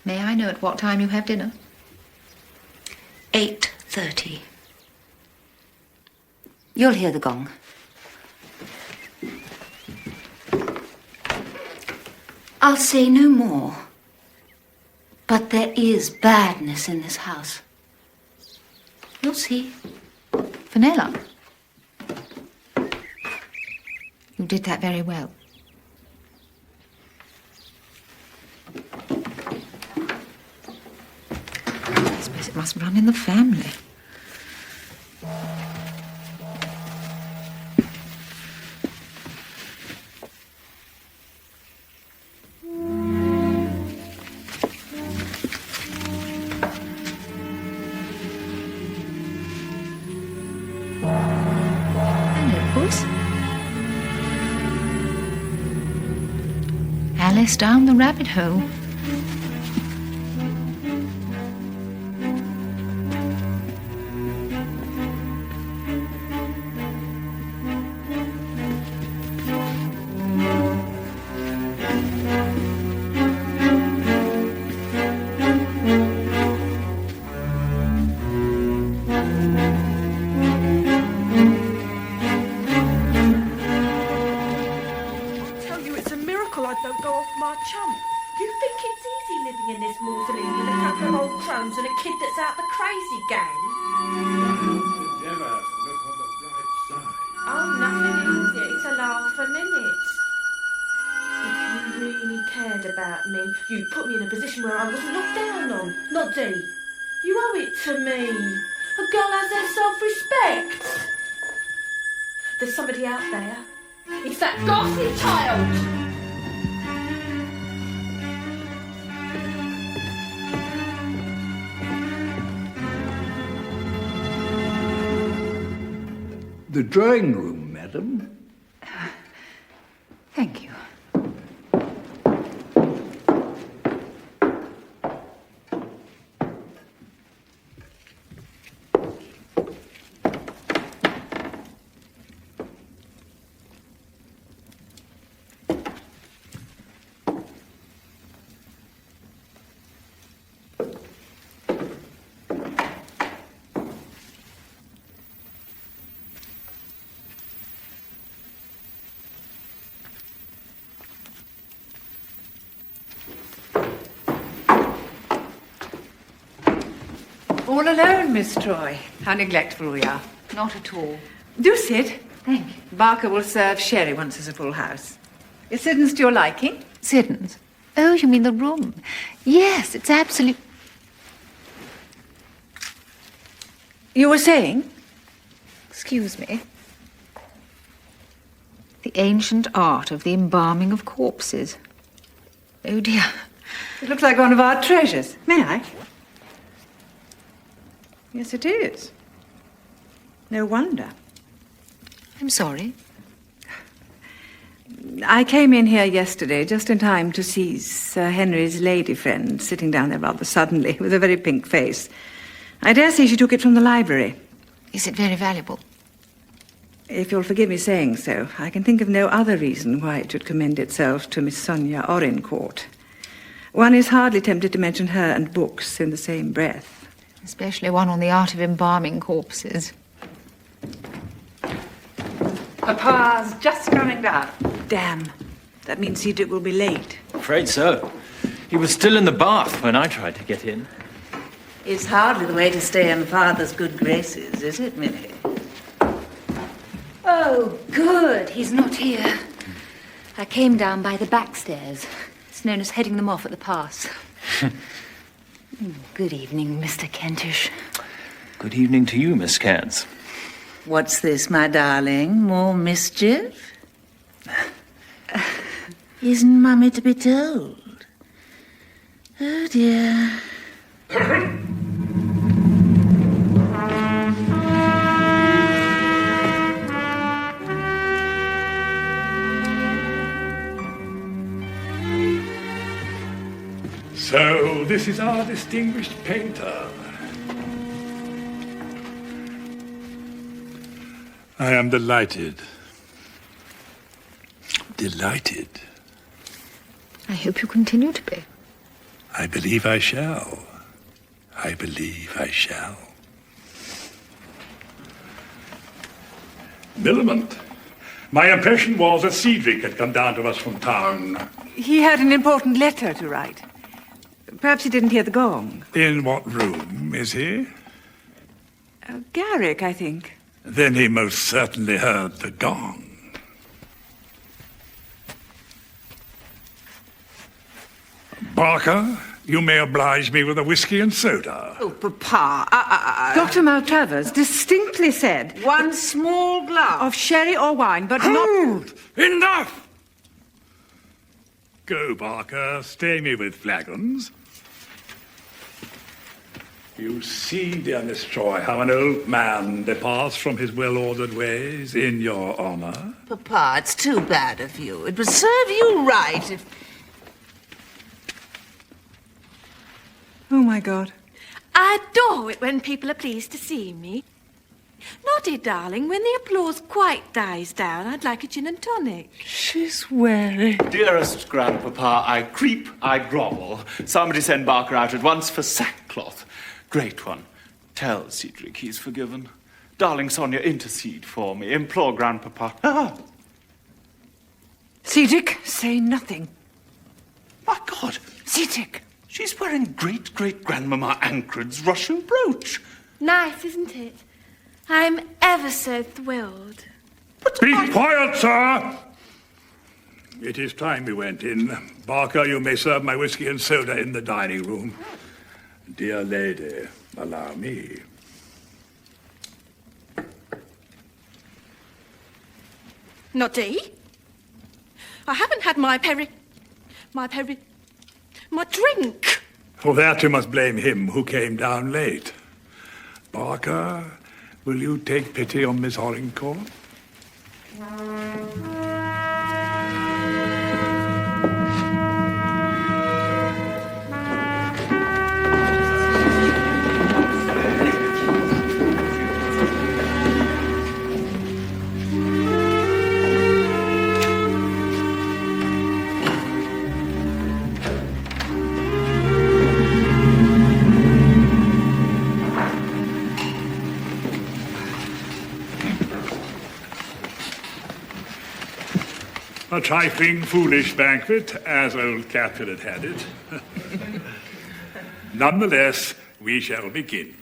May I know at what time you have dinner? 8:30. You'll hear the gong. I'll say no more. But there is badness in this house. You'll see. Fenella. You did that very well. I suppose it must run in the family. Alice down the rabbit hole. In this mausoleum with a couple of old crones and a kid that's out the crazy gang. Oh, nothing easy to last a minute. If you really cared about me, you'd put me in a position where I wasn't looked down on, not Dee. You owe it to me. A girl has her self-respect. There's somebody out there. It's that ghastly child. The drawing room, madam. Thank you. All alone, Miss Troy. How neglectful we are. Not at all. Do sit. Thank you. Barker will serve sherry once there's a full house. Is Siddons to your liking? Siddons? Oh, you mean the room? Yes, it's absolute. You were saying? Excuse me. The ancient art of the embalming of corpses. Oh, dear. It looks like one of our treasures. May I? Yes, it is. No wonder. I'm sorry. I came in here yesterday just in time to see Sir Henry's lady friend sitting down there rather suddenly with a very pink face. I dare say she took it from the library. Is it very valuable? If you'll forgive me saying so, I can think of no other reason why it should commend itself to Miss Sonia Orincourt. One is hardly tempted to mention her and books in the same breath. Especially one on the art of embalming corpses. Papa's just coming down. Damn. That means Cedric will be late. Afraid so. He was still in the bath when I tried to get in. It's hardly the way to stay in Father's good graces, is it, Millie? Oh, good. He's not here. I came down by the back stairs. It's known as heading them off at the pass. Good evening, Mr. Kentish. Good evening to you, Miss Cairns. What's this, my darling? More mischief? Isn't Mummy to be told? Oh, dear. So, this is our distinguished painter. I am delighted. Delighted. I hope you continue to be. I believe I shall. I believe I shall. Millamant, my impression was that Cedric had come down to us from town. He had an important letter to write. Perhaps he didn't hear the gong. In what room is he? Garrick, I think. Then he most certainly heard the gong. Barker, you may oblige me with a whiskey and soda. Oh, Papa. Dr. Maltravers distinctly said... One small glass. ...of sherry or wine, but Hold! Enough! Go, Barker. Stay me with flagons. You see, dear Miss Troy, how an old man departs from his well-ordered ways in your honor. Papa, it's too bad of you. It would serve you right if... Oh, my God. I adore it when people are pleased to see me. Noddy, darling, when the applause quite dies down, I'd like a gin and tonic. She's wary. Dearest Grandpapa, I creep, I grovel. Somebody send Barker out at once for sackcloth. Great one. Tell Cedric he's forgiven. Darling Sonia, intercede for me. Implore Grandpapa. Ah! Cedric, say nothing. My God! Cedric! She's wearing great-great-grandmama Ancred's Russian brooch. Nice, isn't it? I'm ever so thrilled. Be quiet, sir! It is time we went in. Barker, you may serve my whiskey and soda in the dining room. Dear lady, allow me. Noddy? I haven't had my drink. For that you must blame him who came down late. Barker, will you take pity on Miss Hollingcourt? A trifling, foolish banquet, as old Capulet had it. Nonetheless, we shall begin.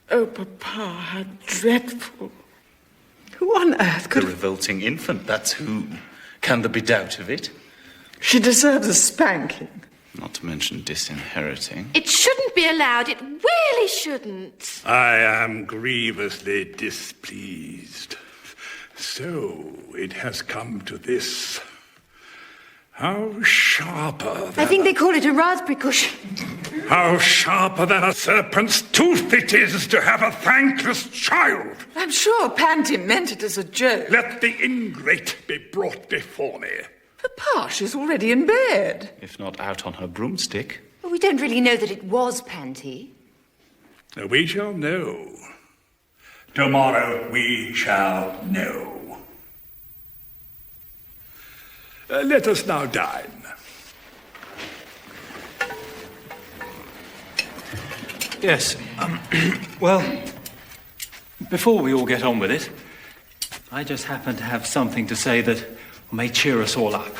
Oh, Papa, how dreadful. Who on earth could... The revolting infant, that's who. Can there be doubt of it? She deserves a spanking. Not to mention disinheriting. It shouldn't be allowed. It really shouldn't. I am grievously displeased. So, it has come to this. How sharper I think they call it a raspberry cushion. How sharper than a serpent's tooth it is to have a thankless child. I'm sure Panty meant it as a joke. Let the ingrate be brought before me. Papa, she's already in bed. If not out on her broomstick. Well, we don't really know that it was Panty. We shall know. Tomorrow we shall know. Let us now dine. Yes. Well, before we all get on with it, I just happen to have something to say that may cheer us all up.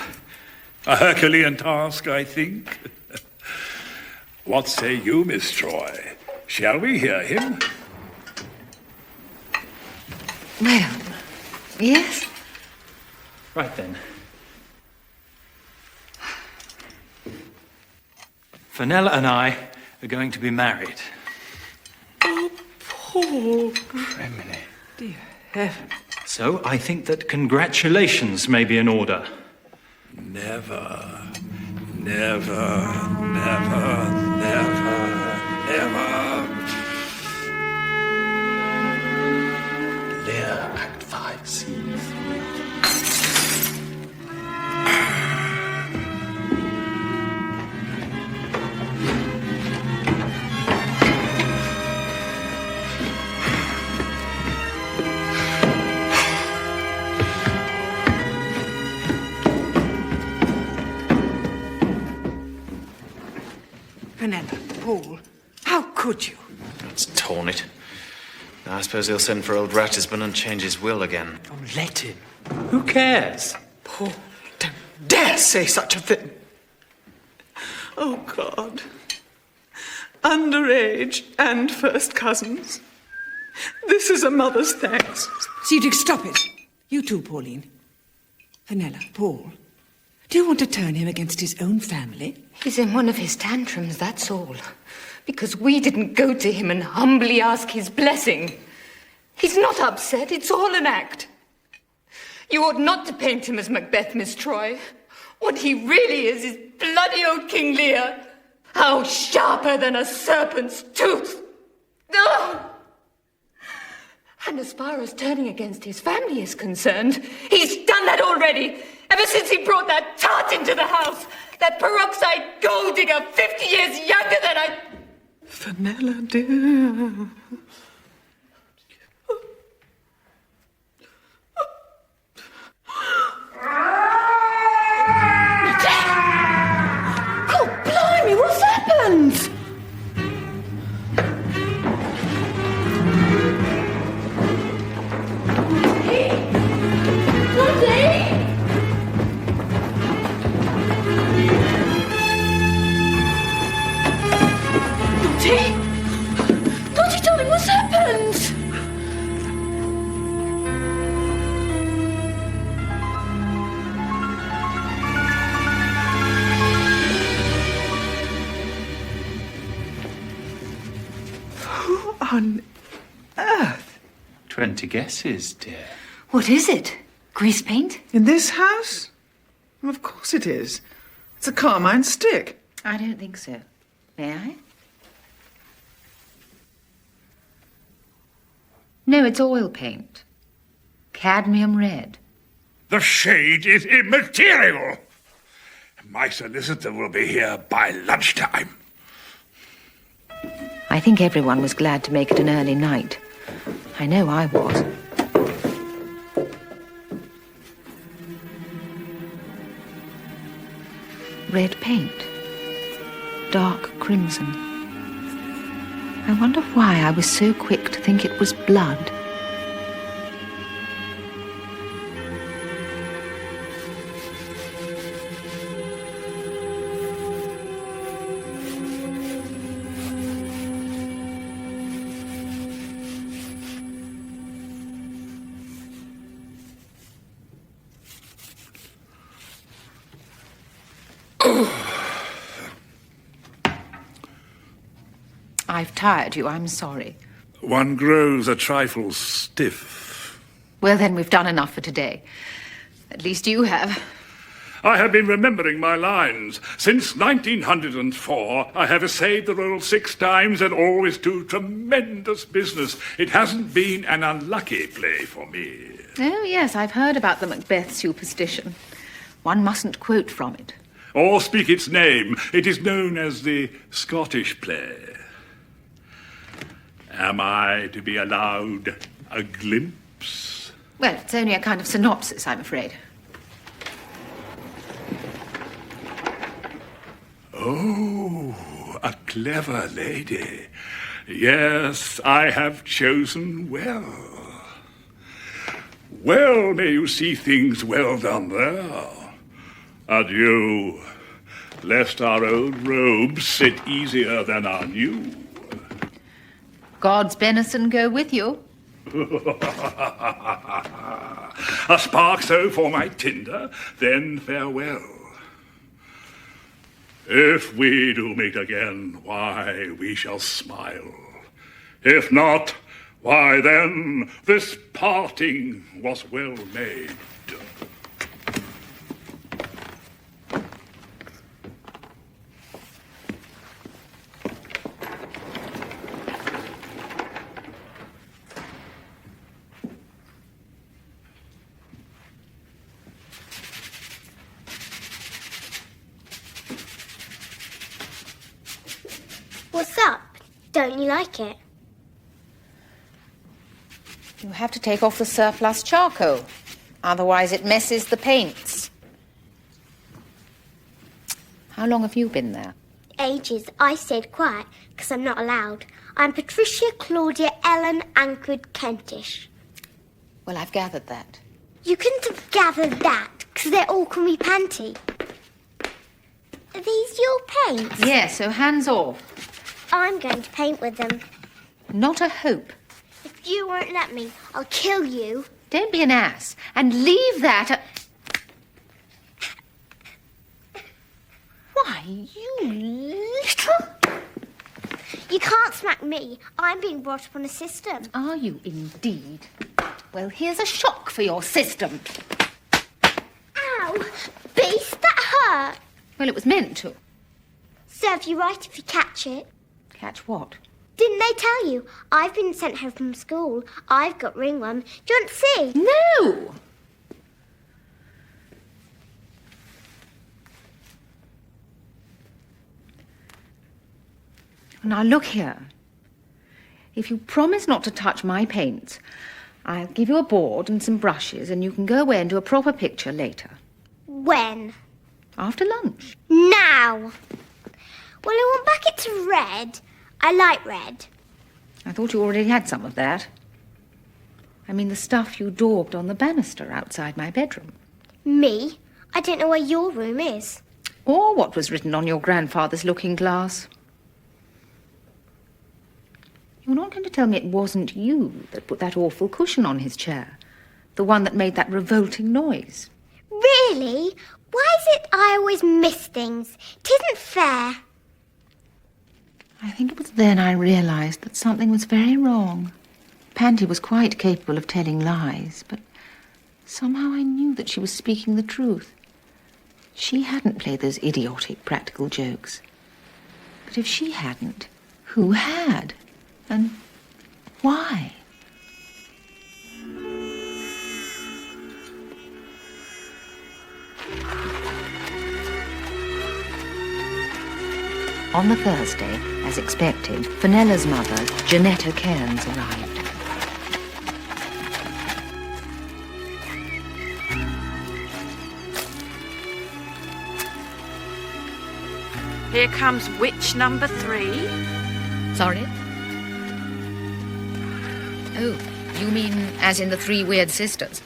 A Herculean task, I think. What say you, Miss Troy? Shall we hear him? Well, yes. Right then. Fenella and I are going to be married. Oh, Paul. Criminy. Dear heaven. So I think that congratulations may be in order. Never, never, never, never, never. Lear, Act 5, Scene 3. Fenella, Paul, how could you? That's torn it. Now I suppose he'll send for old Ratisbon and change his will again. Oh, let him. Who cares? Paul, don't dare say such a thing. Oh, God. Underage and first cousins. This is a mother's thanks. Cedric, stop it. You too, Pauline. Fenella, Paul. Do you want to turn him against his own family? He's in one of his tantrums, that's all. Because we didn't go to him and humbly ask his blessing. He's not upset, it's all an act. You ought not to paint him as Macbeth, Miss Troy. What he really is bloody old King Lear. How sharper than a serpent's tooth. Ugh! And as far as turning against his family is concerned, he's done that already. Ever since he brought that tart into the house. That peroxide gold digger 50 years younger than I... Fenella, dear. God blimey, what's happened? on earth? 20 guesses, dear. What is it? Grease paint? In this house? Well, of course it is. It's a carmine stick. I don't think so. May I? No, it's oil paint. Cadmium red. The shade is immaterial. My solicitor will be here by lunchtime. I think everyone was glad to make it an early night. I know I was. Red paint. Dark crimson. I wonder why I was so quick to think it was blood. I've tired you, I'm sorry. One grows a trifle stiff. Well, then we've done enough for today. At least you have. I have been remembering my lines. Since 1904, I have essayed the role 6 times and always do tremendous business. It hasn't been an unlucky play for me. Oh, yes, I've heard about the Macbeth superstition. One mustn't quote from it. Or speak its name. It is known as the Scottish play. Am I to be allowed a glimpse? Well, it's only a kind of synopsis, I'm afraid. Oh, a clever lady. Yes, I have chosen well. Well, may you see things well done there. Adieu, lest our old robes sit easier than our new. God's benison go with you. A spark so for my tinder, then farewell. If we do meet again, why, we shall smile. If not, why then, this parting was well made. What's up? Don't you like it? You have to take off the surplus charcoal. Otherwise it messes the paints. How long have you been there? Ages. I stayed quiet because I'm not allowed. I'm Patricia Claudia Ellen Ancred Kentish. Well, I've gathered that. You couldn't have gathered that because they're all can be panty. Are these your paints? Yes, so hands off. I'm going to paint with them. Not a hope. If you won't let me, I'll kill you. Don't be an ass and leave that. Why, you little... You can't smack me. I'm being brought up on a system. Are you indeed? Well, here's a shock for your system. Ow! Beast, that hurt. Well, it was meant to. Serve you right if you catch it. Catch what? Didn't they tell you? I've been sent home from school. I've got ringworm. Do you want to see? No! Now, look here. If you promise not to touch my paints, I'll give you a board and some brushes and you can go away and do a proper picture later. When? After lunch. Now! Well, I want back it to red. I like red. I thought you already had some of that. I mean the stuff you daubed on the banister outside my bedroom. Me? I don't know where your room is. Or what was written on your grandfather's looking-glass. You're not going to tell me it wasn't you that put that awful cushion on his chair? The one that made that revolting noise? Really? Why is it I always miss things? It isn't fair. I think it was then I realised that something was very wrong. Panty was quite capable of telling lies, but somehow I knew that she was speaking the truth. She hadn't played those idiotic practical jokes. But if she hadn't, who had? And why? On the Thursday, as expected, Fenella's mother, Janetta Cairns, arrived. Here comes witch number 3. Sorry? Oh, you mean as in the 3 weird sisters?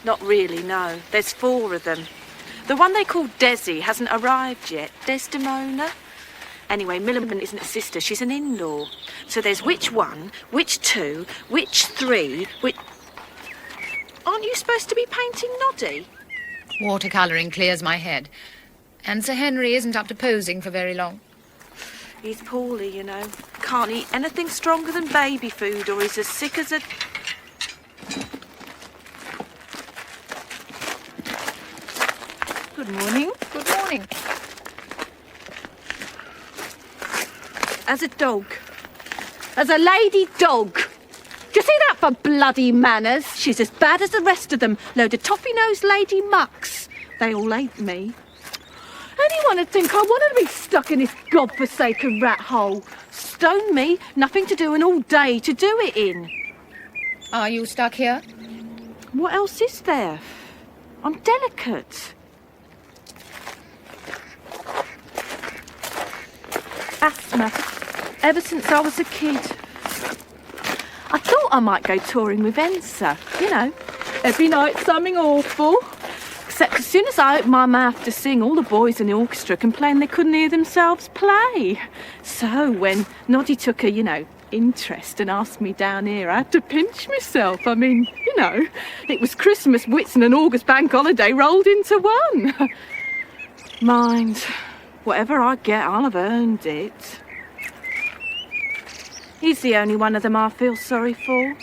Not really, no. There's 4 of them. The one they call Desi hasn't arrived yet. Desdemona. Anyway, Millicent isn't a sister, she's an in-law. So there's witch 1, witch 2, witch 3, witch... Aren't you supposed to be painting Noddy? Watercolouring clears my head. And Sir Henry isn't up to posing for very long. He's poorly, you know. Can't eat anything stronger than baby food, or he's as sick as a... Good morning. Good morning. As a dog. As a lady dog. Do you see that for bloody manners? She's as bad as the rest of them. Load of toffee-nosed lady mucks. They all hate me. Anyone would think I wanted to be stuck in this godforsaken rat hole. Stone me, nothing to do and all day to do it in. Are you stuck here? What else is there? I'm delicate. Asthma. Ever since I was a kid. I thought I might go touring with Ensa. You know, every night something awful. Except as soon as I opened my mouth to sing, all the boys in the orchestra complained they couldn't hear themselves play. So when Noddy took a, interest and asked me down here, I had to pinch myself. I mean, it was Christmas, Whitsun and August bank holiday rolled into one. Mind, whatever I get, I'll have earned it. He's the only one of them I feel sorry for.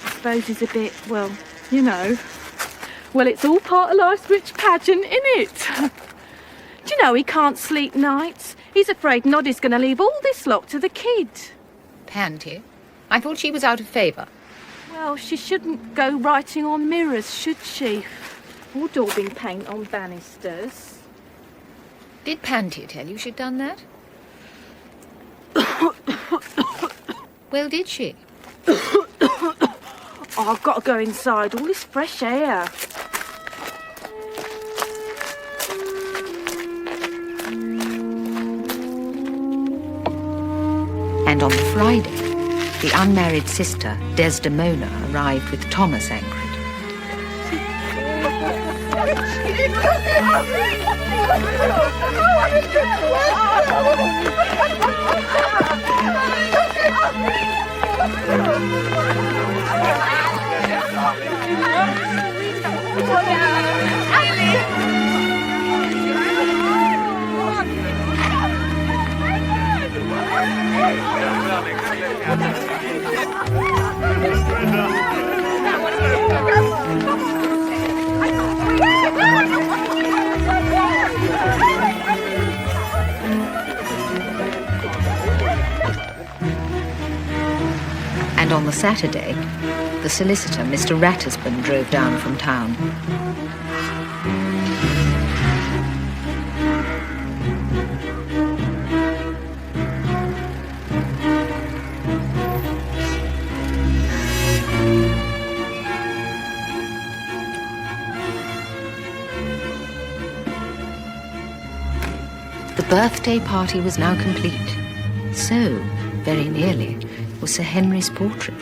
I suppose he's a bit, well, it's all part of life's rich pageant, innit? Do you know he can't sleep nights? He's afraid Noddy's going to leave all this lot to the kid. Panty? I thought she was out of favour. Well, she shouldn't go writing on mirrors, should she? Or daubing paint on banisters. Did Panty tell you she'd done that? Well, did she? Oh, I've got to go inside. All this fresh air. And on the Friday, the unmarried sister, Desdemona, arrived with Thomas Ancred. And on the Saturday, the solicitor, Mr. Rattersburn, drove down from town. The birthday party was now complete. So, very nearly, was Sir Henry's portrait.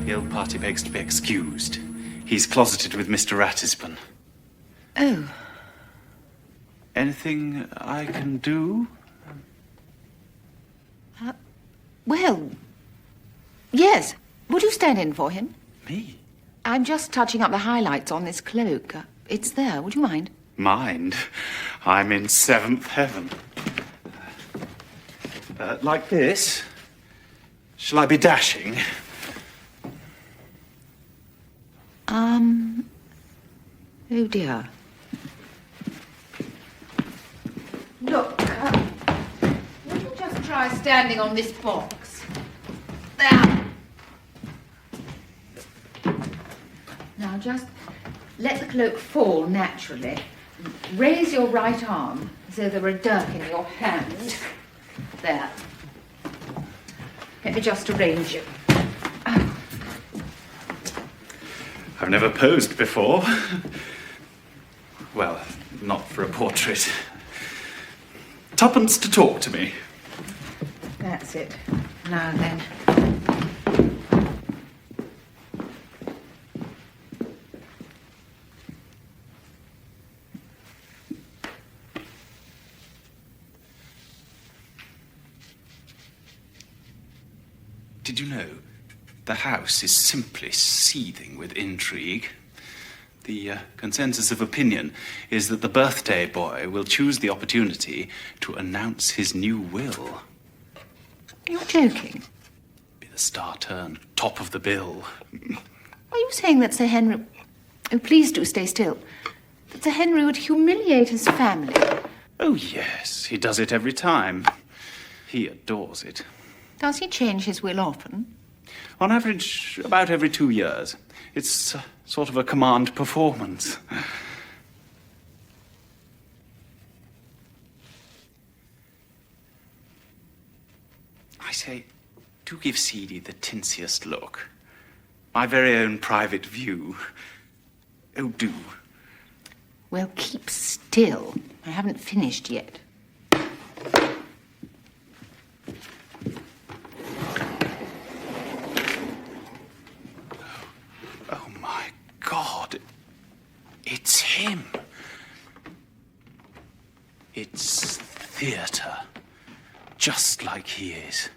The old party begs to be excused. He's closeted with Mr. Rattersburn. Oh. Anything I can do? Well, yes. Would you stand in for him? Me? I'm just touching up the highlights on this cloak. It's there. Would you mind? Mind? I'm in seventh heaven. Like this? Shall I be dashing? Oh dear. Look, would you just try standing on this box? There. Now just let the cloak fall naturally. Raise your right arm as though there were a dirk in your hand. There. Let me just arrange you. I've never posed before. Well, not for a portrait. Tuppence to talk to me. That's it. Now then. Did you know the house is simply seething with intrigue? The consensus of opinion is that the birthday boy will choose the opportunity to announce his new will. You're joking. Be the star turn, top of the bill. Are you saying that Sir Henry... Oh, please do stay still. That Sir Henry would humiliate his family? Oh, yes. He does it every time. He adores it. Does he change his will often? On average, about every 2 years. It's sort of a command performance. I say, do give Seedy the tinsiest look. My very own private view. Oh, do. Well, keep still. I haven't finished yet. Oh, my God. It's him. It's theatre. Just like he is.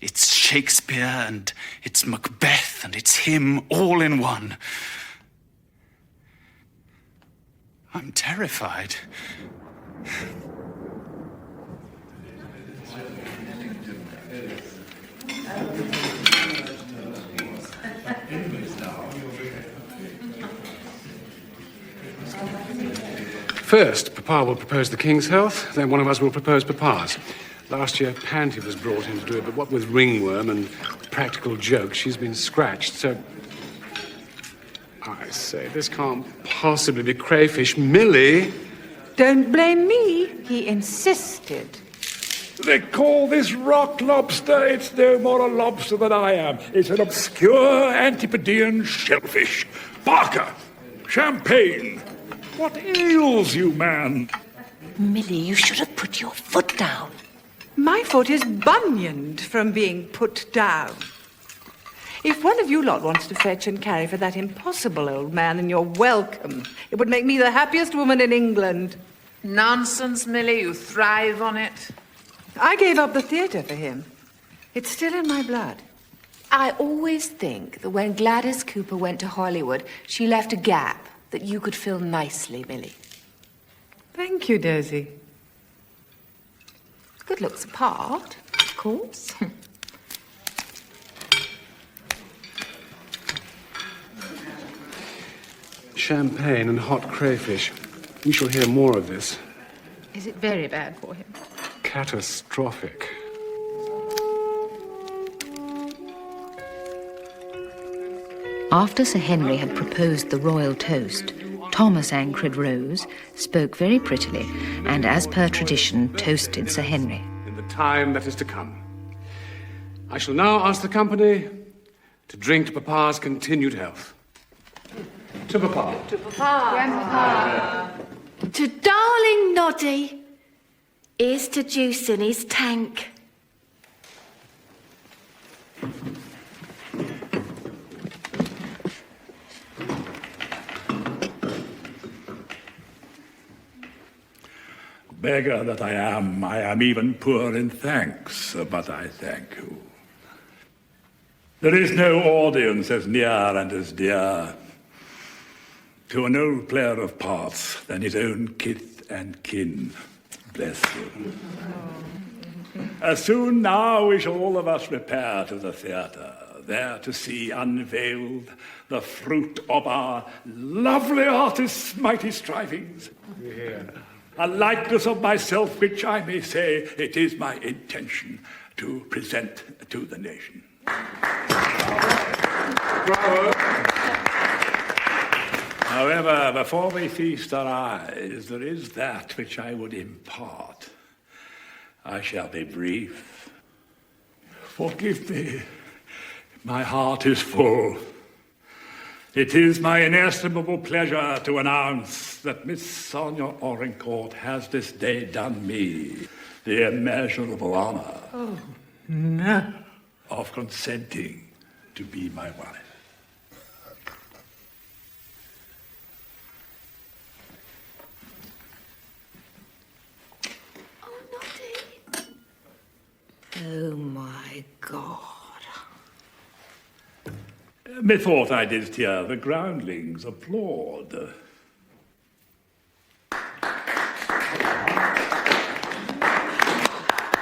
It's Shakespeare, and it's Macbeth, and it's him all in one. I'm terrified. First, Papa will propose the King's health, then one of us will propose Papa's. Last year, Panty was brought in to do it, but what with ringworm and practical jokes, she's been scratched, so... I say, this can't possibly be crayfish. Millie! Don't blame me. He insisted. They call this rock lobster. It's no more a lobster than I am. It's an obscure Antipodean shellfish. Barker! Champagne! What ails you, man? Millie, you should have put your foot down. My foot is bunioned from being put down. If one of you lot wants to fetch and carry for that impossible old man, then you're welcome. It would make me the happiest woman in England. Nonsense, Millie. You thrive on it. I gave up the theatre for him. It's still in my blood. I always think that when Gladys Cooper went to Hollywood, she left a gap that you could fill nicely, Millie. Thank you, Daisy. Good looks apart, of course. Champagne and hot crayfish. We shall hear more of this. Is it very bad for him? Catastrophic. After Sir Henry had proposed the royal toast, Thomas Ancred rose, spoke very prettily, and as per tradition, toasted Sir Henry. In the time that is to come. I shall now ask the company to drink to Papa's continued health. To Papa. To Papa. Grandpapa. To darling Noddy. Here's to juice in his tank. Beggar that I am even poor in thanks, but I thank you. There is no audience as near and as dear to an old player of parts than his own kith and kin. Bless you. Soon now we shall all of us repair to the theatre, there to see unveiled the fruit of our lovely artist's mighty strivings. Yeah. A likeness of myself which I may say it is my intention to present to the nation. Bravo. However, before we feast our eyes, there is that which I would impart. I shall be brief. Forgive me. My heart is full. It is my inestimable pleasure to announce that Miss Sonia Orencourt has this day done me the immeasurable honor of consenting to be my wife. Oh, my God. Methought I did hear the groundlings applaud.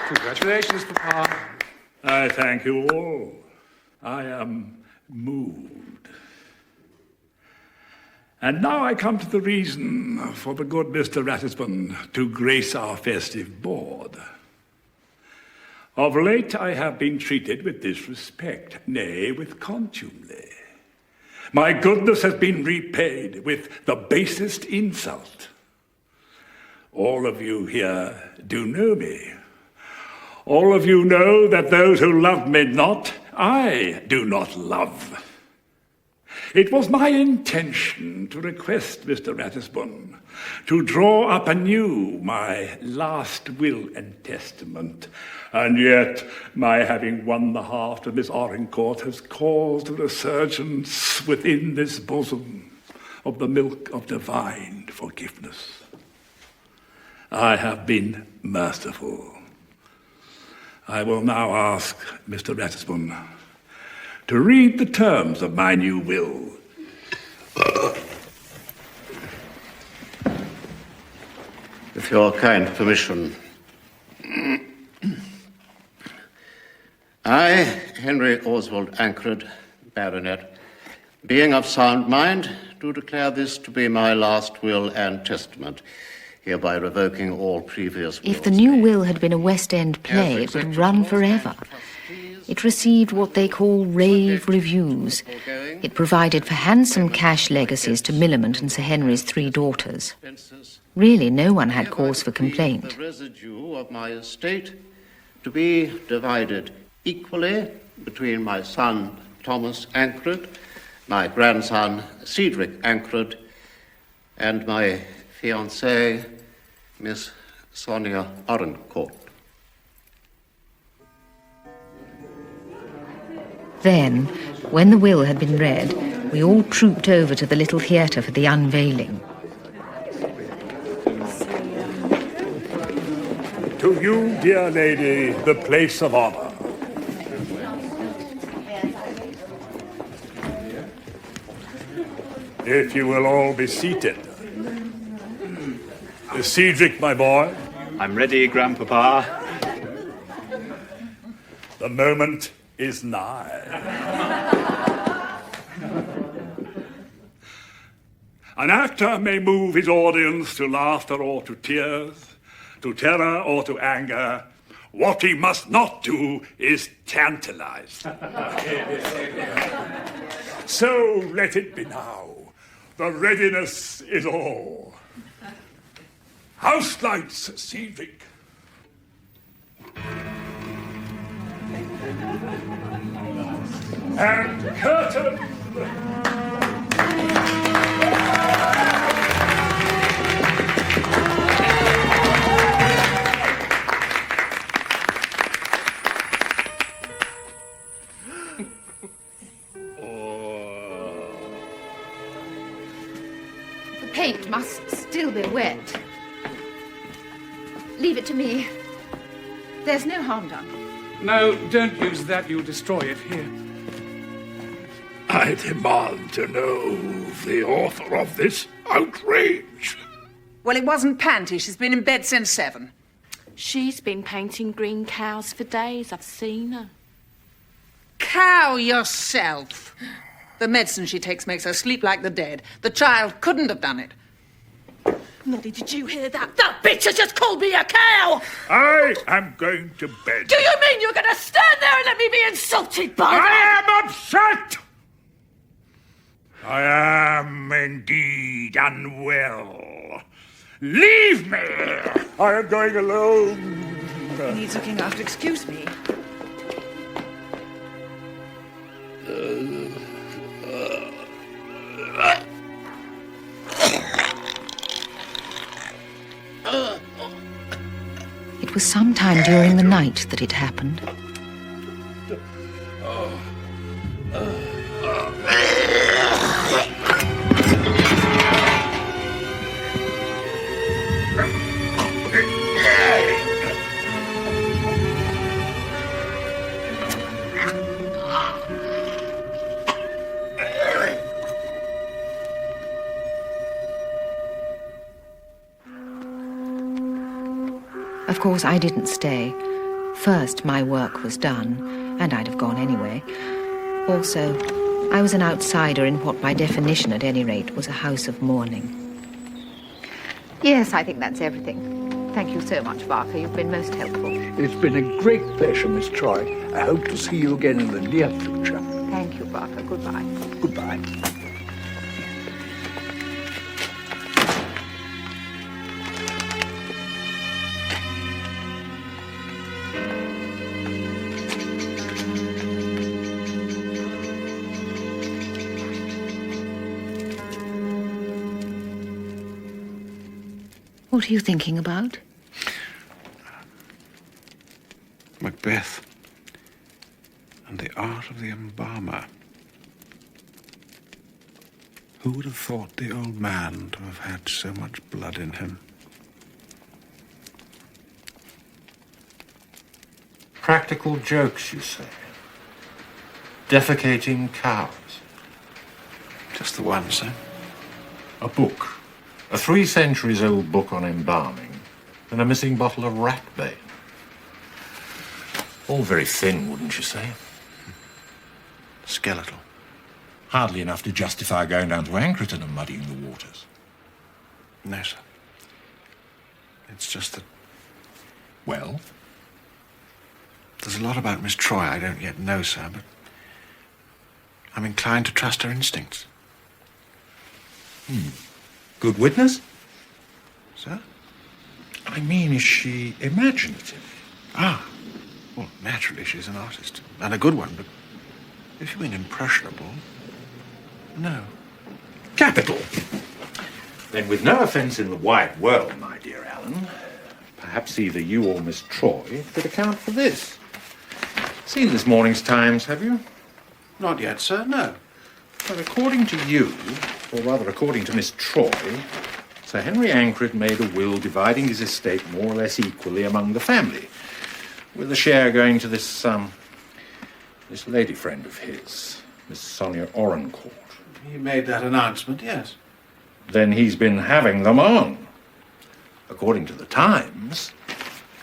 Congratulations, Papa. I thank you all. I am moved. And now I come to the reason for the good Mr. Ratisbon to grace our festive board. Of late I have been treated with disrespect, nay, with contumely. My goodness has been repaid with the basest insult. All of you here do know me. All of you know that those who love me not, I do not love. It was my intention to request Mr. Ratisbon to draw up anew my last will and testament, and yet my having won the heart of Miss Orencourt has caused a resurgence within this bosom of the milk of divine forgiveness. I have been merciful. I will now ask Mr. Ratisbon to read the terms of my new will. With your kind permission. I, Henry Oswald Ancred, Baronet, being of sound mind, do declare this to be my last will and testament, hereby revoking all previous wills. If the new will had been a West End play, it would run forever. It received what they call rave reviews. It provided for handsome cash legacies to Millamant and Sir Henry's 3 daughters. Really, no one had cause for complaint. The residue of my estate to be divided equally between my son Thomas Ancred, my grandson Cedric Ancred, and my fiancée Miss Sonia Orencourt. Then, when the will had been read, we all trooped over to the little theatre for the unveiling. To you, dear lady, the place of honor. If you will all be seated. Cedric, my boy. I'm ready, Grandpapa. The moment is nigh. An actor may move his audience to laughter or to tears, to terror or to anger. What he must not do is tantalize. So let it be now. The readiness is all. House lights, Cedric. And curtain. The paint must still be wet. Leave it to me. There's no harm done. No, don't use that. You'll destroy it. Here. I demand to know the author of this outrage. Well, it wasn't Panty. She's been in bed since 7. She's been painting green cows for days. I've seen her. Cow yourself. The medicine she takes makes her sleep like the dead. The child couldn't have done it. Noddy, did you hear that? That bitch has just called me a cow! I am going to bed. Do you mean you're going to stand there and let me be insulted by I that? am upset! I am indeed unwell. Leave me! I am going alone. He needs looking after. Excuse me. It was sometime during the night that it happened. Of course, I didn't stay. First, my work was done, and I'd have gone anyway. Also, I was an outsider in what, by definition at any rate, was a house of mourning. Yes, I think that's everything. Thank you so much, Barker. You've been most helpful. It's been a great pleasure, Miss Troy. I hope to see you again in the near future. Thank you, Barker. Goodbye. Goodbye. What are you thinking about? Macbeth and the art of the embalmer. Who would have thought the old man to have had so much blood in him? Practical jokes, you say? Defecating cows? Just the one, sir. A book. A 3 centuries-old book on embalming, and a missing bottle of ratbane. All very thin, wouldn't you say? Skeletal. Hardly enough to justify going down to Ancreton and muddying the waters. No, sir. It's just that... Well? There's a lot about Miss Troy I don't yet know, sir, but I'm inclined to trust her instincts. Good witness? Sir? I mean, is she imaginative? Ah, well, naturally she's an artist, and a good one, but if you mean impressionable, no. Capital. Then with no offence in the wide world, my dear Alan, perhaps either you or Miss Troy could account for this. Seen this morning's Times, have you? Not yet, sir, no. But according to you, or rather according to Miss Troy, Sir Henry Ancred made a will dividing his estate more or less equally among the family, with a share going to this lady friend of his, Miss Sonia Orencourt. He made that announcement, yes. Then he's been having them on. According to the Times,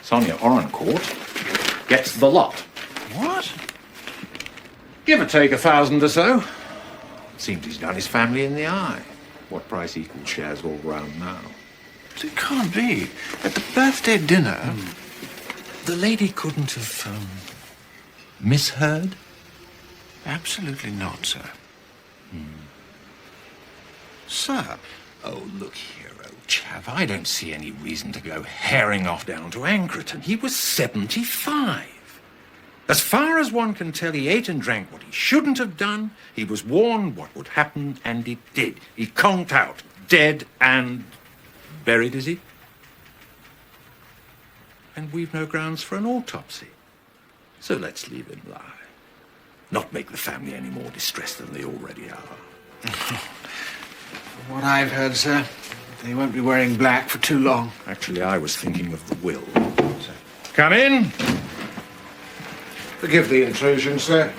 Sonia Orencourt gets the lot. What? Give or take 1,000 or so. Seems he's done his family in the eye. What price equal shares all round now? But it can't be. At the birthday dinner... The lady couldn't have, misheard? Absolutely not, sir. Sir? Oh, look here, old chap. I don't see any reason to go herring off down to Ancreton. He was 75. As far as one can tell, he ate and drank what he shouldn't have done. He was warned what would happen, and it did. He conked out, dead and buried, is he? And we've no grounds for an autopsy. So let's leave him lie. Not make the family any more distressed than they already are. From what I've heard, sir, He won't be wearing black for too long. Actually, I was thinking of the will. Come in. Forgive the intrusion, sir.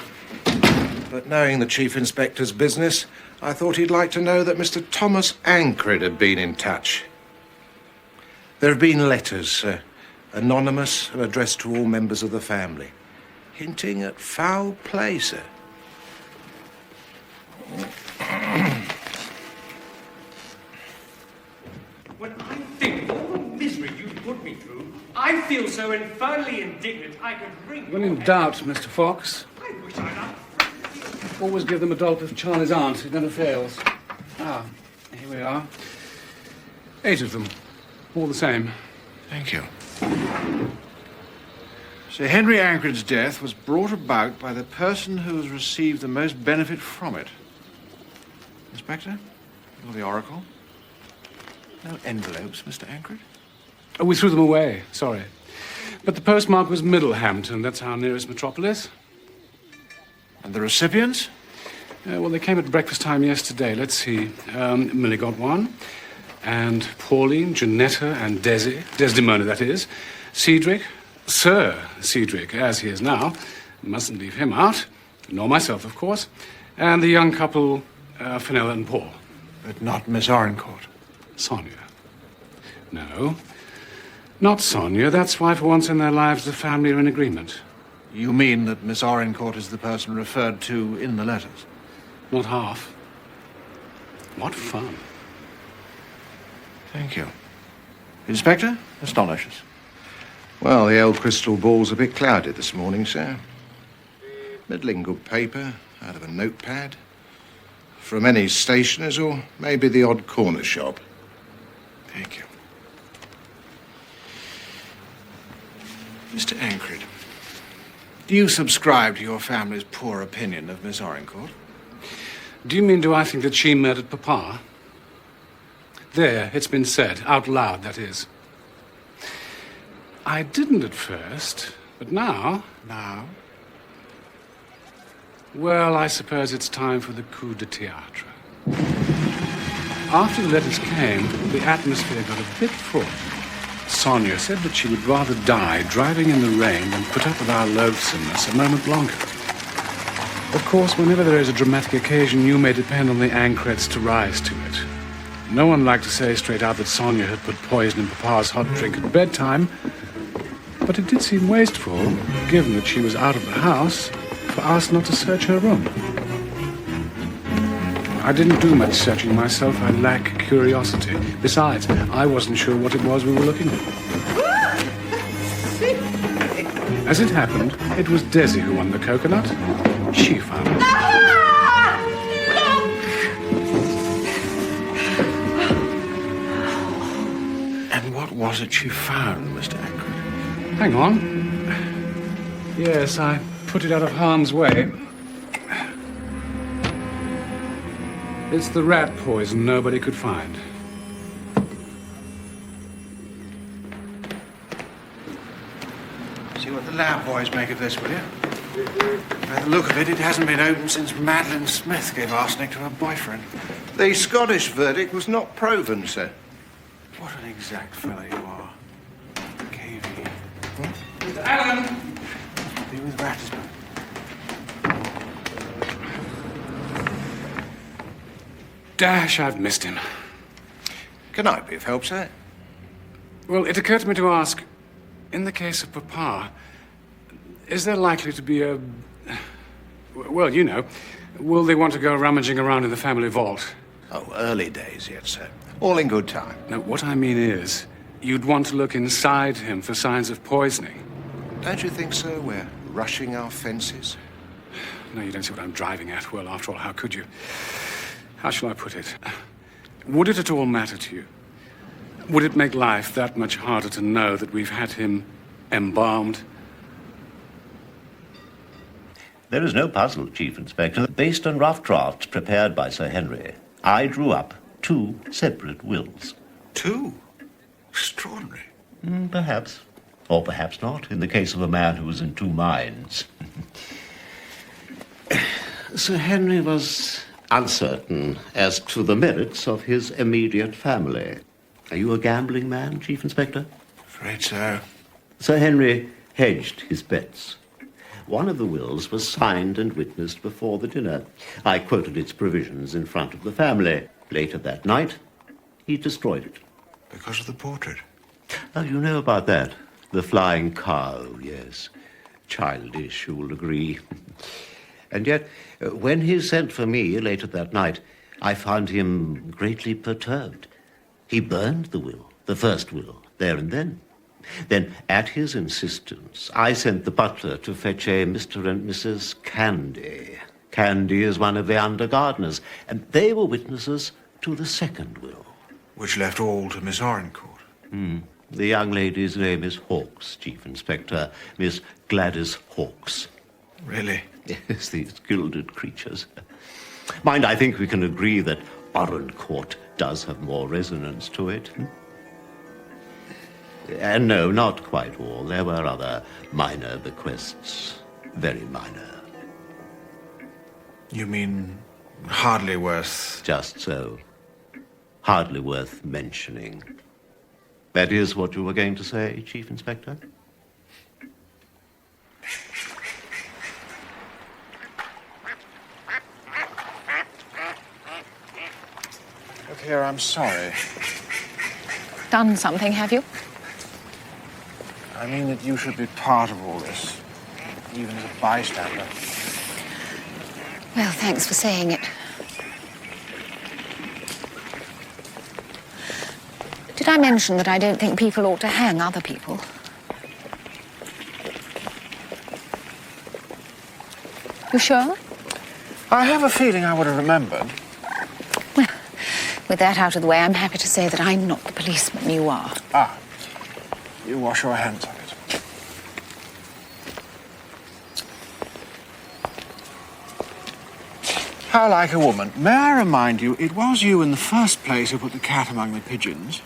But knowing the Chief Inspector's business, I thought he'd like to know that Mr. Thomas Ancred had been in touch. There have been letters, sir, anonymous and addressed to all members of the family, hinting at foul play, sir. When I think of all the misery you put me through, I feel so infernally indignant I could wring... When in doubt, Mr. Fox, I wish I'd... always give them a dollop of Charlie's aunt. It never fails. Ah, here we are. 8 of them. All the same. Thank you. Sir Henry Ancred's death was brought about by the person who has received the most benefit from it. Inspector? Or the Oracle? No envelopes, Mr. Ancred? Oh, we threw them away. Sorry. But the postmark was Middlehampton. That's our nearest metropolis. And the recipients? Well, they came at breakfast time yesterday. Let's see. Millie got one. And Pauline, Janetta, and Desdemona, that is. Cedric, Sir Cedric, as he is now. Mustn't leave him out. Nor myself, of course. And the young couple, Fenella and Paul. But not Miss Orencourt. Sonia. No. Not Sonia. That's why, for once in their lives, the family are in agreement. You mean that Miss Orencourt is the person referred to in the letters? Not half. What fun. Thank you. Inspector, astonish us. Well, the old crystal ball's a bit clouded this morning, sir. Middling good paper out of a notepad. From any stationer's or maybe the odd corner shop. Thank you. Mr. Ancred, do you subscribe to your family's poor opinion of Miss Orencourt? Do you mean, do I think that she murdered Papa? There, it's been said, out loud, that is. I didn't at first, but now... Now? Well, I suppose it's time for the coup de théâtre. After the letters came, the atmosphere got a bit fraught. Sonia said that she would rather die driving in the rain than put up with our loathsomeness a moment longer. Of course, whenever there is a dramatic occasion, you may depend on the Ancreds to rise to it. No one liked to say straight out that Sonia had put poison in Papa's hot drink at bedtime, but it did seem wasteful, given that she was out of the house, for us not to search her room. I didn't do much searching myself. I lack curiosity. Besides, I wasn't sure what it was we were looking for. As it happened, it was Desi who won the coconut. She found it. And what was it you found, Mr. Ancred? Hang on. Yes, I put it out of harm's way. It's the rat poison nobody could find. See what the lab boys make of this, will you? By the look of it, it hasn't been opened since Madeline Smith gave arsenic to her boyfriend. The Scottish verdict was not proven, sir. What an exact fellow you are. KV. Mr. Alleyn! Be with Ratisbon. Dash, I've missed him. Can I be of help, sir? Well, it occurred to me to ask, in the case of Papa, is there likely to be a... Well, you know, will they want to go rummaging around in the family vault? Oh, early days yet, sir. All in good time. No, what I mean is, you'd want to look inside him for signs of poisoning. Don't you think, sir, we're rushing our fences? No, you don't see what I'm driving at. Well, after all, how could you? How shall I put it? Would it at all matter to you? Would it make life that much harder to know that we've had him embalmed? There is no puzzle, Chief Inspector. Based on rough drafts prepared by Sir Henry, I drew up 2 separate wills. 2? Extraordinary. Perhaps. Or perhaps not, in the case of a man who was in 2 minds. Sir Henry was uncertain as to the merits of his immediate family. Are you a gambling man, Chief Inspector? Afraid so. Sir Henry hedged his bets. One of the wills was signed and witnessed before the dinner. I quoted its provisions in front of the family. Later that night, he destroyed it. Because of the portrait? Oh, you know about that. The flying cow, yes. Childish, you'll agree. And yet, when he sent for me later that night, I found him greatly perturbed. He burned the will, the first will, there and then. Then, at his insistence, I sent the butler to fetch a Mr. and Mrs. Candy. Candy is one of the under gardeners, and they were witnesses to the second will. Which left all to Miss Orencourt. The young lady's name is Hawkes, Chief Inspector. Miss Gladys Hawkes. Really? Yes, these gilded creatures. Mind, I think we can agree that Orencourt does have more resonance to it. And no, not quite all. There were other minor bequests. Very minor. You mean hardly worth... Just so. Hardly worth mentioning. That is what you were going to say, Chief Inspector? Look here, I'm sorry. Done something, have you? I mean that you should be part of all this, even as a bystander. Well, thanks for saying it. Did I mention that I don't think people ought to hang other people? You sure? I have a feeling I would have remembered. Well, with that out of the way, I'm happy to say that I'm not the policeman you are. Ah, you wash your hands of it. How like a woman. May I remind you, it was you in the first place who put the cat among the pigeons.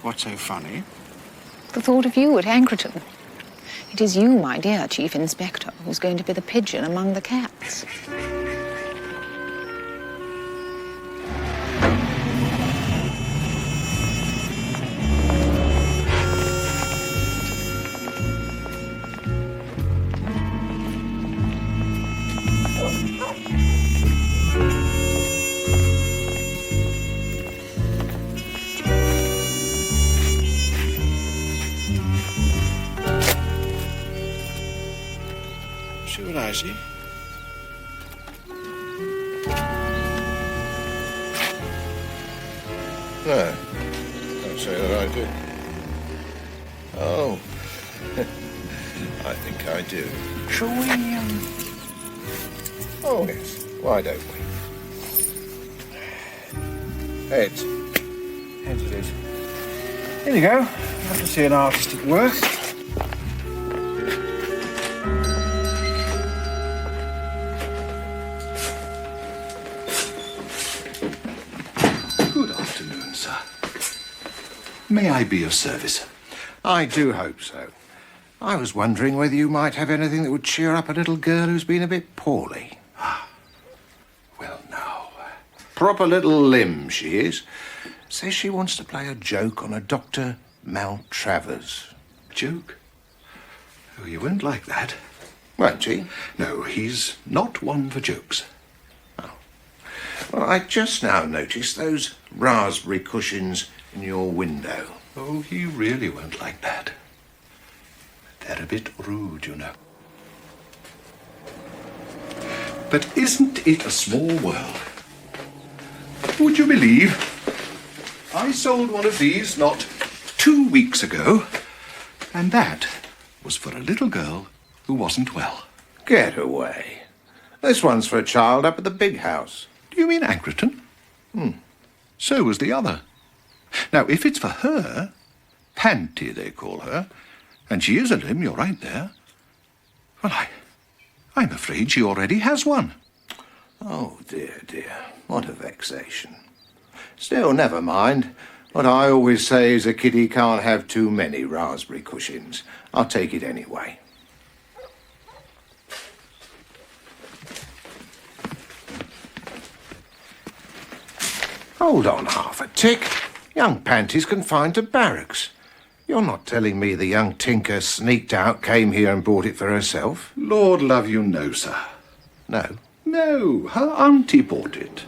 What's so funny? The thought of you at Anchorton. It is you, my dear Chief Inspector, who's going to be the pigeon among the cats. See what I see? No, don't say that I do. Oh, I think I do. Shall we, Oh, yes. Why don't we? Heads. Heads it is. Here you go. Love to see an artist at work. Good afternoon, sir. May I be of service? I do hope so. I was wondering whether you might have anything that would cheer up a little girl who's been a bit poorly. Well, now... Proper little limb, she is. Says she wants to play a joke on a Dr. Maltravers. Joke? Oh, he won't like that. Won't he? No, he's not one for jokes. Well, I just now noticed those raspberry cushions in your window. Oh, he really won't like that. They're a bit rude, you know. But isn't it a small world? Would you believe I sold one of these not 2 weeks ago, and that was for a little girl who wasn't well. Get away. This one's for a child up at the big house. Do you mean Anchorton? So was the other. Now, if it's for her, Panty they call her, and she is a limb, you're right there. Well, I'm afraid she already has one. Oh, dear, dear. What a vexation. Still, never mind. What I always say is a kiddie can't have too many raspberry cushions. I'll take it anyway. Hold on half a tick. Young Panty's confined to barracks. You're not telling me the young tinker sneaked out, came here and bought it for herself? Lord love you, no, sir. No. No, her auntie bought it.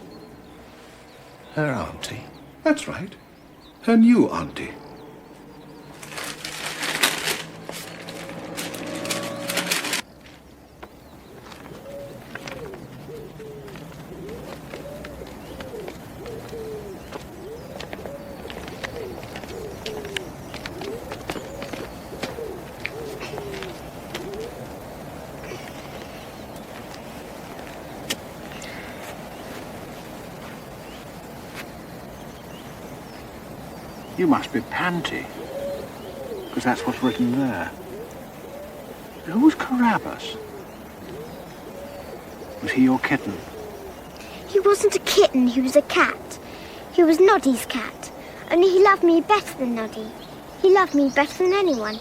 Her auntie? That's right. Her new auntie. You must be Panty, because that's what's written there. Who's Carabbas? Was he your kitten? He wasn't a kitten, he was a cat. He was Noddy's cat. Only he loved me better than Noddy. He loved me better than anyone.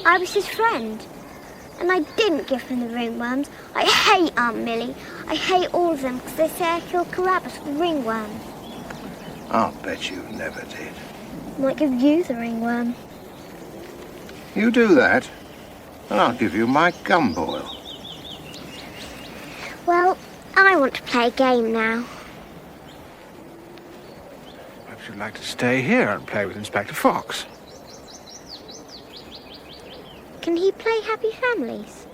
I was his friend. And I didn't give him the ringworms. I hate Aunt Millie. I hate all of them because they say I killed Carabbas with ringworms. I'll bet you never did. I might give you the ringworm. You do that, and I'll give you my gumboil. Well, I want to play a game now. Perhaps you'd like to stay here and play with Inspector Fox. Can he play Happy Families?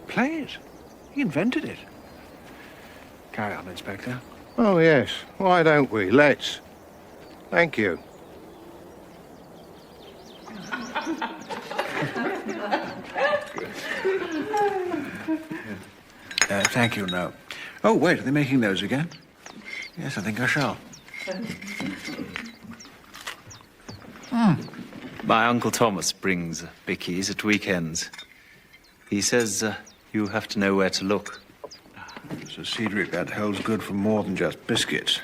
Play it. He invented it. Carry on, Inspector. Oh, yes. Why don't we? Let's. Thank you. Thank you, no. Oh, wait, are they making those again? Yes, I think I shall. My Uncle Thomas brings bickies at weekends. He says you have to know where to look. So, Cedric, that holds good for more than just biscuits.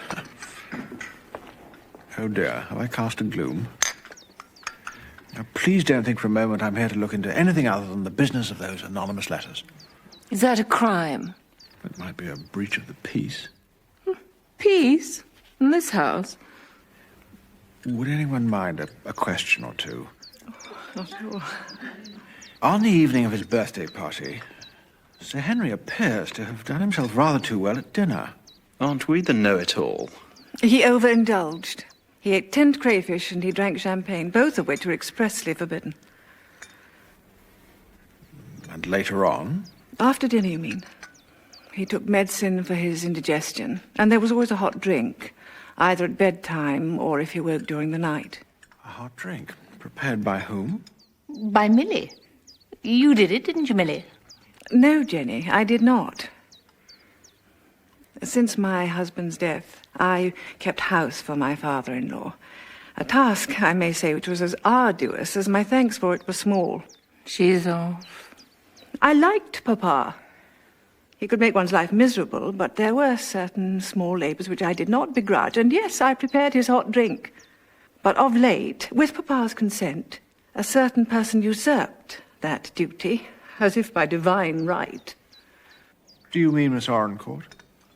Oh, dear, have I cast a gloom? Now, please don't think for a moment I'm here to look into anything other than the business of those anonymous letters. Is that a crime? It might be a breach of the peace. Peace? In this house? Would anyone mind a question or two? Not at all. On the evening of his birthday party, Sir Henry appears to have done himself rather too well at dinner. Aren't we the know-it-all? He overindulged. He ate tinned crayfish and he drank champagne, both of which were expressly forbidden. And later on? After dinner, you mean? He took medicine for his indigestion, and there was always a hot drink, either at bedtime or if he woke during the night. A hot drink? Prepared by whom? By Millie. You did it, didn't you, Millie? No, Jenny, I did not. Since my husband's death, I kept house for my father-in-law. A task, I may say, which was as arduous as my thanks for it were small. She's off. I liked Papa. He could make one's life miserable, but there were certain small labours which I did not begrudge, and yes, I prepared his hot drink. But of late, with Papa's consent, a certain person usurped that duty, as if by divine right. Do you mean Miss Orencourt?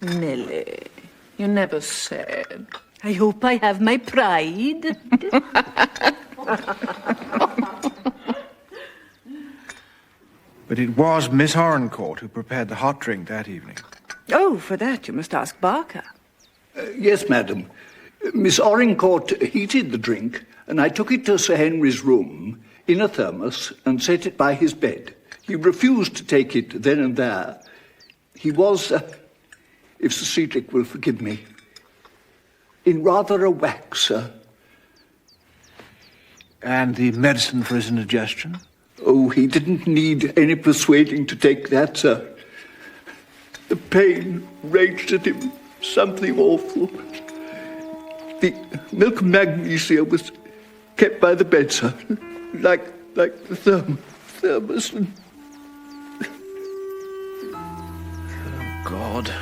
Millie, you never said. I hope I have my pride. But it was Miss Orencourt who prepared the hot drink that evening. Oh, for that you must ask Barker. Yes, madam. Miss Orencourt heated the drink, and I took it to Sir Henry's room in a thermos and set it by his bed. He refused to take it then and there. He was, if Sir Cedric will forgive me, in rather a wax, sir. And the medicine for his indigestion? Oh, he didn't need any persuading to take that, sir. The pain raged at him, something awful. The milk magnesia was kept by the bed, sir, like the thermos. Oh, God.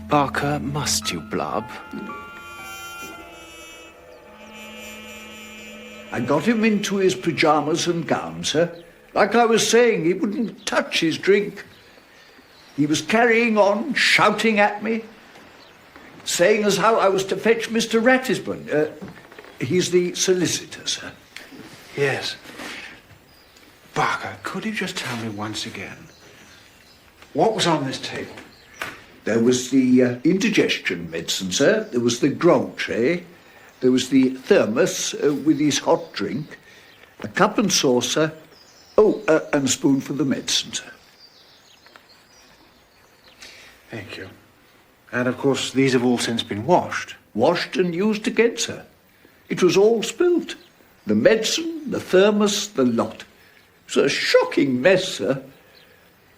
Barker, must you blub? I got him into his pyjamas and gown, sir. Like I was saying, he wouldn't touch his drink. He was carrying on, shouting at me. saying as how I was to fetch Mr. Ratisbon. He's the solicitor, sir. Yes. Barker, could you just tell me once again what was on this table? There was the indigestion medicine, sir. There was the grog tray. There was the thermos with his hot drink, a cup and saucer. Oh, and a spoon for the medicine, sir. Thank you. And, of course, these have all since been washed. Washed and used again, sir. It was all spilt. The medicine, the thermos, the lot. It was a shocking mess, sir.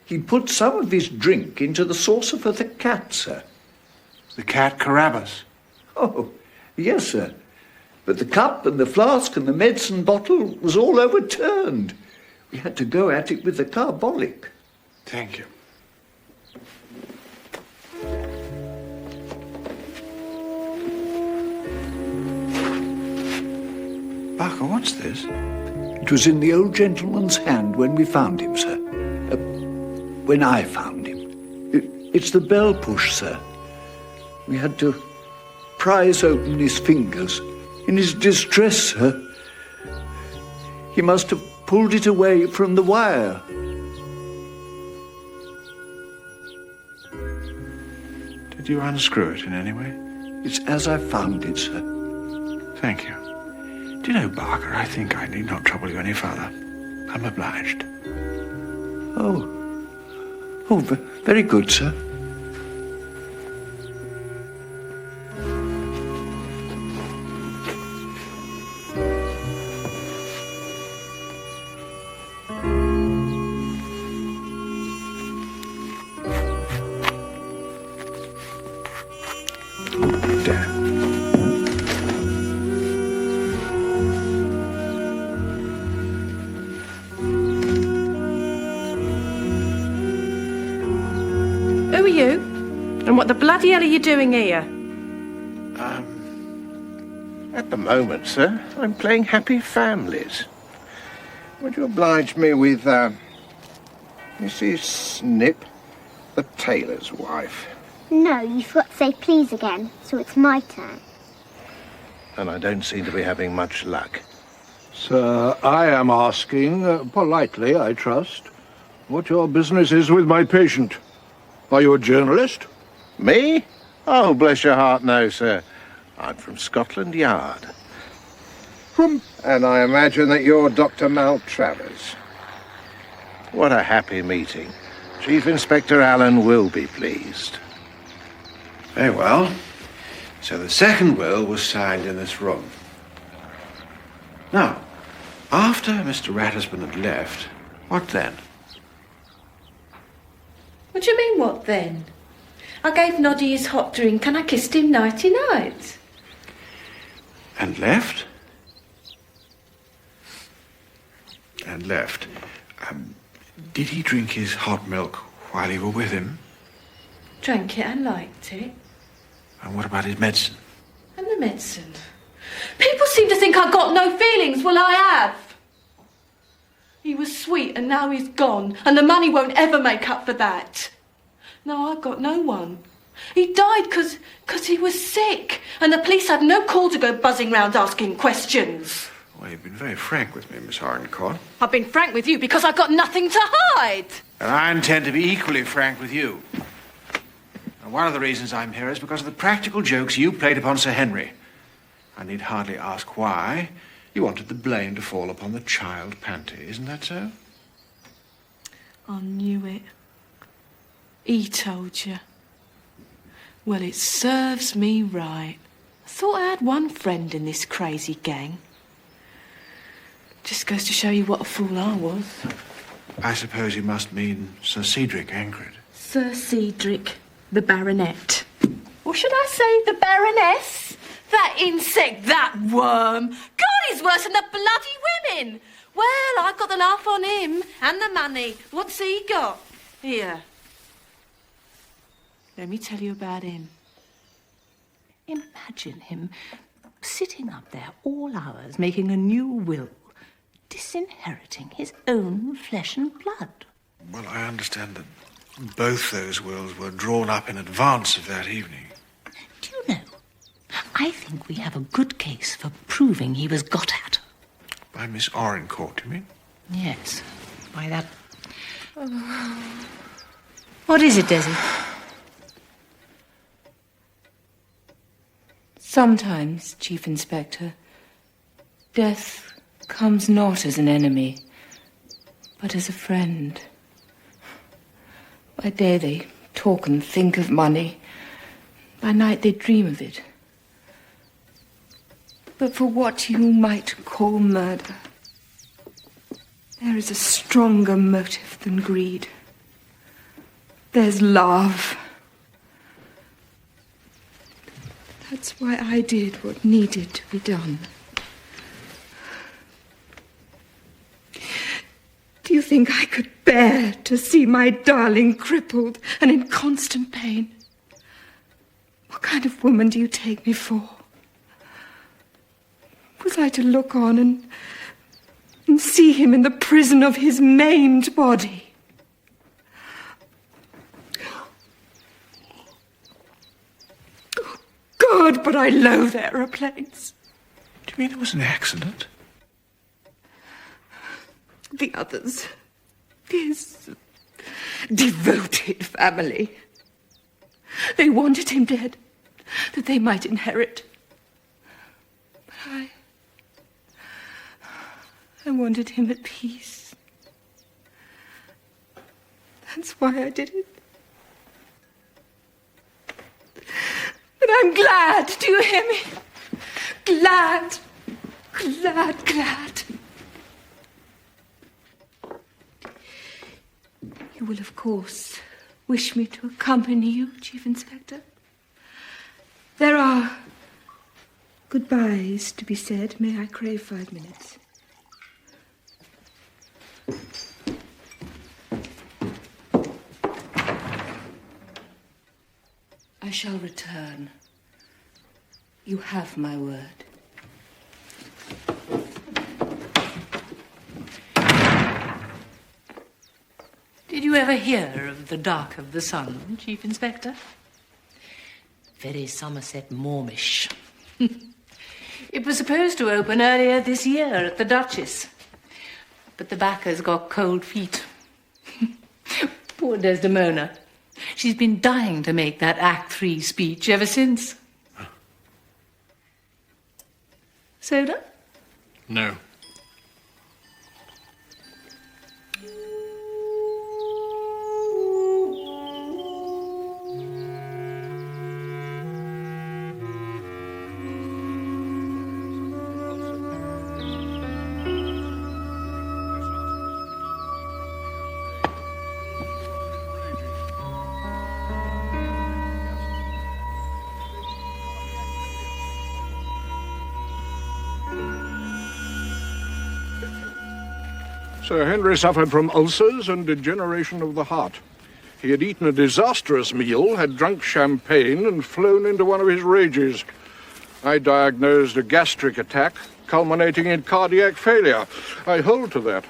He put some of his drink into the saucer for the cat, sir. The cat Carabas? Oh, yes, sir. But the cup and the flask and the medicine bottle was all overturned. We had to go at it with the carbolic. Thank you. Barker, what's this? It was in the old gentleman's hand when we found him, sir. When I found him. It's the bell push, sir. We had to prise open his fingers. In his distress, sir, he must have pulled it away from the wire. Did you unscrew it in any way? It's as I found it, sir. Thank you. Do you know, Barker, I think I need not trouble you any further. I'm obliged. Oh, very good, sir. What the bloody hell are you doing here? At the moment, sir, I'm playing Happy Families. Would you oblige me with, Mrs. Snip, the tailor's wife? No, you've got to say please again, so it's my turn. And I don't seem to be having much luck. Sir, I am asking, politely, I trust, what your business is with my patient. Are you a journalist? Me? Oh, bless your heart, no, sir. I'm from Scotland Yard. And I imagine that you're Dr. Maltravers. What a happy meeting. Chief Inspector Alleyn will be pleased. Very well. So the second will was signed in this room. Now, after Mr. Ratisbon had left, what then? What do you mean, what then? I gave Noddy his hot drink and I kissed him nighty-night. And left? And left. Did he drink his hot milk while you were with him? Drank it and liked it. And what about his medicine? And the medicine? People seem to think I've got no feelings. Well, I have. He was sweet and now he's gone, and the money won't ever make up for that. No, I've got no one. He died because he was sick, and the police had no call to go buzzing round asking questions. Well, you've been very frank with me, Miss Arincourt. I've been frank with you because I've got nothing to hide. And I intend to be equally frank with you. And one of the reasons I'm here is because of the practical jokes you played upon Sir Henry. I need hardly ask why you wanted the blame to fall upon the child Panty. Isn't that so? I knew it. He told you. Well, it serves me right. I thought I had one friend in this crazy gang. Just goes to show you what a fool I was. I suppose you must mean Sir Cedric Ancred. Sir Cedric, the Baronet. Or should I say the Baroness? That insect, that worm. God, he's worse than the bloody women. Well, I got the laugh on him and the money. What's he got? Here. Let me tell you about him. Imagine him sitting up there all hours making a new will, disinheriting his own flesh and blood. Well, I understand that both those wills were drawn up in advance of that evening. Do you know, I think we have a good case for proving he was got at. By Miss Orencourt, you mean? Yes, by that... What is it, Desi? Sometimes, Chief Inspector, death comes not as an enemy, but as a friend. By day they talk and think of money. By night they dream of it. But for what you might call murder, there is a stronger motive than greed. There's love. That's why I did what needed to be done. Do you think I could bear to see my darling crippled and in constant pain? What kind of woman do you take me for? Was I to look on and see him in the prison of his maimed body? Oh, God, but I loathe aeroplanes. Do you mean it was an accident? The others, his devoted family, they wanted him dead, that they might inherit. But I wanted him at peace. That's why I did it. But I'm glad, do you hear me? Glad, glad, glad. You will, of course, wish me to accompany you, Chief Inspector. There are goodbyes to be said. May I crave 5 minutes? I shall return. You have my word. Did you ever hear of the Dark of the Sun, Chief Inspector? Very Somerset Mormish. It was supposed to open earlier this year at the Duchess, but the backers got cold feet. Poor Desdemona. She's been dying to make that Act 3 speech ever since. Soda? No. Sir Henry suffered from ulcers and degeneration of the heart. He had eaten a disastrous meal, had drunk champagne, and flown into one of his rages. I diagnosed a gastric attack, culminating in cardiac failure. I hold to that.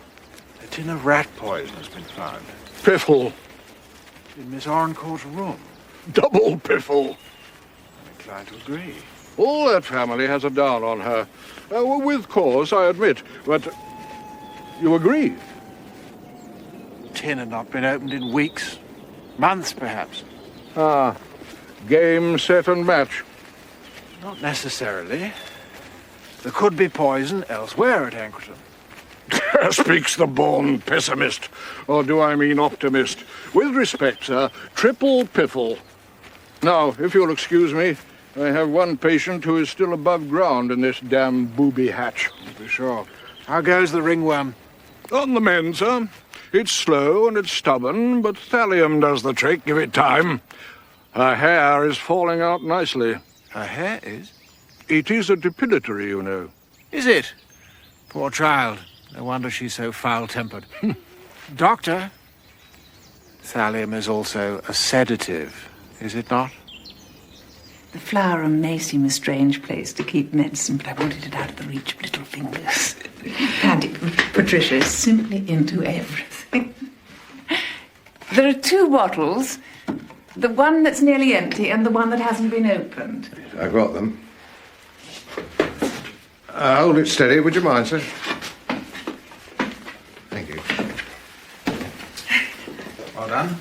A tin of rat poison has been found. Piffle. In Miss Orencourt's room. Double piffle. I'm inclined to agree. All that family has a down on her. With cause, I admit, but... You agree? The tin had not been opened in weeks. Months, perhaps. Ah, game, set, and match. Not necessarily. There could be poison elsewhere at Ancreton. Speaks the born pessimist. Or do I mean optimist? With respect, sir, triple piffle. Now, if you'll excuse me, I have one patient who is still above ground in this damn booby hatch. To be sure. How goes the ringworm? On the mend, sir. It's slow and it's stubborn, but thallium does the trick, give it time. Her hair is falling out nicely. Her hair is? It is a depilatory, you know. Is it? Poor child. No wonder she's so foul-tempered. Doctor, thallium is also a sedative, is it not? The flower room may seem a strange place to keep medicine, but I wanted it out of the reach of little fingers. Hand it, Patricia, simply into everything. There are 2 bottles. The one that's nearly empty and the one that hasn't been opened. I got them. Hold it steady, would you mind, sir? Thank you. Well done.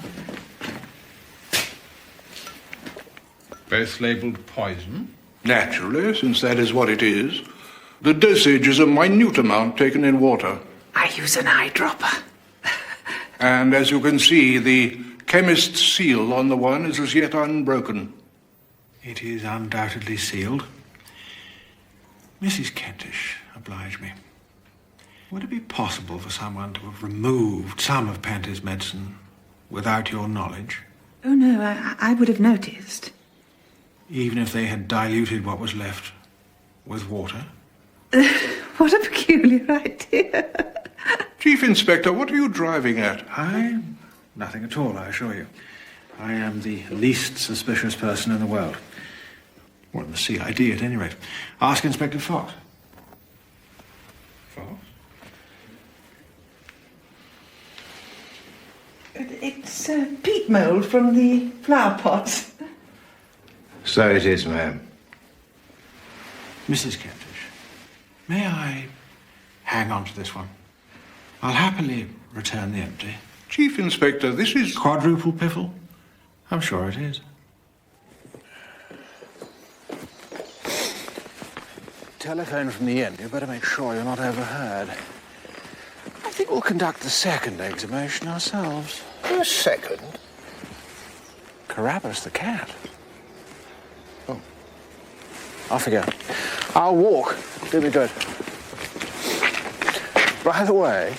Both labelled poison? Naturally, since that is what it is. The dosage is a minute amount taken in water. I use an eyedropper. And as you can see, the chemist's seal on the one is as yet unbroken. It is undoubtedly sealed. Mrs. Kentish, oblige me. Would it be possible for someone to have removed some of Panter's medicine without your knowledge? Oh, no, I would have noticed. Even if they had diluted what was left with water? What a peculiar idea. Chief Inspector, what are you driving at? Nothing at all, I assure you. I am the least suspicious person in the world. Well, in the CID, at any rate. Ask Inspector Fox. Fox? It's peat mould from the flower pots. So it is, ma'am. Mrs. Kentish, may I hang on to this one? I'll happily return the empty. Chief Inspector, this is... Quadruple piffle? I'm sure it is. Telephone from the inn. You better make sure you're not overheard. I think we'll conduct the second exhumation ourselves. The second? Carapace the cat. Oh. Off you go. I'll walk. Do me good. By the way,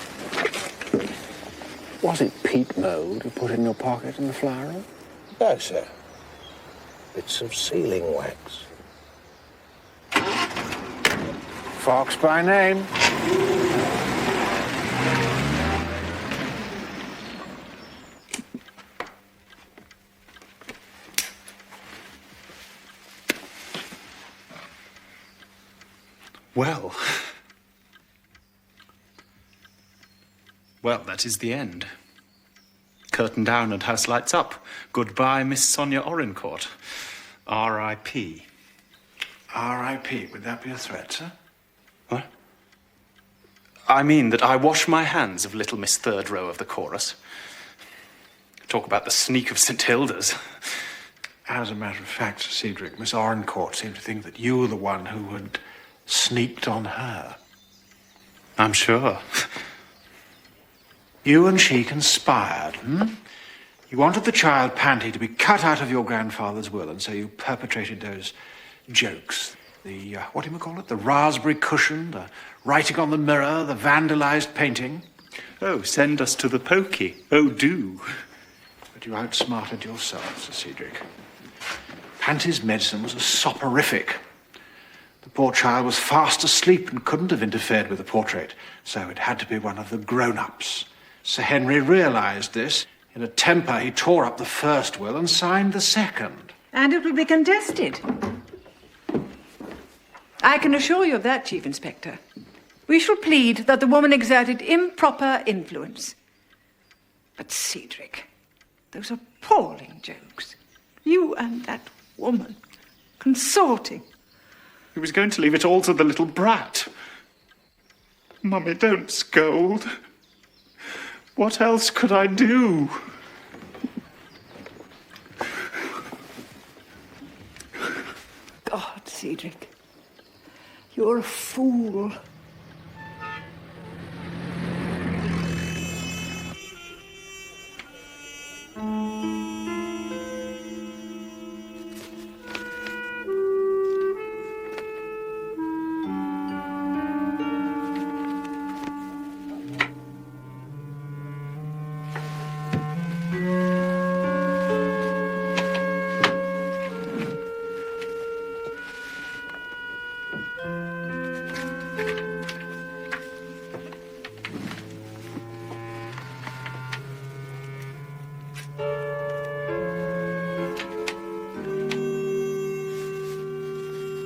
was it peat mould you put in your pocket in the flower room? No, sir. Bits of sealing wax. Fox by name. Well. Well, that is the end. Curtain down and house lights up. Goodbye, Miss Sonia Orencourt. R.I.P. R.I.P. Would that be a threat, sir? What? I mean that I wash my hands of little Miss Third Row of the chorus. Talk about the sneak of St. Hilda's. As a matter of fact, Cedric, Miss Orencourt seemed to think that you were the one who had sneaked on her. I'm sure. You and she conspired, You wanted the child Panty to be cut out of your grandfather's will, and so you perpetrated those jokes. The, what do you call it? The raspberry cushion, the writing on the mirror, the vandalized painting. Oh, send us to the pokey. Oh, do. But you outsmarted yourself, Sir Cedric. Panty's medicine was a soporific. The poor child was fast asleep and couldn't have interfered with the portrait, so it had to be one of the grown-ups. Sir Henry realized this. In a temper, he tore up the first will and signed the second. And it will be contested. I can assure you of that, Chief Inspector. We shall plead that the woman exerted improper influence. But Cedric, those appalling jokes. You and that woman consorting. He was going to leave it all to the little brat. Mummy, don't scold. What else could I do? God, Cedric, you're a fool.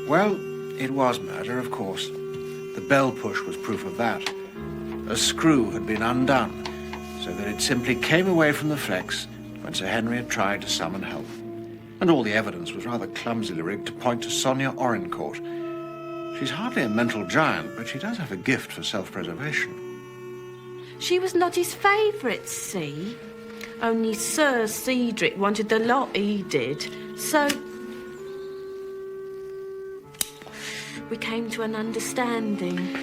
Well, it was murder, of course. The bell push was proof of that. A screw had been undone, so that it simply came away from the flex when Sir Henry had tried to summon help. And all the evidence was rather clumsily rigged to point to Sonia Orencourt. She's hardly a mental giant, but she does have a gift for self-preservation. She was Noddy's favourite, see? Only Sir Cedric wanted the lot he did. So we came to an understanding.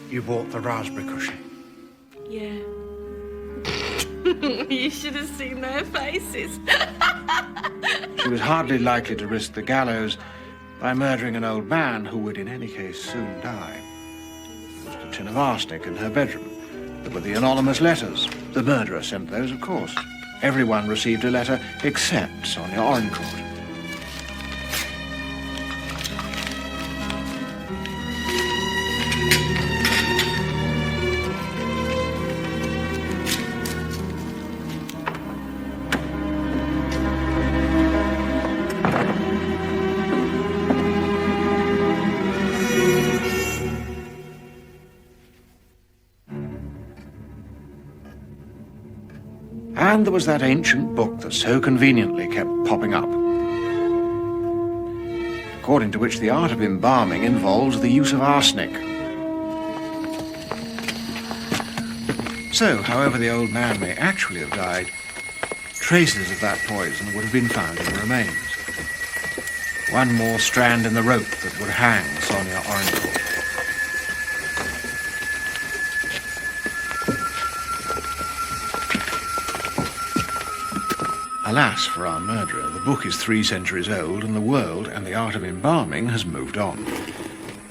You bought the raspberry cushion. Yeah. You should have seen their faces. She was hardly likely to risk the gallows by murdering an old man who would in any case soon die. There was a tin of arsenic in her bedroom. There were the anonymous letters. The murderer sent those, of course. Everyone received a letter except Sonia Orencourt. And there was that ancient book that so conveniently kept popping up, according to which the art of embalming involves the use of arsenic. So, however the old man may actually have died, traces of that poison would have been found in the remains. One more strand in the rope that would hang Sonia Orencourt. Alas for our murderer, the book is 3 centuries old and the world and the art of embalming has moved on.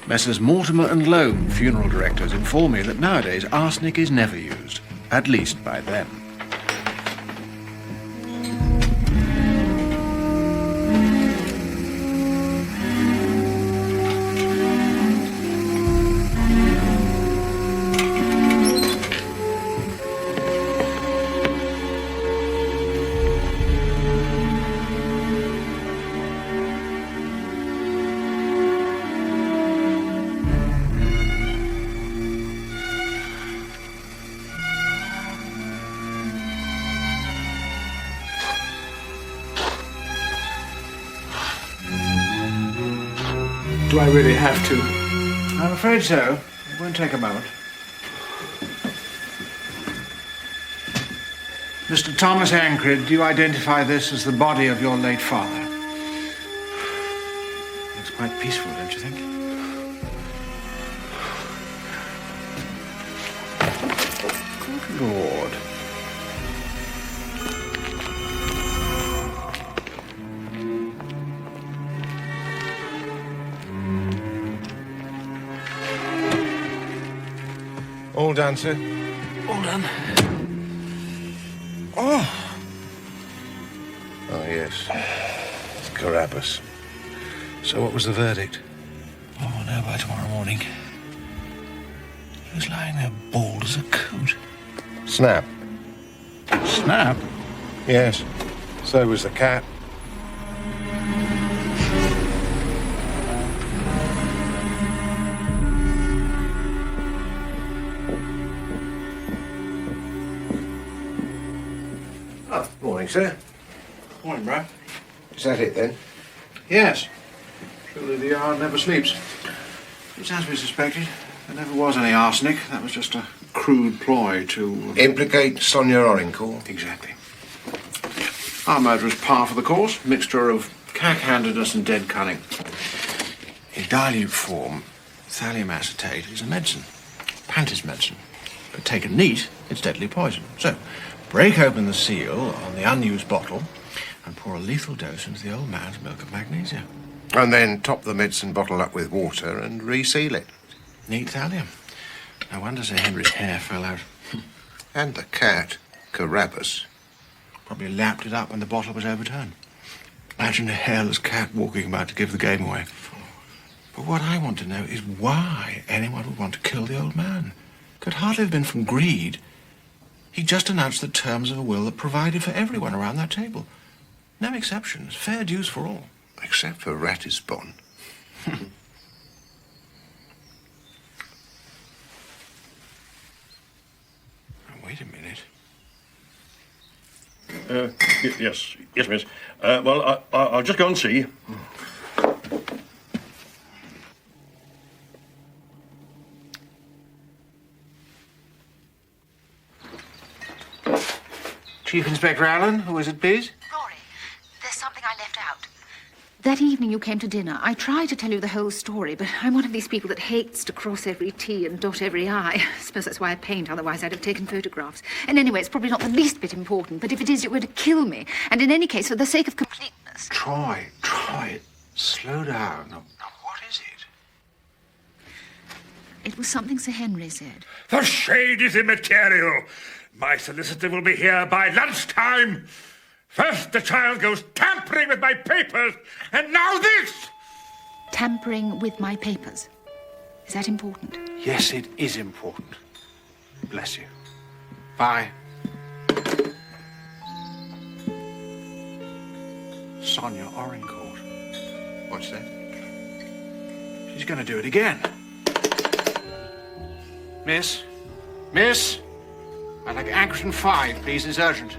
Messrs. Mortimer and Loam, funeral directors, inform me that nowadays arsenic is never used, at least by them. Do I really have to? I'm afraid so. It won't take a moment. Mr. Thomas Ancred, do you identify this as the body of your late father? Looks quite peaceful, don't you think? Good Lord. All done, sir? All done. Oh, yes. It's Carapace. So what was the verdict? Oh, we'll know by tomorrow morning. He was lying there bald as a coot. Snap. Snap? Yes. So was the cat. Morning, sir. Morning, bro. Is that it, then? Yes. Surely the yard never sleeps. It's as we suspected. There never was any arsenic. That was just a crude ploy to... Implicate Sonia Orencourt? Exactly. Our murder is par for the course. Mixture of cack-handedness and dead cunning. In dilute form, thallium acetate is a medicine. Pantis medicine. But taken neat, it's deadly poison. So, break open the seal on the unused bottle and pour a lethal dose into the old man's milk of magnesia. And then top the medicine bottle up with water and reseal it. Neat thallium. No wonder Sir Henry's hair fell out. And the cat, Carapace. Probably lapped it up when the bottle was overturned. Imagine a hairless cat walking about to give the game away. But what I want to know is why anyone would want to kill the old man. Could hardly have been from greed. He just announced the terms of a will that provided for everyone around that table. No exceptions. Fair dues for all. Except for Ratisbon. Wait a minute. Yes, miss. Well, I'll just go and see. Chief Inspector Alleyn, who is it, please? Rory, there's something I left out. That evening you came to dinner, I tried to tell you the whole story, but I'm one of these people that hates to cross every T and dot every I. I suppose that's why I paint, otherwise I'd have taken photographs. And anyway, it's probably not the least bit important, but if it is, you're going to kill me. And in any case, for the sake of completeness... Troy, slow down. Now, what is it? It was something Sir Henry said. The shade is immaterial. My solicitor will be here by lunchtime. First the child goes tampering with my papers, and now this! Tampering with my papers. Is that important? Yes, it is important. Bless you. Bye. Sonia Orencourt. What's that? She's going to do it again. Miss? I'd like Anchorton 5, please. It's urgent.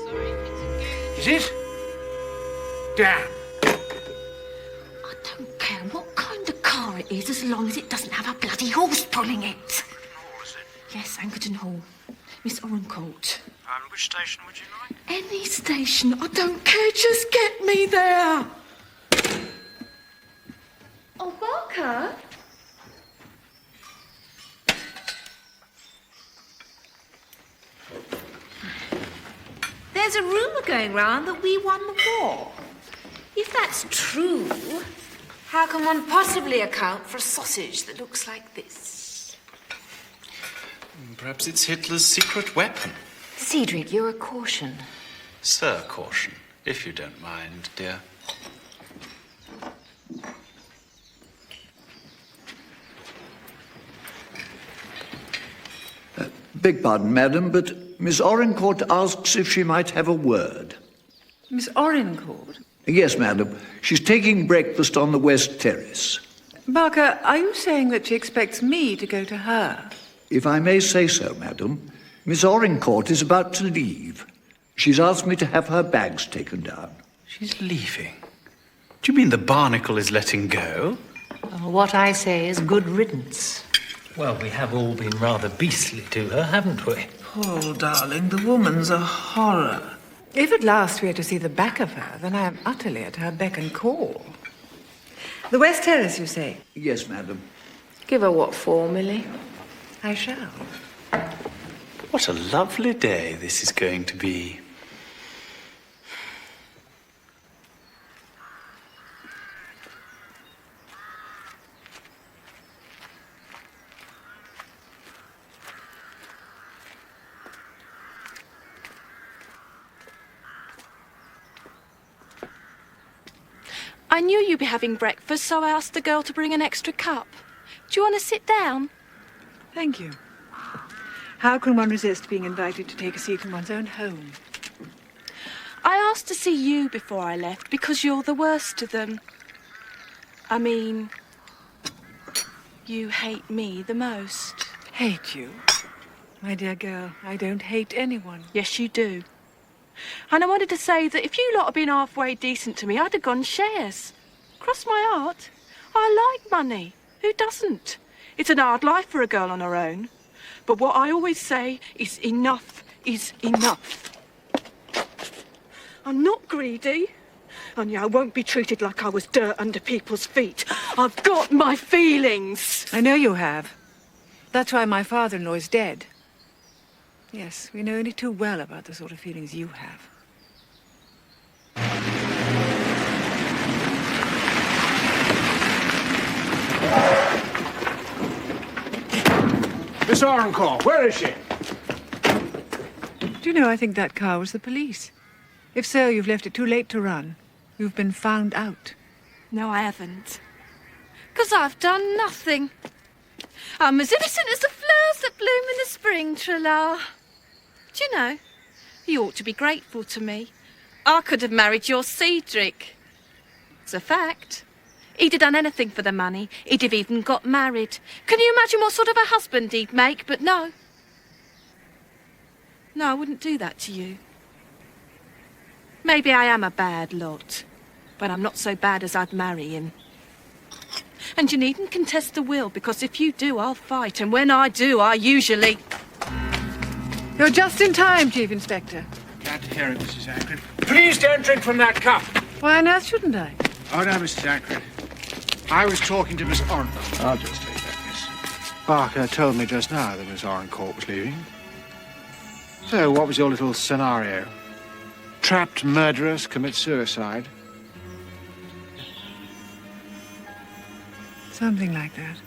Sorry, it's engaged. Is it? Damn. I don't care what kind of car it is, as long as it doesn't have a bloody horse pulling it. What is it? Yes, Anchorton Hall. Miss Orencourt. Which station would you like? Any station. I don't care. Just get me there. Oh, Barker? There's a rumour going round that we won the war. If that's true, how can one possibly account for a sausage that looks like this? Perhaps it's Hitler's secret weapon. Cedric, you're a caution. Sir Caution, if you don't mind, dear. Beg pardon, madam, but Miss Orencourt asks if she might have a word. Miss Orencourt? Yes, madam. She's taking breakfast on the West Terrace. Barker, are you saying that she expects me to go to her? If I may say so, madam, Miss Orencourt is about to leave. She's asked me to have her bags taken down. She's leaving? Do you mean the barnacle is letting go? What I say is good riddance. Well, we have all been rather beastly to her, haven't we? Poor darling, the woman's a horror. If at last we are to see the back of her, then I am utterly at her beck and call. The West Terrace, you say? Yes, madam. Give her what for, Millie? I shall. What a lovely day this is going to be. I knew you'd be having breakfast, so I asked the girl to bring an extra cup. Do you want to sit down? Thank you. How can one resist being invited to take a seat in one's own home? I asked to see you before I left because you're the worst of them. I mean, you hate me the most. Hate you? My dear girl, I don't hate anyone. Yes, you do. And I wanted to say that if you lot had been halfway decent to me, I'd have gone shares. Cross my heart. I like money. Who doesn't? It's an hard life for a girl on her own. But what I always say is enough is enough. I'm not greedy. And yeah, I won't be treated like I was dirt under people's feet. I've got my feelings. I know you have. That's why my father-in-law is dead. Yes, we know only too well about the sort of feelings you have. Miss Orencourt, where is she? Do you know, I think that car was the police. If so, you've left it too late to run. You've been found out. No, I haven't. 'Cause I've done nothing. I'm as innocent as the flowers that bloom in the spring, Trilla. Do you know, you ought to be grateful to me. I could have married your Cedric. It's a fact. He'd have done anything for the money. He'd have even got married. Can you imagine what sort of a husband he'd make? But no. No, I wouldn't do that to you. Maybe I am a bad lot, but I'm not so bad as I'd marry him. And you needn't contest the will, because if you do, I'll fight, and when I do, I usually... You're just in time, Chief Inspector. Glad to hear it, Mrs. Ackred. Please don't drink from that cup. Why on earth shouldn't I? Oh, no, Mrs. Ackred. I was talking to Miss Orrincourt. I'll just take that, miss. Barker told me just now that Miss Orrincourt was leaving. So, what was your little scenario? Trapped murderess commit suicide? Something like that.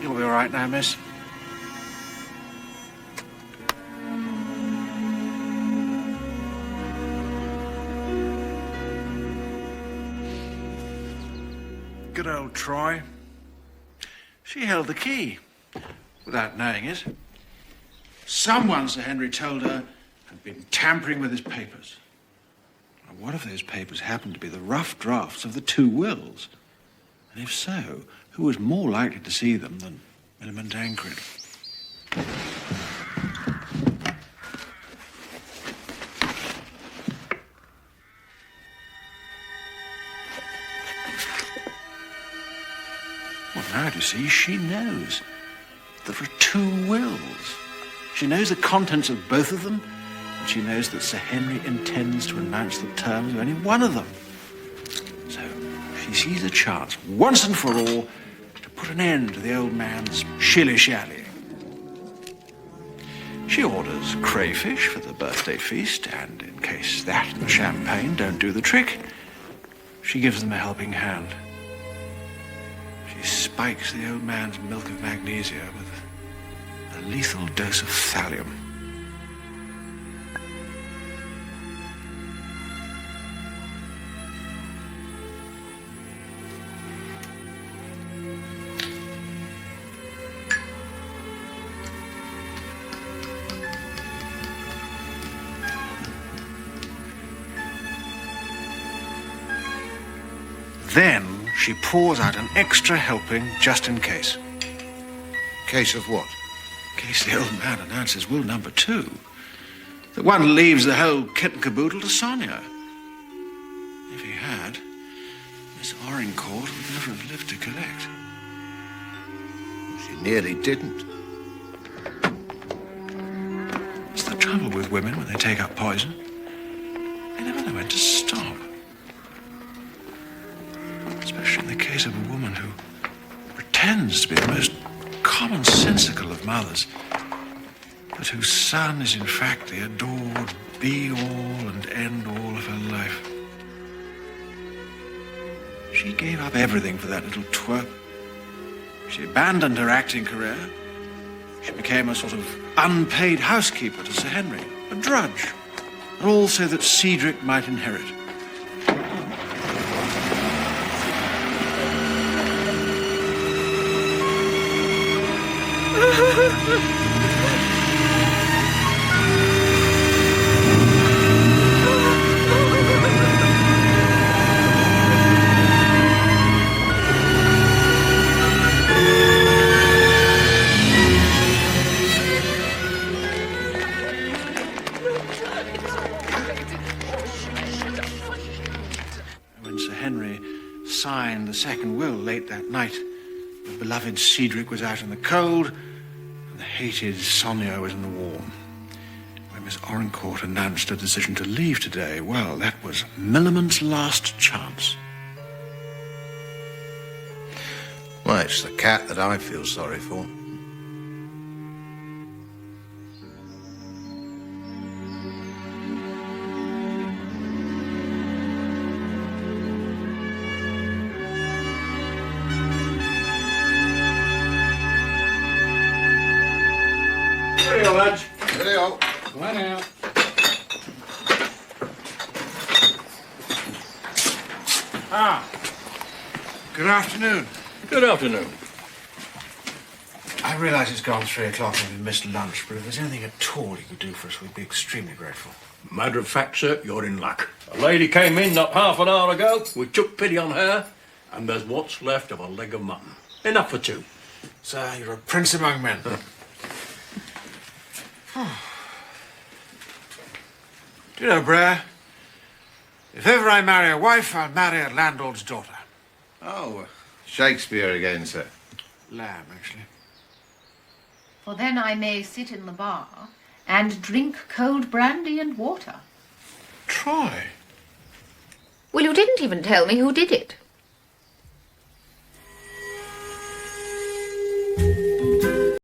You'll be all right now, miss. Good old Troy. She held the key, without knowing it. Someone, Sir Henry told her, had been tampering with his papers. Now, what if those papers happened to be the rough drafts of the two wills? And if so, who was more likely to see them than Millamant Ancred? Well, now you see, she knows. There are two wills. She knows the contents of both of them, and she knows that Sir Henry intends to announce the terms of only one of them. So she sees a chance, once and for all, to put an end to the old man's shilly-shallying. She orders crayfish for the birthday feast, and in case that and the champagne don't do the trick, she gives them a helping hand. She spikes the old man's milk of magnesia with a lethal dose of thallium. Then she pours out an extra helping just in case. Case of what? In case the old man announces will number 2. The one leaves the whole kit and caboodle to Sonia. If he had, Miss Orrincourt would never have lived to collect. She nearly didn't. It's the trouble with women when they take up poison. They never know when to stop. Especially in the case of a woman who pretends to be the most commonsensical of mothers, but whose son is in fact the adored be-all and end-all of her life. She gave up everything for that little twerp. She abandoned her acting career. She became a sort of unpaid housekeeper to Sir Henry, a drudge, and all so that Cedric might inherit. When Sir Henry signed the second will late that night, the beloved Cedric was out in the cold, and the hated Sonia was in the warm. When Miss Orrincourt announced her decision to leave today, well, that was Millamant's last chance. Well, it's the cat that I feel sorry for. Come on out. Good afternoon. Good afternoon. I realise it's gone 3 o'clock and we've missed lunch, but if there's anything at all you could do for us, we'd be extremely grateful. Matter of fact, sir, you're in luck. A lady came in not half an hour ago. We took pity on her, and there's what's left of a leg of mutton. Enough for two. Sir, you're a prince among men. Do you know, Brer, if ever I marry a wife, I'll marry a landlord's daughter. Oh, Shakespeare again, sir. Lamb, actually. For then I may sit in the bar and drink cold brandy and water. Troy? Well, you didn't even tell me who did it.